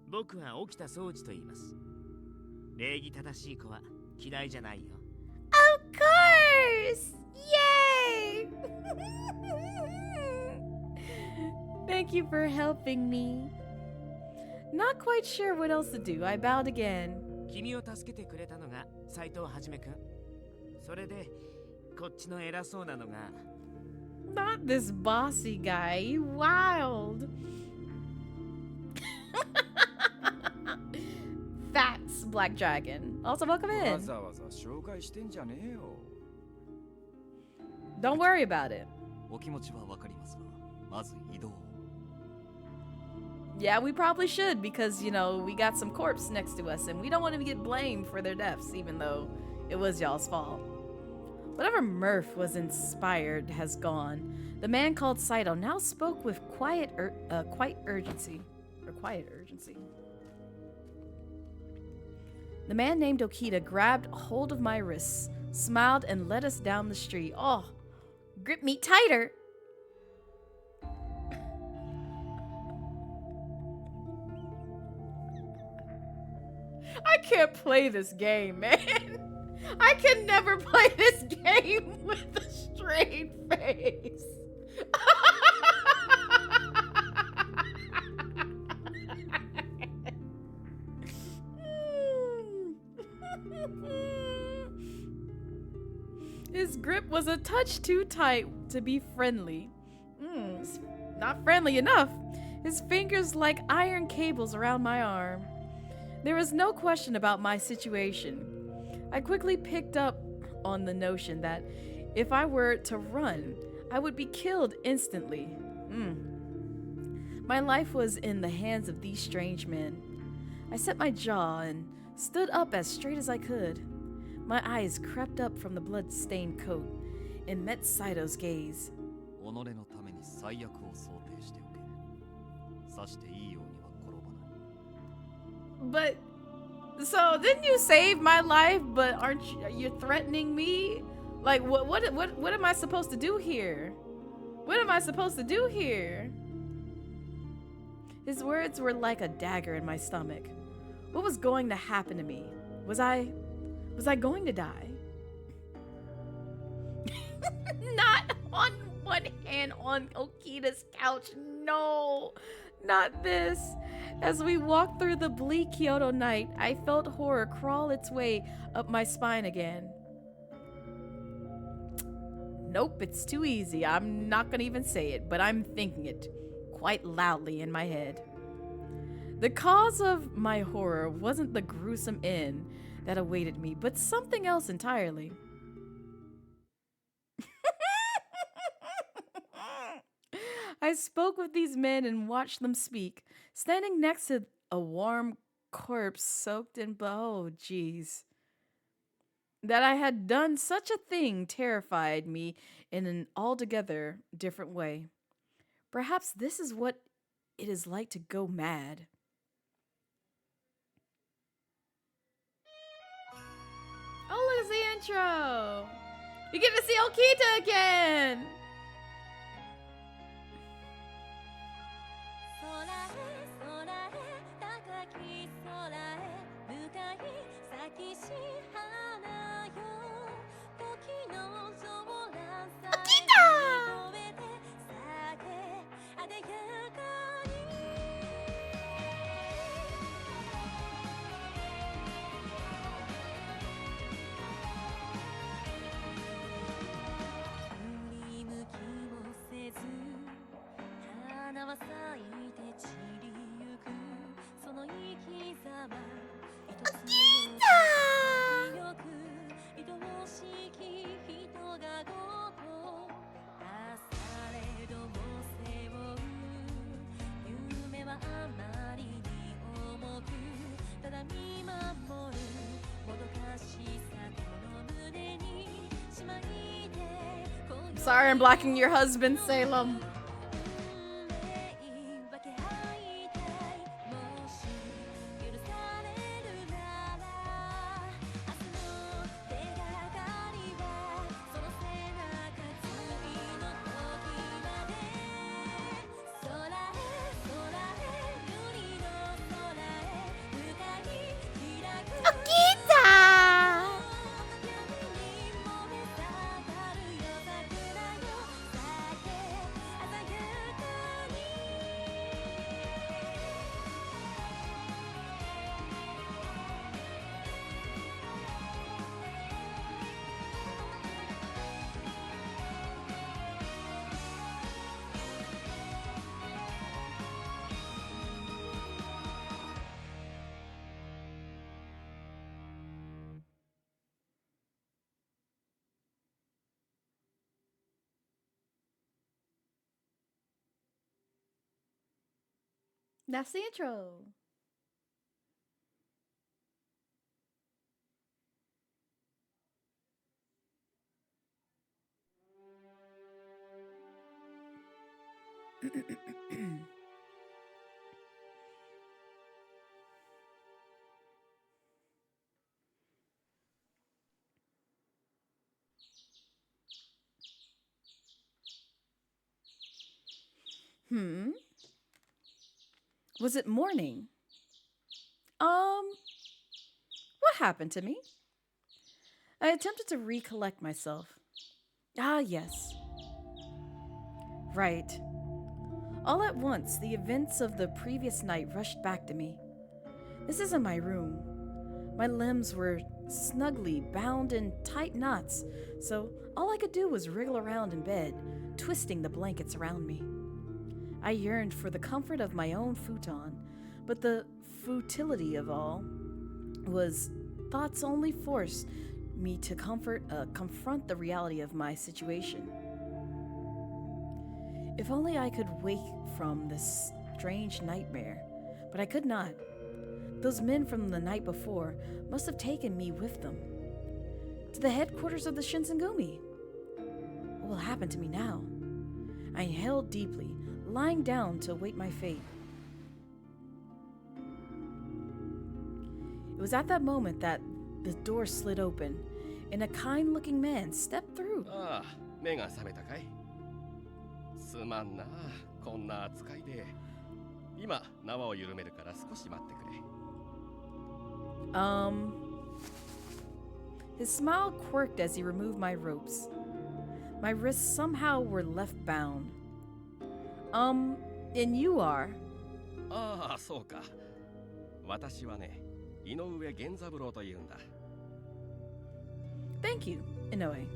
僕は沖田総司と言います。礼儀正しい子は嫌いじゃないよ。Of course! Yay! Thank you for helping me. Not quite sure what else to do. I bowed again. 君を助けてくれたのが斉藤はじめくん。それでこっちの偉そうなのが。Not this bossy guy. You wild. Facts, Black Dragon. Also, welcome in. わざわざ紹介してんじゃねえよ。Don't worry about it. お気持ちはわかりますが、まず移動を。Yeah, we probably should because, you know, we got some corpse next to us and we don't want to get blamed for their deaths, even though it was y'all's fault. Whatever mirth was inspired has gone. The man called Saito now spoke with quiet urgency. The man named Okita grabbed hold of my wrists, smiled, and led us down the street. Oh, grip me tighter. I can't play this game, man. I can never play this game with a straight face. His grip was a touch too tight to be friendly. It's not friendly enough. His fingers like iron cables around my arm. There was no question about my situation. I quickly picked up on the notion that if I were to run, I would be killed instantly. My life was in the hands of these strange men. I set my jaw and stood up as straight as I could. My eyes crept up from the blood-stained coat and met Saito's gaze. 己のために最悪を想定しておけ。さしていいようには転ばない。 But, so didn't you save my life? But aren't you threatening me? Like, what am I supposed to do here? What am I supposed to do here? His words were like a dagger in my stomach. What was going to happen to me? Was I going to die? Not on one hand on Okita's couch. No, not this. As we walked through the bleak Kyoto night, I felt horror crawl its way up my spine again. Nope, it's too easy. I'm not gonna even say it, but I'm thinking it quite loudly in my head. The cause of my horror wasn't the gruesome end that awaited me, but something else entirely. I spoke with these men and watched them speak, standing next to a warm corpse soaked in blood. Oh, jeez. That I had done such a thing terrified me in an altogether different way. Perhaps this is what it is like to go mad. Oh, look at the intro. We get to see Okita again! 'Sorry, I'm blocking your husband, Salem. That's the intro. Was it morning? What happened to me? I attempted to recollect myself. Ah, yes. Right. All at once, the events of the previous night rushed back to me. This isn't my room. My limbs were snugly bound in tight knots, so all I could do was wriggle around in bed, twisting the blankets around me. I yearned for the comfort of my own futon, but the futility of all was thoughts only forced me to confront the reality of my situation. If only I could wake from this strange nightmare, but I could not. Those men from the night before must have taken me with them to the headquarters of the Shinsengumi. What will happen to me now? I inhaled deeply, lying down to await my fate. It was at that moment that the door slid open, and a kind-looking man stepped through. ああ、目が覚めたかい？すまんな、こんな扱いで。今、縄を緩めるから少し待ってくれ。His smile quirked as he removed my ropes. My wrists somehow were left bound. And you are? ああ、そうか。私はね、井上源三郎というんだ。Thank you, Inoue.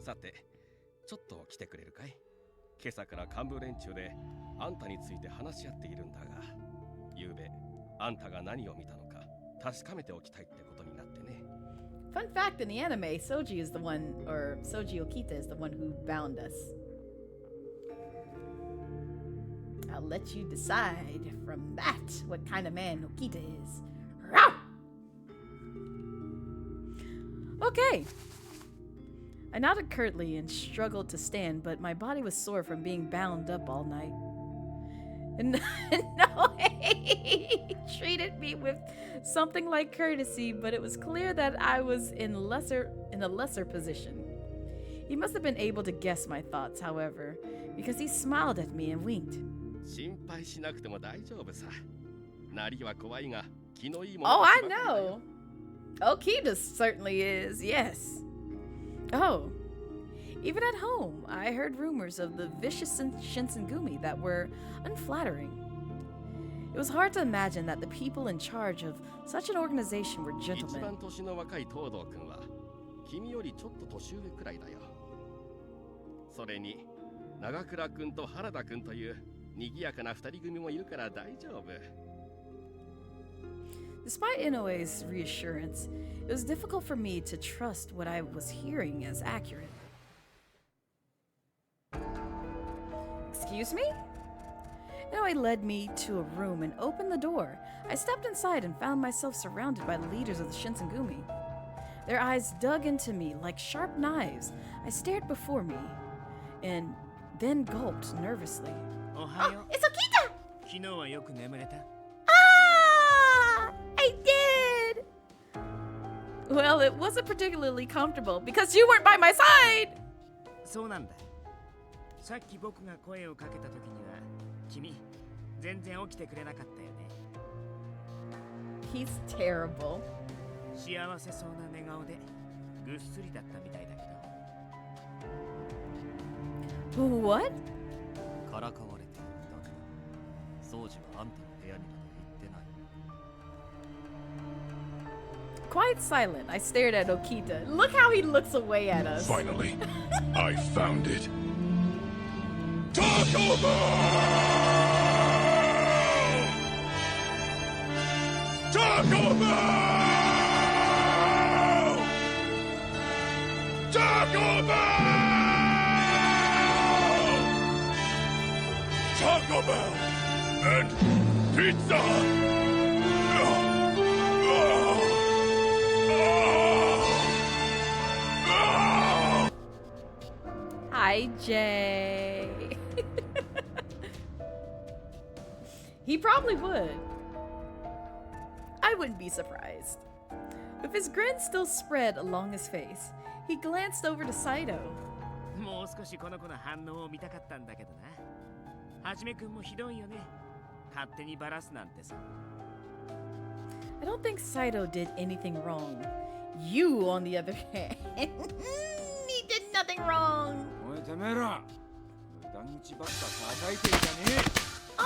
さて、ちょっと来てくれるかい？今朝から幹部連中であんたについて話し合っているんだが、昨べあんたが何を見たのか確かめておきたいってことになってね。Fun fact, in the anime, Soji is the one, or Soji Okita is the one who bound us. I'll let you decide from that what kind of man Okita is. Row! Okay. I nodded curtly and struggled to stand, but my body was sore from being bound up all night. And no, he treated me with something like courtesy, but it was clear that I was in a lesser position. He must have been able to guess my thoughts, however, because he smiled at me and winked. 心配しなくても大丈夫さ。なりは怖いが、気のいいも Oh, の I たちばかりだよ。 know. Okita certainly is, yes. Oh. Even at home, I heard rumors of the vicious Shinsengumi that were unflattering. It was hard to imagine that the people in charge of such an organization were 一 gentlemen. 番年の若い東堂君は君よりちょっと年上くらいだよ。それに長倉君と原田君という賑やかな二人組もいるから大丈夫。 Despite Inoue's reassurance, it was difficult for me to trust what I was hearing as accurate. Excuse me? Inoue led me to a room and opened the door. I stepped inside and found myself surrounded by the leaders of the Shinsengumi. Their eyes dug into me like sharp knives. I stared before me and then gulped nervously. おはよう。 It's Okita! 昨日はよく眠れた？ Ah! I did! Well, it wasn't particularly comfortable because you weren't by my side! そうなんだ。さっき僕が声をかけた時には君全然起きてくれなかったよね。 He's terrible. 幸せそうな寝顔でぐっすりだったみたいだけど。 What? からかわれているだけだ。掃除はあんたの部屋にまで行ってない。 Quite silent, I stared at Okita. Look how he looks away at us. Finally, I found it. Taco Bell! Taco Bell! Taco Bell! Taco Bell and pizza! Hi, Jay. He probably would. I wouldn't be surprised. With his grin still spread along his face, he glanced over to Saito. もう少しこの子の反応を見たかったんだけどな。はじめくんもひどいよね。勝手にバラすなんてさ。 I don't think Saito did anything wrong. You, on the other hand, he did nothing wrong. おいてめえら無駄口ばっか叩いてんじゃねえ。 Oh!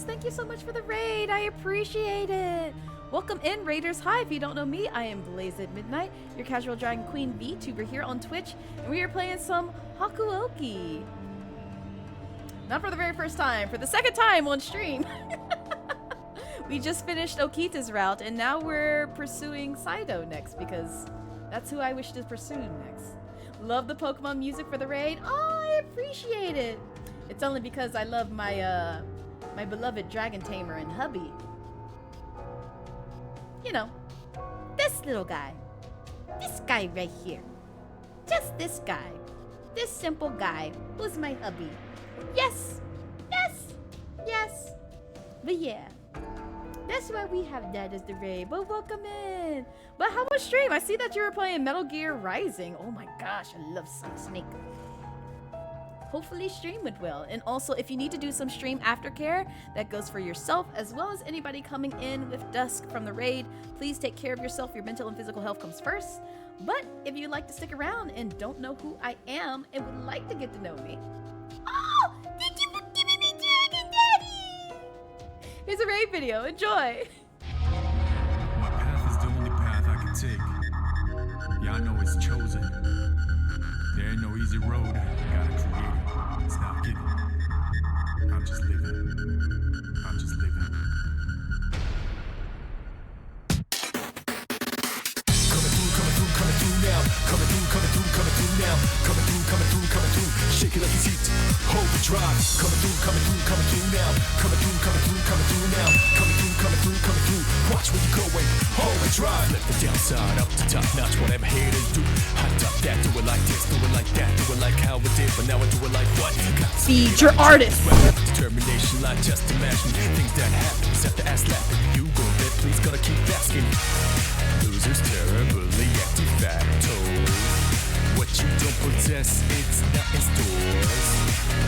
Thank you so much for the raid. I appreciate it. Welcome in, Raiders. Hi, if you don't know me, I am Blazette Midnight, your casual Dragon Queen VTuber here on Twitch, and we are playing some Hakuoki. Not for the very first time, for the second time on stream. We just finished Okita's route, and now we're pursuing Saito next, because that's who I wish to pursue next. Love the Pokemon music for the raid. Oh, I appreciate it. It's only because I love my, my beloved Dragon Tamer and hubby. You know, this little guy. This guy right here. Just this guy. This simple guy who's my hubby. Yes! Yes! Yes! But yeah, that's why we have that as the raid. But welcome in! But how was stream? I see that you were playing Metal Gear Rising. Oh my gosh, I love Solid Snake. Hopefully stream went well. And also, if you need to do some stream aftercare, that goes for yourself as well as anybody coming in with dusk from the raid. Please take care of yourself. Your mental and physical health comes first. But if you'd like to stick around and don't know who I am and would like to get to know me, oh, thank you for giving me Dragon Daddy! Here's a raid video. Enjoy! My path is the only path I can take. Yeah, I know it's chosen. There ain't no easy road. Gotta create it. It's not given. I'm just living. I'm just living. Coming through now. Coming through now. Coming through. Shake it like it's heat. Hold the drive. Coming through now. Coming through now. Coming through. Watch where you're going, overdrive. Let the downside up to top notch, whatever haters do. Hot top that, do it like this, do it like that, do it like how we did, but now I do it like what? Feed your artist. Determination, like just imagine things that happen. Set the ass laughing, you go there, please gotta keep asking. Losers terribly anti-facto. What you don't possess, it's not in stores.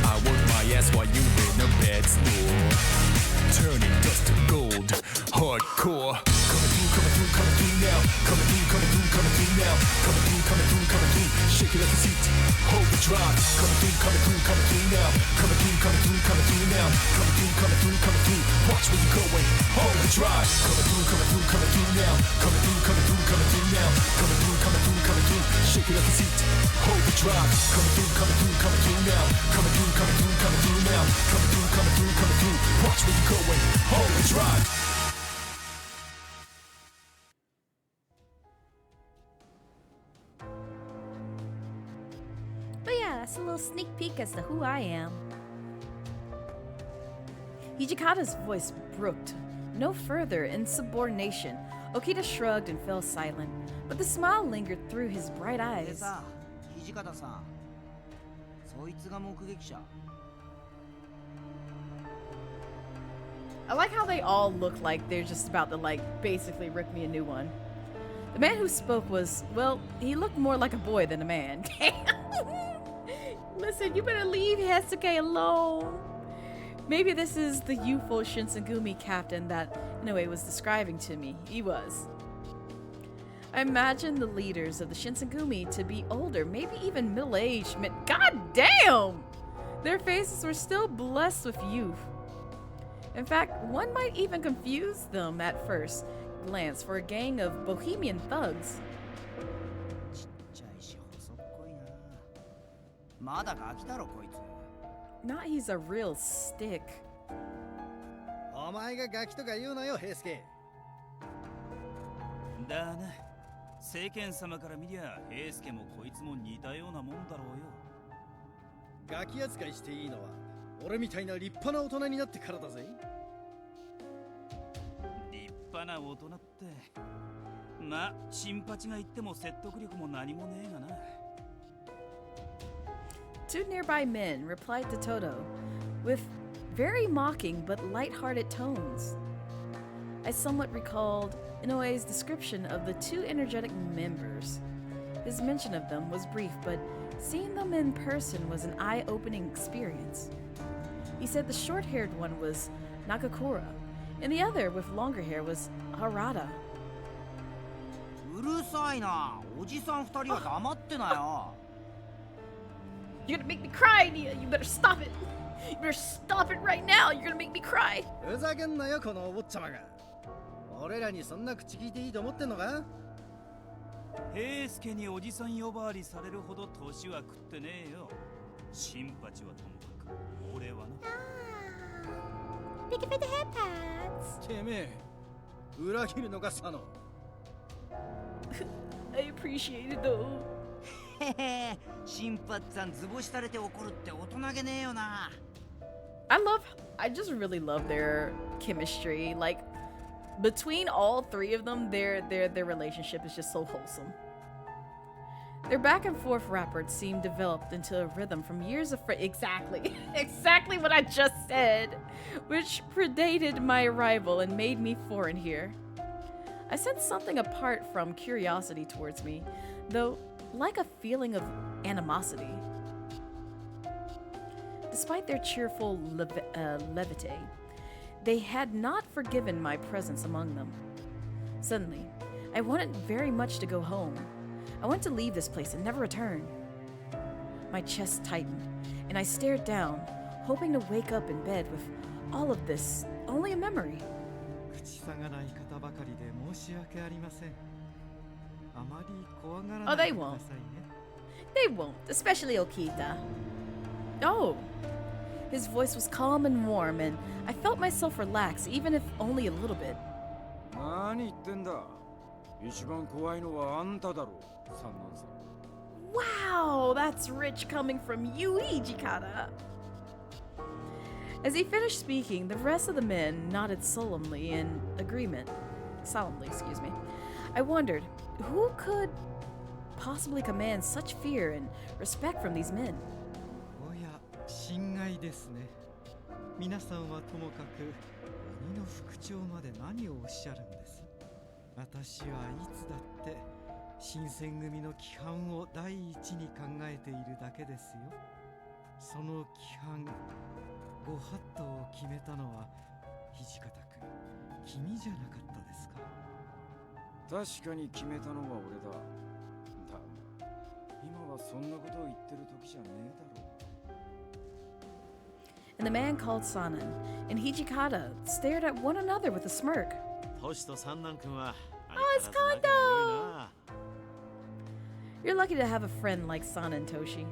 I work my ass while you in a bed snore. Turning dust to gold, hardcore. Coming through now. Coming through now. Coming through. Shake it like a seat, hold the drive. Coming through now. Coming through now. Coming through. Watch where you're going, hold the drive. Coming through now. Coming through now. Coming through. Shake it like a seat, hold the drive. Coming through now. Coming through now. Coming through. Watch where you're going, hold the drive. But yeah, that's a little sneak peek as to who I am. Hijikata's voice brooked no further insubordination. Okita shrugged and fell silent, but the smile lingered through his bright eyes. 土方さん、そいつが目撃者。 I like how they all look like they're just about to, like, basically rip me a new one. The man who spoke was, well, he looked more like a boy than a man. Listen, you better leave Hesuke alone. Maybe this is the youthful Shinsengumi captain that Inoue was describing to me. He was. I imagine the leaders of the Shinsengumi to be older, maybe even middle-aged. God damn! Their faces were still blessed with youth. In fact, one might even confuse them at first glance for a gang of bohemian thugs. ちっちゃいし細っこいな。まだガキだろこいつ。 Not he's a real stick. お前がガキとか言うなよ、平介。だな。聖剣様から見りゃ、平介もこいつも似たようなもんだろうよ。ガキ扱いしていいのは、俺みたいな立派な大人になってからだぜ。立派な大人って。ま、新八が言っても説得力も何もねえがな。 Two nearby men replied to Toto with very mocking but light-hearted tones. I somewhat recalled Inoue's description of the two energetic members. His mention of them was brief, but seeing them in person was an eye-opening experience. He said the short-haired one was Nakakura, and the other with longer hair was Harada. うるさいな。おじさん二人は黙ってなよ。 You're gonna make me cry, Nia. You better stop it. You better stop it right now. You're gonna make me cry. ふざけんなよ、このお坊ちゃまが。俺らにそんな口聞いていいと思ってんのか？平介におじさん呼ばわりされるほど年は食ってねえよ。新八はともかく、俺はな。Thank you for the head pats. てめえ、裏切るのか、佐野。I appreciate it though. へへ、新八さん図星されて怒るって大人げねえよな。I just really love their chemistry. Like, between all three of them, their relationship is just so wholesome. Their back and forth rapport seemed developed into a rhythm from years of exactly what I just said, which predated my arrival and made me foreign here. I sensed something apart from curiosity towards me, though like a feeling of animosity. Despite their cheerful levity, they had not forgiven my presence among them. Suddenly, I wanted very much to go home. I wanted to leave this place and never return. My chest tightened, and I stared down, hoping to wake up in bed with all of this only a memory. Oh, they won't. They won't, especially Okita. Oh! His voice was calm and warm, and I felt myself relax, even if only a little bit. Wow, that's rich coming from you, Hijikata. As he finished speaking, the rest of the men nodded solemnly in agreement. solemnly, excuse me. I wondered, who could possibly command such fear and respect from these men? おや、心外ですね。皆さんはともかく鬼の副長まで何をおっしゃるんです。私はいつだって新選組の規範を第一に考えているだけですよ。その規範、ご法度を決めたのは土方君、君じゃなかったですか。確かに決めたのは俺だ。だが今はそんなことを言ってる時じゃねえだろう。And the man called Sanan and Hijikata stared at one another with a smirk. トシと三男君は Oh, it's Kondo! You're lucky to have a friend like Sanan, Toshi.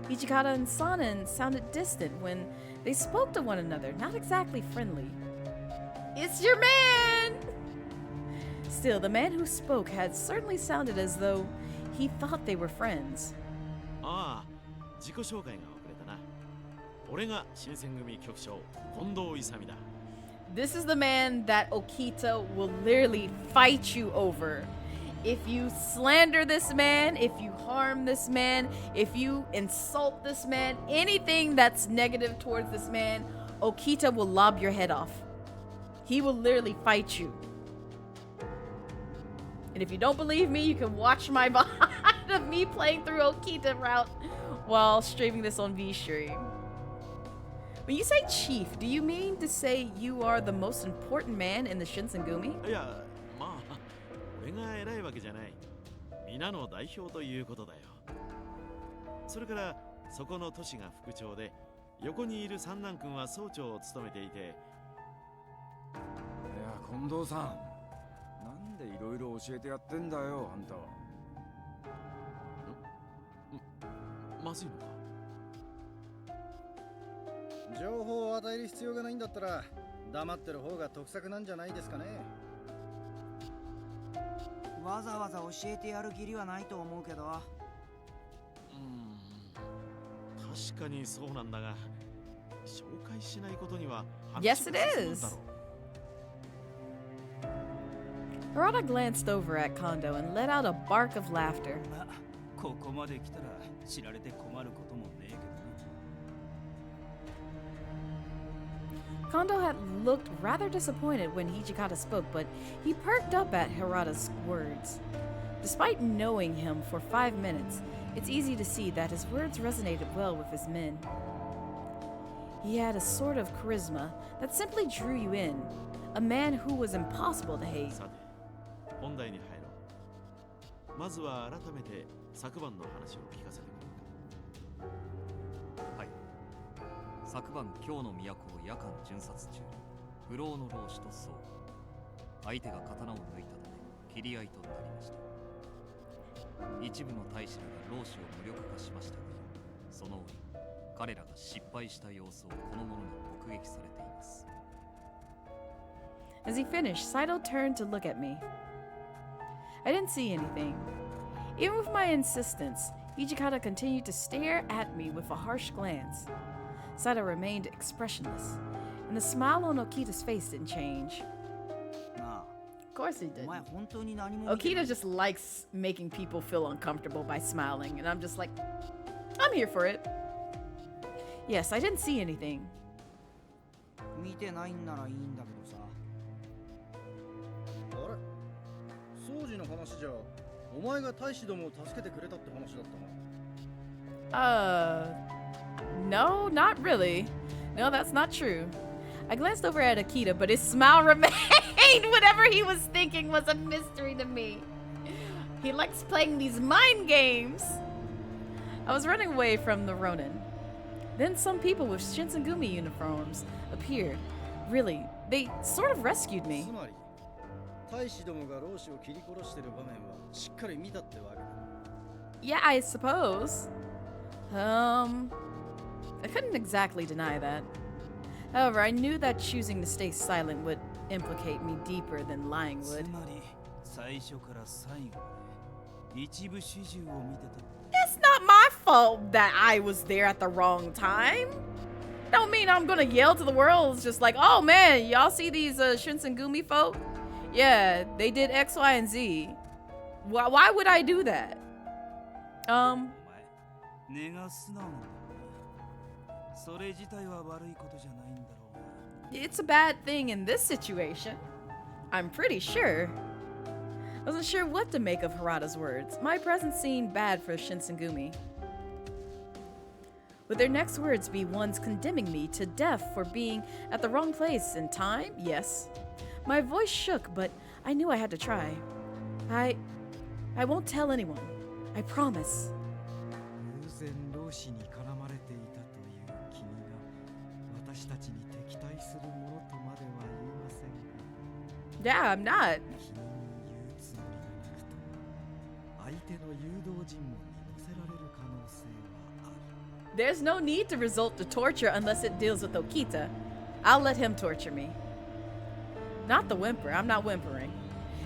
Hijikata and Sanan sounded distant when they spoke to one another, not exactly friendly. It's your man! Still, the man who spoke had certainly sounded as though he thought they were friends. ああ、自己紹介が遅れたな。俺が新選組局長、近藤勇だ。This is the man that Okita will literally fight you over. If you slander this man, if you harm this man, if you insult this man, anything that's negative towards this man, Okita will lob your head off. He will literally fight you. And if you don't believe me, you can watch my behind of me playing through Okita route while streaming this on VStream. When you say chief, do you mean to say you are the most important man in the Shinsengumi? いや、まあ、俺が偉いわけじゃない。皆の代表ということだよ。それから、そこの都市が副長で、横にいる三男君は総長を務めていて。いや、近藤さん、なんでいろいろ教えてやってんだよ、あんたは。まずいのか。情報を与える必要がないんだったら黙ってる方が得策なんじゃないですかね。わざわざ教えてやる義理はないと思うけど。確かにそうなんだが、紹介しないことには。Yes, it is. Harada glanced over at Kondo and let out a bark of laughter. ここまで来たら知られて困ることもねえけどね。Kondo had looked rather disappointed when Hijikata spoke, but he perked up at Harada's words. Despite knowing him for 5 minutes, it's easy to see that his words resonated well with his men. He had a sort of charisma that simply drew you in, a man who was impossible to hate. 本題に入ろう。まずは改めて昨晩の話を聞かせてくれるか。はい。昨晩京の都を夜間巡察中、不老の老師と遭遇。相手が刀を抜いたため切り合いとなりました。一部の大使らが老師を無力化しましたが、その折彼らが失敗した様子をこの者に目撃されています。As he finished, Saito turned to look at me. I didn't see anything. Even with my insistence, Hijikata continued to stare at me with a harsh glance. Saito remained expressionless, and the smile on Okita's face didn't change. Of course he didn't. Okita just likes making people feel uncomfortable by smiling, and I'm just like, I'm here for it. Yes, I didn't see anything. 見てないんならいいんだけどさ。あれ、掃除の話じゃ、お前が大使どもを助けてくれたって話だったな。No, not really. No, that's not true. I glanced over at Okita, but his smile remained. Whatever he was thinking was a mystery to me. He likes playing these mind games. I was running away from the Ronin. Then some people with Shinsengumi uniforms appeared. Really, they sort of rescued me. つまり、大使どもが老師を切り殺してる場面はしっかり見たってわけだ。Yeah, I suppose. I couldn't exactly deny that. However, I knew that choosing to stay silent would implicate me deeper than lying would. つまり最初から最後まで一部始終を見てた。It's not my fault that I was there at the wrong time. Don't mean I'm gonna yell to the world. It's just like, oh man, y'all see these Shinsengumi folk? Yeah, they did X, Y, and Z. Why would I do that? 根が素直なんだな。それ自体は悪いことじゃないんだろうが。 It's a bad thing in this situation. I'm pretty sure. I wasn't sure what to make of Harada's words. My presence seemed bad for Shinsengumi. Would their next words be ones condemning me to death for being at the wrong place in time? Yes. My voice shook, but I knew I had to try. I won't tell anyone. I promise. Yeah, I'm not. There's no need to resort to torture unless it deals with Okita. I'll let him torture me. Not the whimper. I'm not whimpering.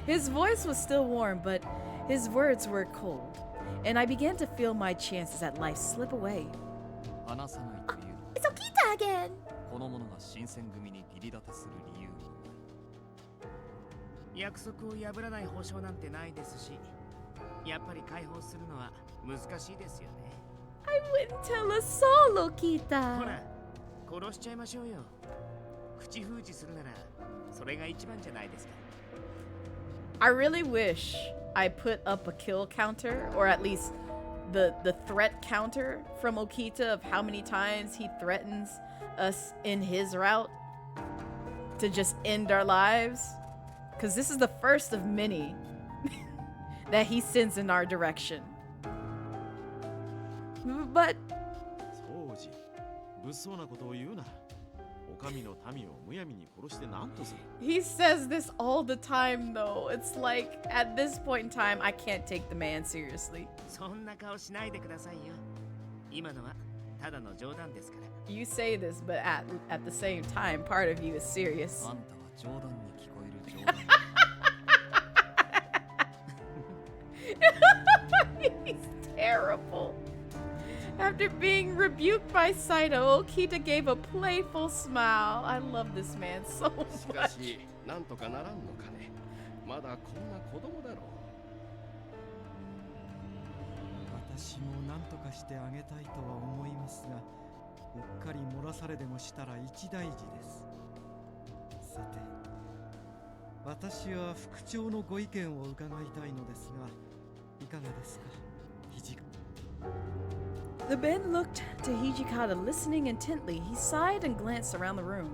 His voice was still warm, but his words were cold, and I began to feel my chances at life slip away. It's Okita again! この者が新選組に義理立てする理由もない。約束を破らない保証なんてないですし、やっぱり解放するのは難しいですよね。I wouldn't tell a soul, Okita. ほら、殺しちゃいましょうよ。口封じするなら、それが一番じゃないですか。I really wish I put up a kill counter, or at least the threat counter from Okita of how many times he threatens us in his route to just end our lives. Because this is the first of many that he sends in our direction. But he says this all the time, though. It's like at this point in time, I can't take the man seriously. そんな顔しないでくださいよ。今のはただの冗談ですから。You say this, but at the same time, part of you is serious. あんたは冗談に聞こえる冗談。He's terrible. After being rebuked by Saito, Okita gave a playful smile. I love this man so much. なんとかならんのかね。まだこんな子供だろう。私も何とかしてあげたいとは思いますが、うっかり漏らされでもしたら一大事です。さて、私は副長のご意見を伺いたいのですが、いかがですか、土方。The Ben looked to Hijikata, listening intently. He sighed and glanced around the room.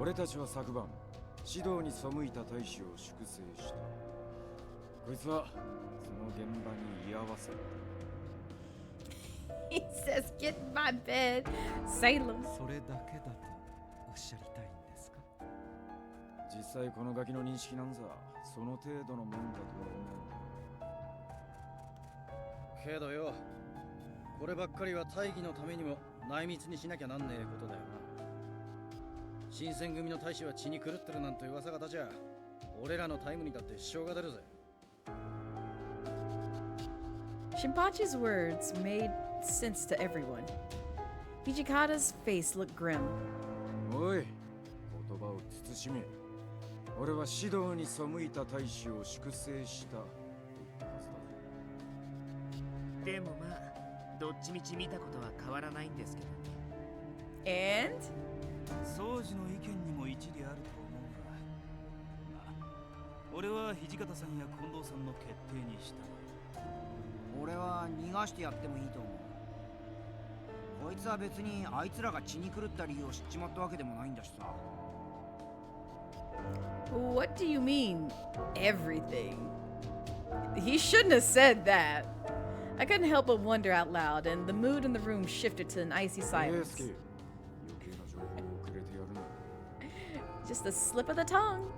俺たちは昨晩、指導に背いた大使を粛清した。こいつはその現場に居合わせた。He says, "Get in my bed, Salem." それだけだとおっしゃりたいんですか？実際このガキの認識なんざその程度のもんだとは思う。けどよ、こればっかりは大義のためにも内密にしなきゃなんねえことだよな。新選組の大使は血に狂ってるなんて噂が立ちゃ、俺らのタイムにだって支障が出るぜ。Shinpachi's words made sense to everyone. Hijikata's face looked grim. おい、言葉を慎め。俺は指導に背いた大使を粛清したと言ったはずだ。でもまあ、どっちみち見たことは変わらないんですけどね。And? 総司の意見にも一理あると思うが、まあ、俺は土方さんや近藤さんの決定にした。俺は逃がしてやってもいいと思う。こいつは別にあいつらが血に狂った理由を知っちまったわけでもないんだしさ。What do you mean, everything? He shouldn't have said that. I couldn't help but wonder out loud, and the mood in the room shifted to an icy silence. Just a slip of the tongue.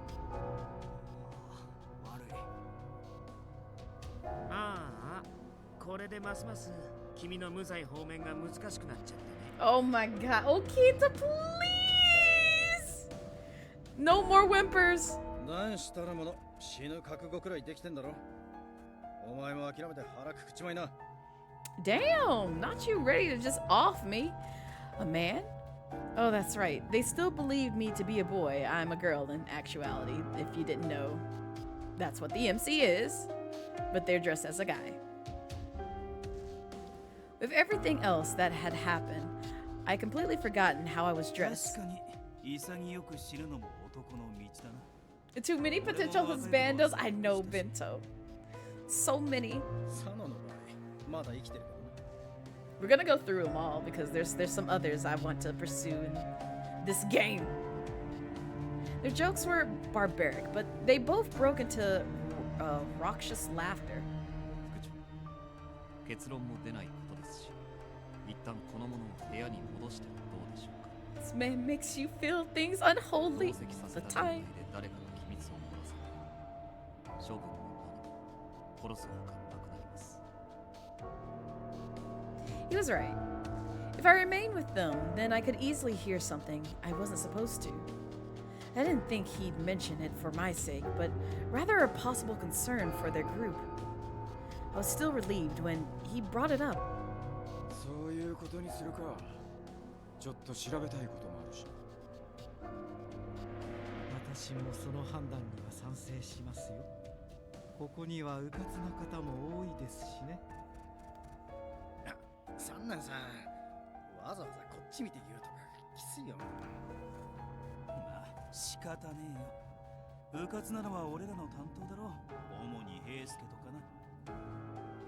これでますます君の無罪放免が難しくなっちゃってね。Oh my god, Okita, please! No more whimpers! 何したらもの、死ぬ覚悟くらいできてんだろ。お前も諦めて腹くくちまいな。Damn, not you ready to just off me. A man? Oh, that's right. They still believe me to be a boy. I'm a girl in actuality, if you didn't know. That's what the MC is, but they're dressed as a guy. With everything else that had happened, I completely forgotten how I was dressed. Too many potential husbandos? I know, Bento. So many. We're gonna go through them all because there's some others I want to pursue in this game. Their jokes were barbaric, but they both broke into raucous laughter. This man makes you feel things unholy all the time. He was right. If I remained with them, then I could easily hear something I wasn't supposed to. I didn't think he'd mention it for my sake, but rather a possible concern for their group. I was still relieved when he brought it up.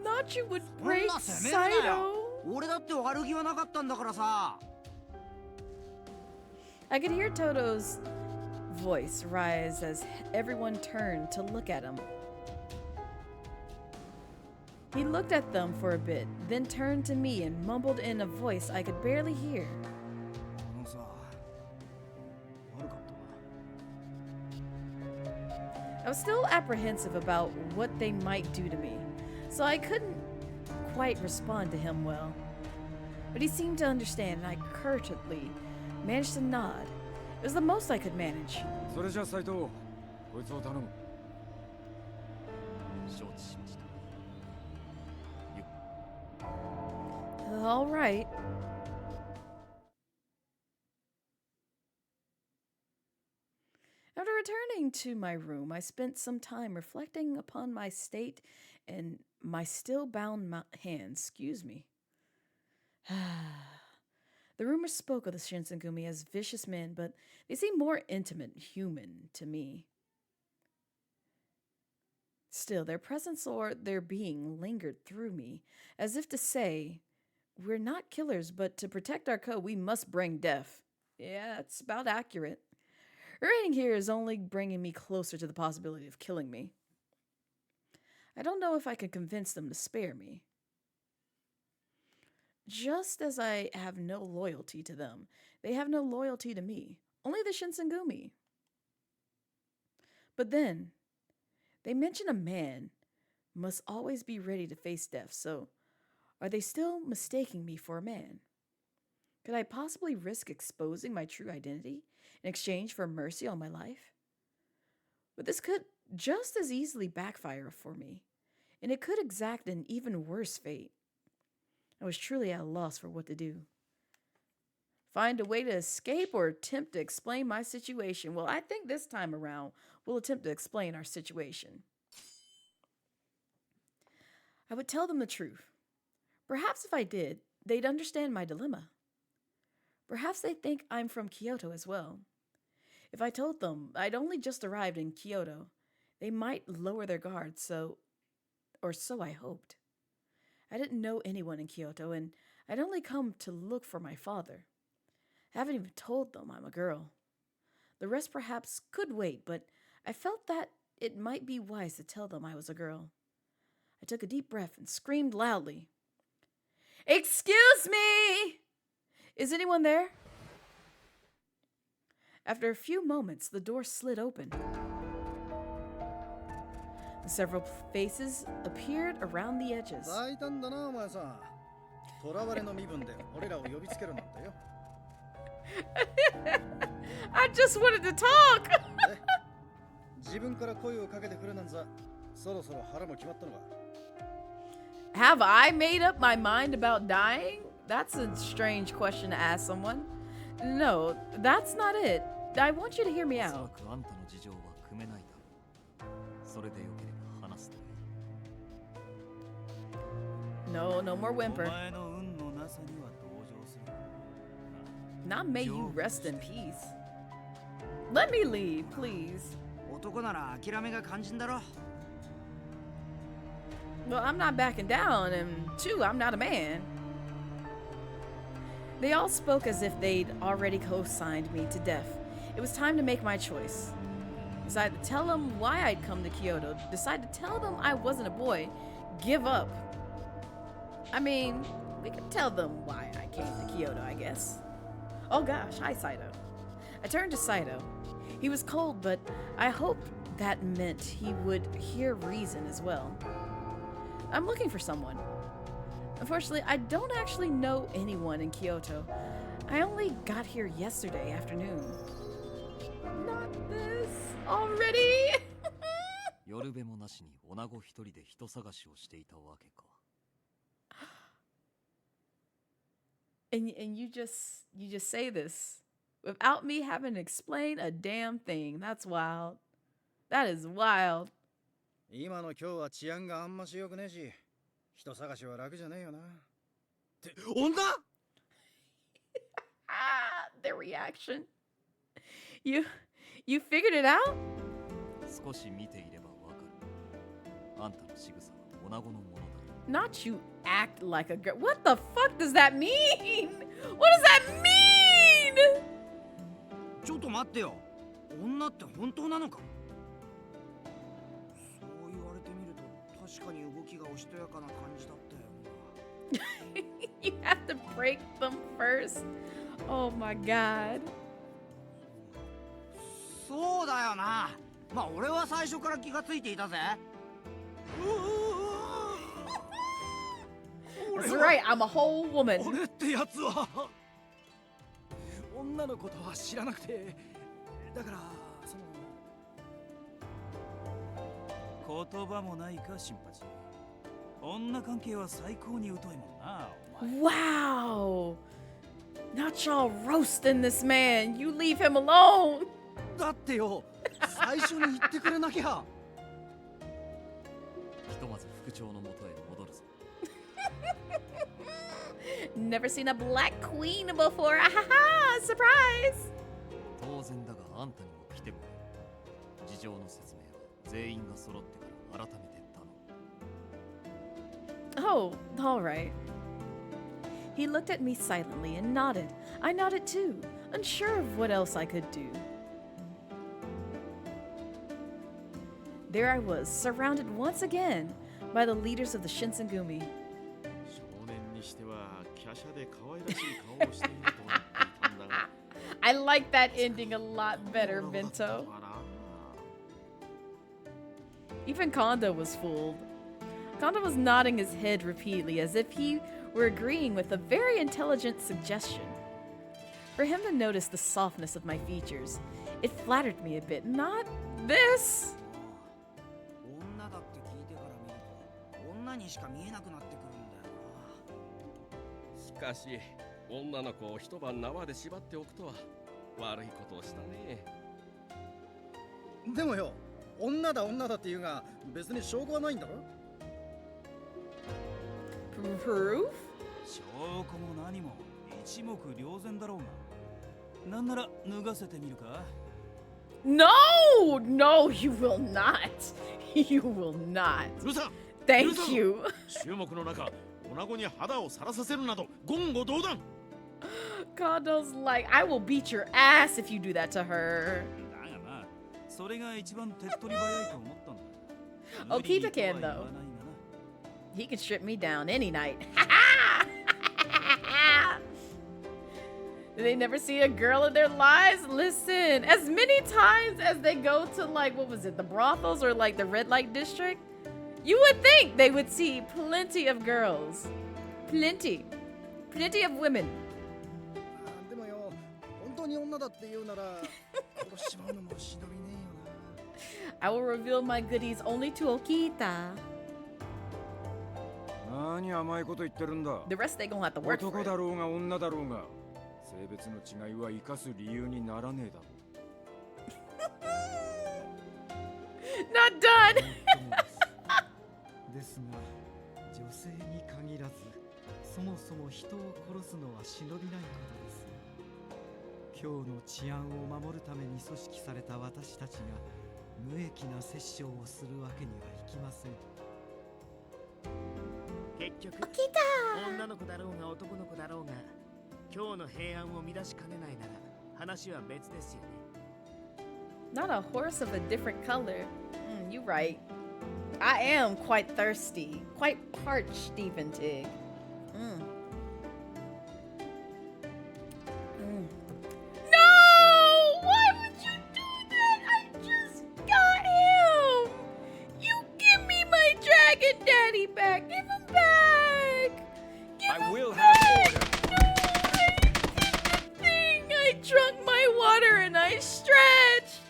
Not you would break Saito. I could hear Toto's voice rise as everyone turned to look at him. He looked at them for a bit, then turned to me and mumbled in a voice I could barely hear. I was still apprehensive about what they might do to me, so I couldn't quite respond to him well. But he seemed to understand, and I courteously managed to nod. It was the most I could manage. All right. After returning to my room, I spent some time reflecting upon my state and my still bound hands. Excuse me. The rumors spoke of the Shinsengumi as vicious men, but they seemed more intimate and human to me. Still, their presence or their being lingered through me, as if to say, we're not killers, but to protect our code, we must bring death. Yeah, it's about accurate. Remaining here is only bringing me closer to the possibility of killing me. I don't know if I can convince them to spare me. Just as I have no loyalty to them, they have no loyalty to me. Only the Shinsengumi. But then, they mention a man must always be ready to face death, so are they still mistaking me for a man? Could I possibly risk exposing my true identity in exchange for mercy on my life? But this could just as easily backfire for me, and it could exact an even worse fate. I was truly at a loss for what to do. Find a way to escape or attempt to explain my situation. Well, I think this time around, we'll attempt to explain our situation. I would tell them the truth. Perhaps if I did, they'd understand my dilemma. Perhaps they think I'm from Kyoto as well. If I told them I'd only just arrived in Kyoto, they might lower their guard, so I hoped. I didn't know anyone in Kyoto, and I'd only come to look for my father. I haven't even told them I'm a girl. The rest perhaps could wait, but I felt that it might be wise to tell them I was a girl. I took a deep breath and screamed loudly. Excuse me! Is anyone there? After a few moments, the door slid open. Several faces appeared around the edges. I just wanted to talk! Have I made up my mind about dying? That's a strange question to ask someone. No, that's not it. I want you to hear me おそら out. くあんたの事情は汲めないだろう。それでよければ話すといい。 No, no more お whimper. 前の運のなさには同情する。 Not may you rest in peace. Let me lead, please. 男なら諦めが肝心だろ。 Well, I'm not backing down, and two, I'm not a man. They all spoke as if they'd already co-signed me to death. It was time to make my choice. Decide to tell them why I'd come to Kyoto. Decide to tell them I wasn't a boy. Give up. I mean, we could tell them why I came to Kyoto, I guess. Oh gosh, hi Saito. I turned to Saito. He was cold, but I hoped that meant he would hear reason as well. I'm looking for someone. Unfortunately, I don't actually know anyone in Kyoto. I only got here yesterday afternoon. Not this already. 夜べもなしに女子一人で人探しをしていたわけか。And you just say this without me having to explain a damn thing. That's wild. That is wild. 今の今日は治安があんまし良くねえし、人探しは楽じゃねえよな。って女？ The reaction. You figured it out? 少し見ていればわかる。あんたの仕草は女子のものだ。 Not you act like a girl. What the fuck does that mean? What does that mean? ちょっと待ってよ。女って本当なのか？そう言われてみると確かに動きがおしとやかな感じだったよな。You have to break them first. Oh my god. そうだよな。まあ俺は最初から気がついていたぜ。That's right, I'm a whole woman. 俺ってやつは女のことは知らなくて、だからその言葉もないか新八。女関係は最高に疎いもんな。 Wow. Not y'all roasting this man. You leave him alone. だってよ、最初に言ってくれなきゃ。ひとまず副長のもとへ戻るぞ。Never seen a black queen before. Ahaha, surprise. 当然だがあんたにも来てもらう。事情の説明は全員が揃ってから改めて頼む。 Oh, all right. He looked at me silently and nodded. I nodded too, unsure of what else I could do. There I was, surrounded once again by the leaders of the Shinsengumi. 少年にしては華奢で可愛らしい顔をしていると思っていたんだが。 I like that ending a lot better, Bento. Even Kondo was fooled. Kondo was nodding his head repeatedly as if he were agreeing with a very intelligent suggestion. For him to notice the softness of my features, it flattered me a bit. Not this! 女だって聞いてから見ると女にしか見えなくなってくるんだよしかし女の子を一晩縄で縛っておくとは悪いことをしたね。でもよ、女だって言うが別に証拠はないんだろ。 Proof? 証拠も何も一目瞭然だろうが。なんなら脱がせてみるか？ No! No, you will not. You will not. うるさん Thank you. 注目の中、女子に肌をさらさせるなど言語道断。 Kondo's like, I will beat your ass if you do that to her. だがまあ、それが一番手っ取り早いと思ったんだ。 Okita can though. He can strip me down any night. Did they never see a girl in their lives? Listen, as many times as they go to like, what was it, the brothels or like the red light district, you would think they would see plenty of girls. Plenty of women. でもよ、本当に女だって言うなら殺しちまうのもしどりねえよな。 I will reveal my goodies only to Okita. 何甘いこと言ってるんだ。 The rest they gonna have to work for 男 it. だろうが女だろうが性別の違いは生かす理由にならねえだろ。Not done! ですが、女性に限らず、そもそも人を殺すのは忍びないことです。今日の治安を守るために組織された私たちが無益な殺生をするわけにはいきません。結局、女の子だろうが男の子だろうが、今日の平安を乱しかねないなら話は別ですよね。Not a horse of a different color. You're right. I am quite thirsty, quite parched, even Tig. No! Why would you do that? I just got him! You give me my dragon daddy back! Give him back! I will have order. I drunk my water and I stretched!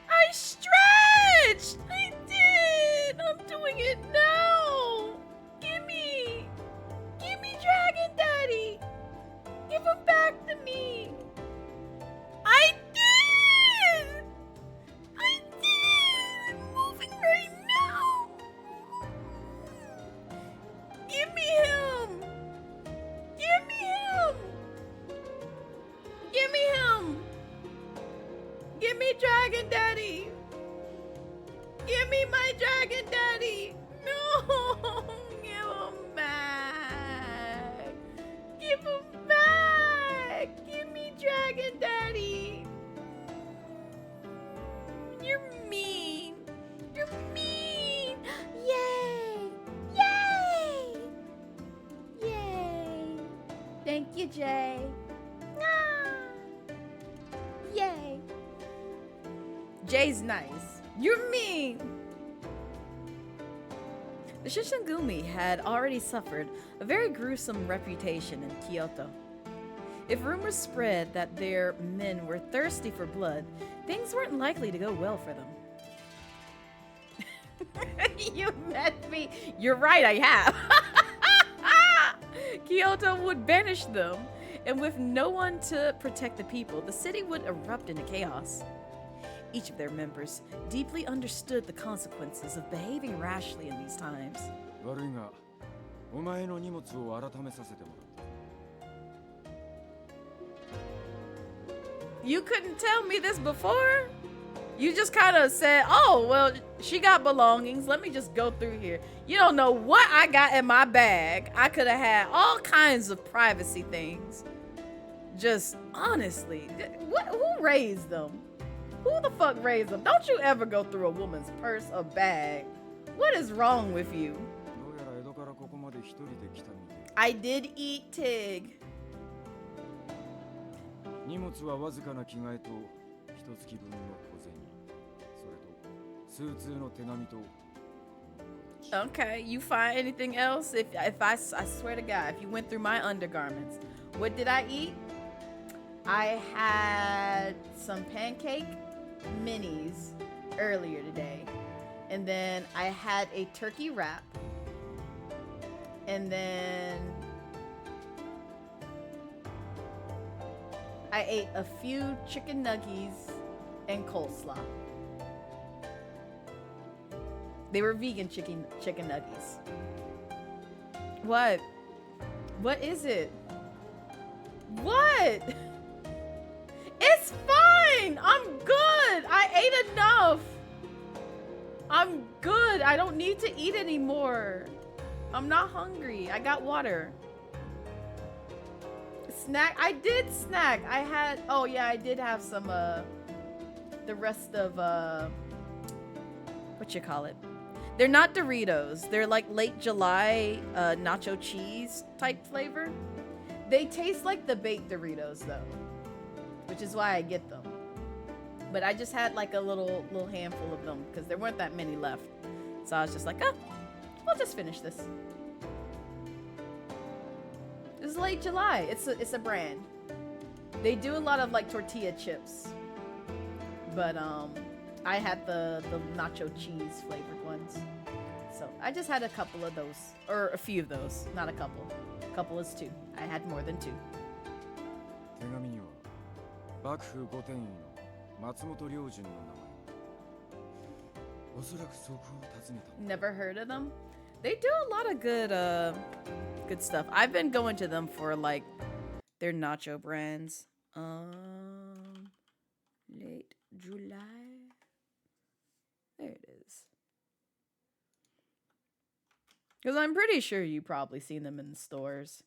I stretched! I did! I'm doing it now! Gimme! Gimme Dragon Daddy! Give him back to me! I did! I did! I'm moving right now! Give me him! Give me him! Give me him! Give me Dragon Daddy! Give me my Dragon Daddy! No! Give him back! Give him back! Give me Dragon Daddy! You're mean! You're mean! Yay! Yay! Yay! Thank you, Jay. Yay! Jay's nice. You're mean! The Shishangumi had already suffered a very gruesome reputation in Kyoto. If rumors spread that their men were thirsty for blood, things weren't likely to go well for them. You met me. You're right, I have. Kyoto would banish them, and with no one to protect the people, the city would erupt into chaos. Each of their members deeply understood the consequences of behaving rashly in these times. 悪いが、お前の荷物を改めさせてもらった。You couldn't tell me this before? You just kind of said, oh, well, she got belongings. Let me just go through here. You don't know what I got in my bag. I could have had all kinds of privacy things. Just honestly, who raised them? Who the fuck raised them? Don't you ever go through a woman's purse or bag. What is wrong with you? I did eat, Tig. 荷物はわずかな着替えと一月分の小銭、それとスーツの手紙と。Okay, you find anything else? If I swear to God, if you went through my undergarments, what did I eat? I had some pancake minis earlier today, and then I had a turkey wrap, and then I ate a few chicken nuggets and coleslaw. They were vegan chicken nuggets. What? What is it? What? It's fine. I'm good. I ate enough. I'm good. I don't need to eat anymore. I'm not hungry. I got water. Snack. I did snack. I had, oh yeah, I did have some, the rest of, what you call it? They're not Doritos. They're like late July, nacho cheese type flavor. They taste like the baked Doritos though, which is why I get them. But I just had like a little handful of them because there weren't that many left. So I was just like, oh, I'll just finish this. It's late July. It's a brand. They do a lot of like tortilla chips. But I had the nacho cheese flavored ones. So I just had a couple of those, or a few of those, not a couple. A couple is two. I had more than two. 手紙には幕府御殿医の松本良順の名前。おそらくそこを訪ねた。 Never heard of them. They do a lot of good stuff. I've been going to them for like their nacho brands. Late July. There it is. Because I'm pretty sure you probably seen them in the stores.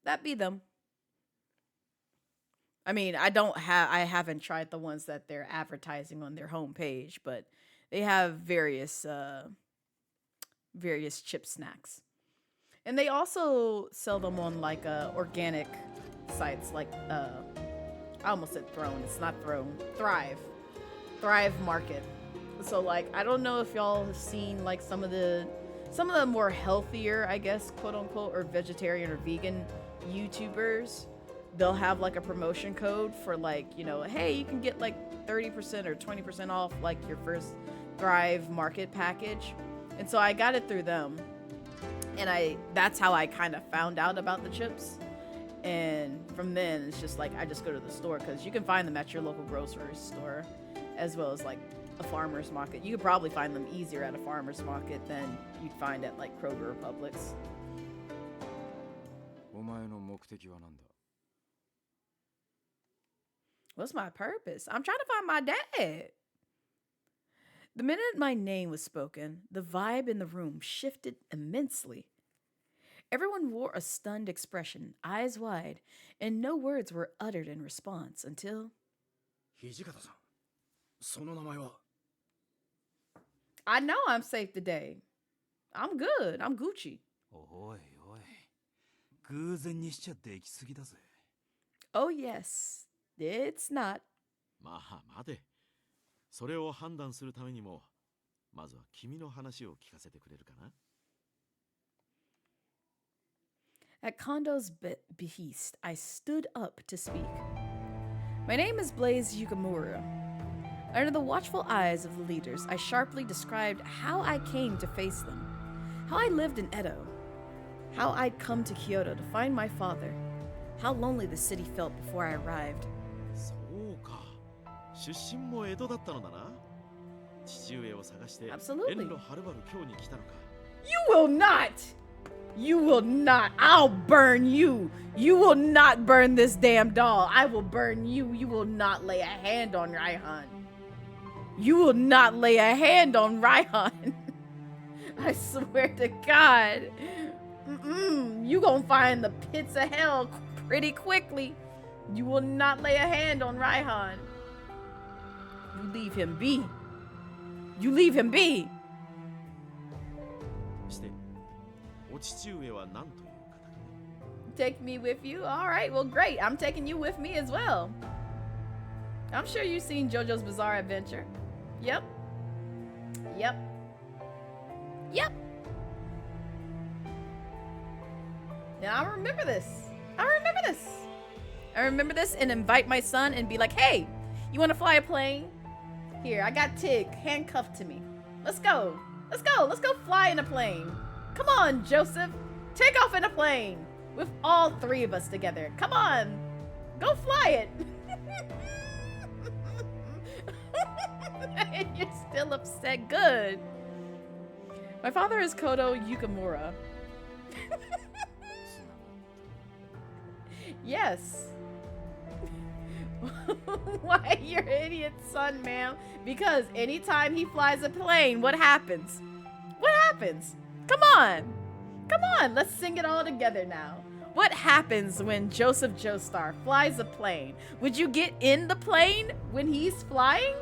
That be them. I mean, I haven't tried the ones that they're advertising on their homepage, but they have various chip snacks. And they also sell them on like organic sites like I almost said Throne. It's not Throne. Thrive Market. So like I don't know if y'all have seen like some of the more healthier, I guess, quote unquote, or vegetarian or vegan YouTubers. They'll have like a promotion code for like, you know, hey, you can get like 30% or 20% off like your first Thrive Market package. And so I got it through them. And that's how I kind of found out about the chips. And from then it's just like I just go to the store because you can find them at your local grocery store as well as like a farmer's market. You could probably find them easier at a farmer's market than you'd find at like Kroger or Publix. お前の目的は何だ? What's my purpose? I'm trying to find my dad. The minute my name was spoken, the vibe in the room shifted immensely. Everyone wore a stunned expression, eyes wide, and no words were uttered in response until... 土方さん、その名前は? I know I'm safe today. I'm good. I'm Gucci. おいおい、偶然にしちゃできすぎだぜ。 Oh yes, it's not. まあ待て。それを判断するためにも、まずは君の話を聞かせてくれるかな? At Kondo's behest, I stood up to speak. My name is Blazette. Under the watchful eyes of the leaders, I sharply described how I came to face them, how I lived in Edo, how I'd come to Kyoto to find my father, how lonely the city felt before I arrived. そうか。出身も江戸だったのだな。父上を探して遠路はるばる京に来たのか。 You will not! You will not. I'll burn you. You will not burn this damn doll. I will burn you. You will not lay a hand on Raihan. You will not lay a hand on Raihan. I swear to God. You gonna find the pits of hell pretty quickly. You will not lay a hand on Raihan. You leave him be. You leave him be. して、お父上は何という方かね? Take me with you? All right, well, great. I'm taking you with me as well. I'm sure you've seen JoJo's Bizarre Adventure. Yep. Yep. Yep. Now I remember this. I remember this. I remember this and invite my son and be like, hey, you want to fly a plane? Here, I got Tig handcuffed to me. Let's go. Let's go. Let's go fly in a plane. Come on, Joseph. Take off in a plane with all three of us together. Come on. Go fly it. And you're still upset. Good. My father is Kodo Yukimura. Yes. Why your idiot son, ma'am? Because anytime he flies a plane, what happens? What happens? Come on. Come on, let's sing it all together now. What happens when Joseph Joestar flies a plane? Would you get in the plane when he's flying?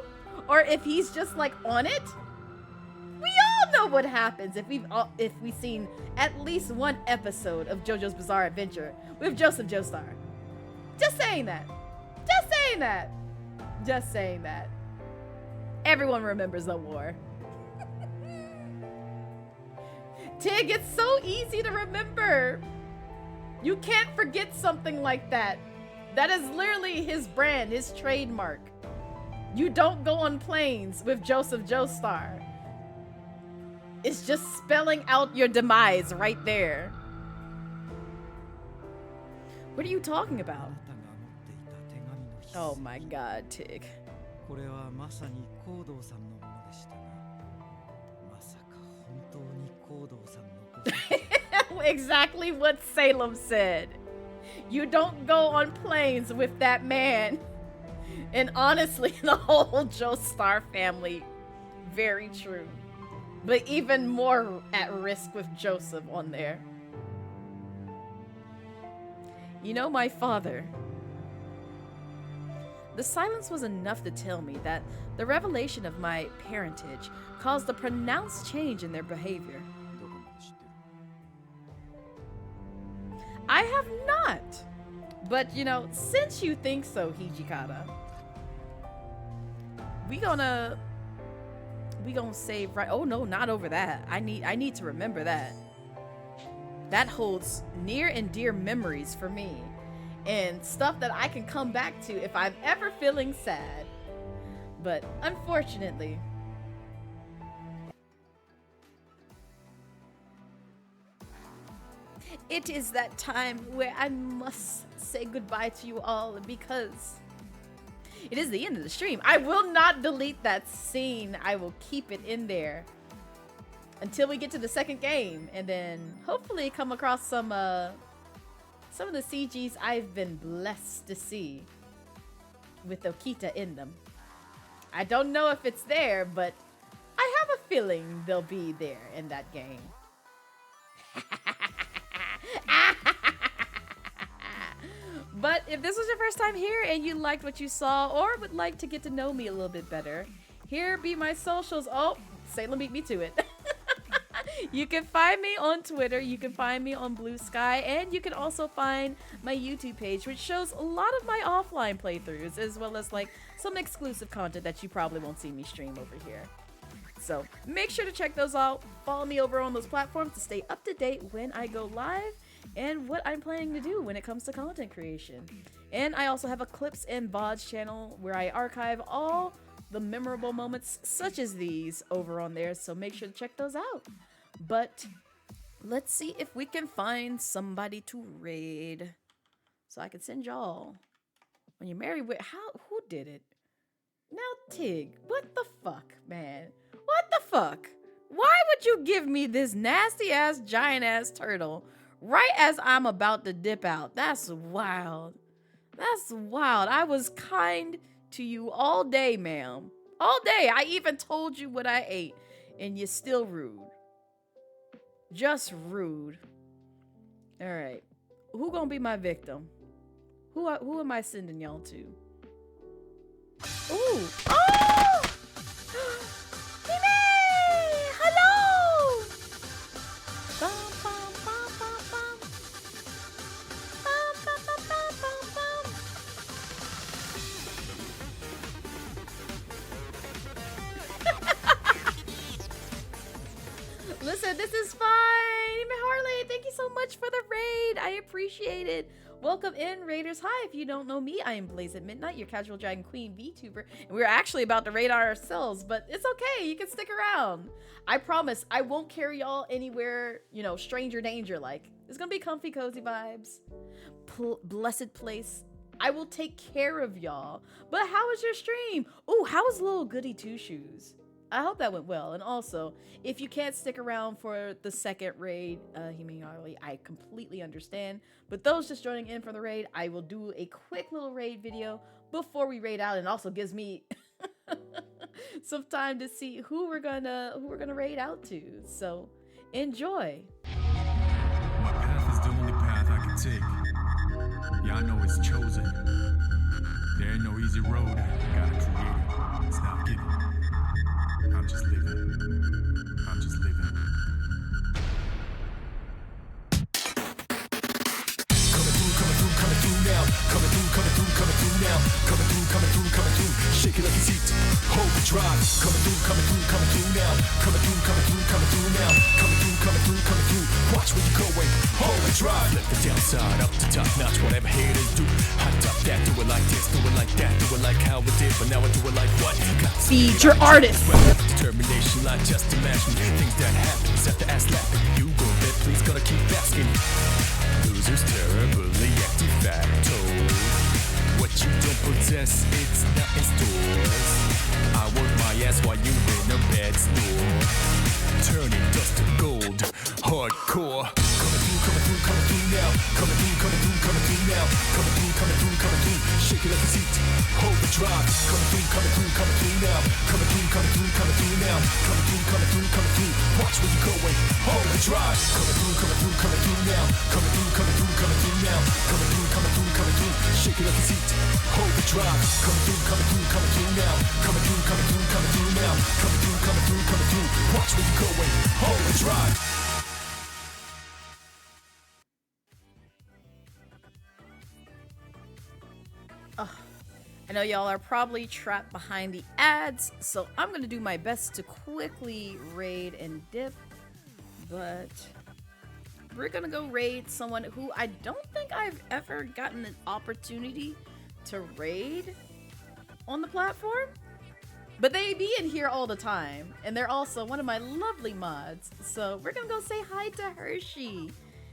Or if he's just like on it? We all know what happens if we've seen at least one episode of JoJo's Bizarre Adventure with Joseph Joestar. Just saying that. Just saying that. Just saying that. Everyone remembers the war. Tig, it's so easy to remember. You can't forget something like that. That is literally his brand, his trademark. You don't go on planes with Joseph Joestar. It's just spelling out your demise right there. What are you talking about? Oh my god, Tig. これはまさにコードーさんのものでしたが、まさか本当にコードーさんのこと。 Exactly what Salem said. You don't go on planes with that man. And honestly, the whole Joestar family, very true. But even more at risk with Joseph on there. You know, my father. The silence was enough to tell me that the revelation of my parentage caused a pronounced change in their behavior. I have not. But, you know, since you think so, Hijikata, we gonna save right. Oh no, not over that. I need to remember that. That holds near and dear memories for me and stuff that I can come back to if I'm ever feeling sad. But unfortunately, it is that time where I must say goodbye to you all because it is the end of the stream. I will not delete that scene. I will keep it in there until we get to the second game, and then hopefully come across some of the CGs I've been blessed to see with Okita in them. I don't know if it's there, but I have a feeling they'll be there in that game. But if this was your first time here and you liked what you saw or would like to get to know me a little bit better, here be my socials. Oh, Salem beat me to it. You can find me on Twitter, you can find me on Blue Sky, and you can also find my YouTube page, which shows a lot of my offline playthroughs, as well as like some exclusive content that you probably won't see me stream over here. So make sure to check those out. Follow me over on those platforms to stay up to date when I go live and what I'm planning to do when it comes to content creation. And I also have a Clips and VODs channel where I archive all the memorable moments such as these over on there, so make sure to check those out. But let's see if we can find somebody to raid so I can send y'all when you're married with who did it? Now Tig, what the fuck, man? What the fuck? Why would you give me this nasty ass giant ass turtle right as I'm about to dip out? That's wild. That's wild. I was kind to you all day, ma'am. All day. I even told you what I ate, and you're still rude. Just rude. All right. Who gonna be my victim? Who am I sending y'all to? Ooh. Oh! Hime! Hello! Bum, bum, bum, bum, bum. Bum, bum, bum, bum, bum, bum. Listen, this is fine. Harley, thank you so much for the raid. I appreciate it. Welcome in, raiders. Hi, if you don't know me, I am Blazette Midnight, your casual dragon queen VTuber, and we're actually about to raid ourselves, but it's okay. You can stick around. I promise I won't carry y'all anywhere, you know, stranger danger like. It's gonna be comfy, cozy vibes. Blessed place. I will take care of y'all. But how was your stream? Oh, how was little goody two shoes? I hope that went well. And also, if you can't stick around for the second raid, Hime, I completely understand. But those just joining in for the raid, I will do a quick little raid video before we raid out, and also gives me some time to see who we're gonna raid out to. So enjoy. My path is the only path I can take. Yeah, I know it's chosen. There ain't no easy road. Gotta create it. It's not given. I'm just living. I'm just living. Coming through now. Coming through now. Coming through. Shake it like it's heat. Hold the drive. Coming through now. Coming through now. Coming through. Watch where you're going. Hold the drive. Let the downside up to top notch. Whatever haters do. Hot top that. Do it like this. Do it like that. Do it like how we did. But now I do it like what? Feed your artist. Determination, like just imagine things that happen. Set the ass laughing. You go there, please gotta keep asking. Losers terribly active. facto. What you don't possess, it's not in stores. I work my ass while you in a bed store. Turning dust to gold, hardcore. Coming through now. Coming through now. Coming through. Shake it like a seat, hold the drive. Coming through now. Coming through now. Coming through. Watch where you're going, hold the drive. Coming through now. Coming through now. Coming through. Shake it like a seat, hold the drive. Coming through now. Coming through now. Coming through. Watch where you're going, hold the drive. I know y'all are probably trapped behind the ads, so I'm gonna do my best to quickly raid and dip, but we're gonna go raid someone who I don't think I've ever gotten an opportunity to raid on the platform, but they be in here all the time, and they're also one of my lovely mods, so we're gonna go say hi to Hershey.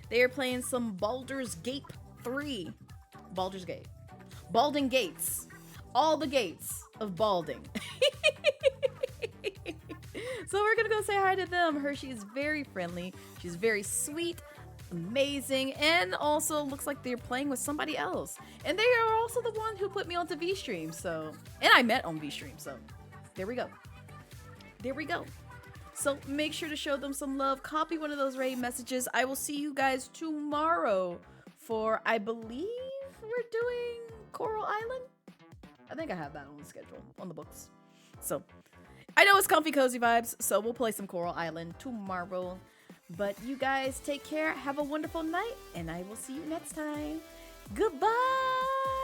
They are playing some Baldur's Gate 3. Baldur's Gate. Balding Gates. All the gates of Balding. So we're gonna go say hi to them. Hershey is very friendly. She's very sweet, amazing, and also looks like they're playing with somebody else. And they are also the one who put me onto VStream, so... And I met on VStream, so... There we go. There we go. So make sure to show them some love. Copy one of those raid messages. I will see you guys tomorrow for, I believe we're doing Coral Island? I think I have that on the schedule, on the books. So, I know it's comfy, cozy vibes, so we'll play some Coral Island tomorrow. But you guys take care, have a wonderful night, and I will see you next time. Goodbye!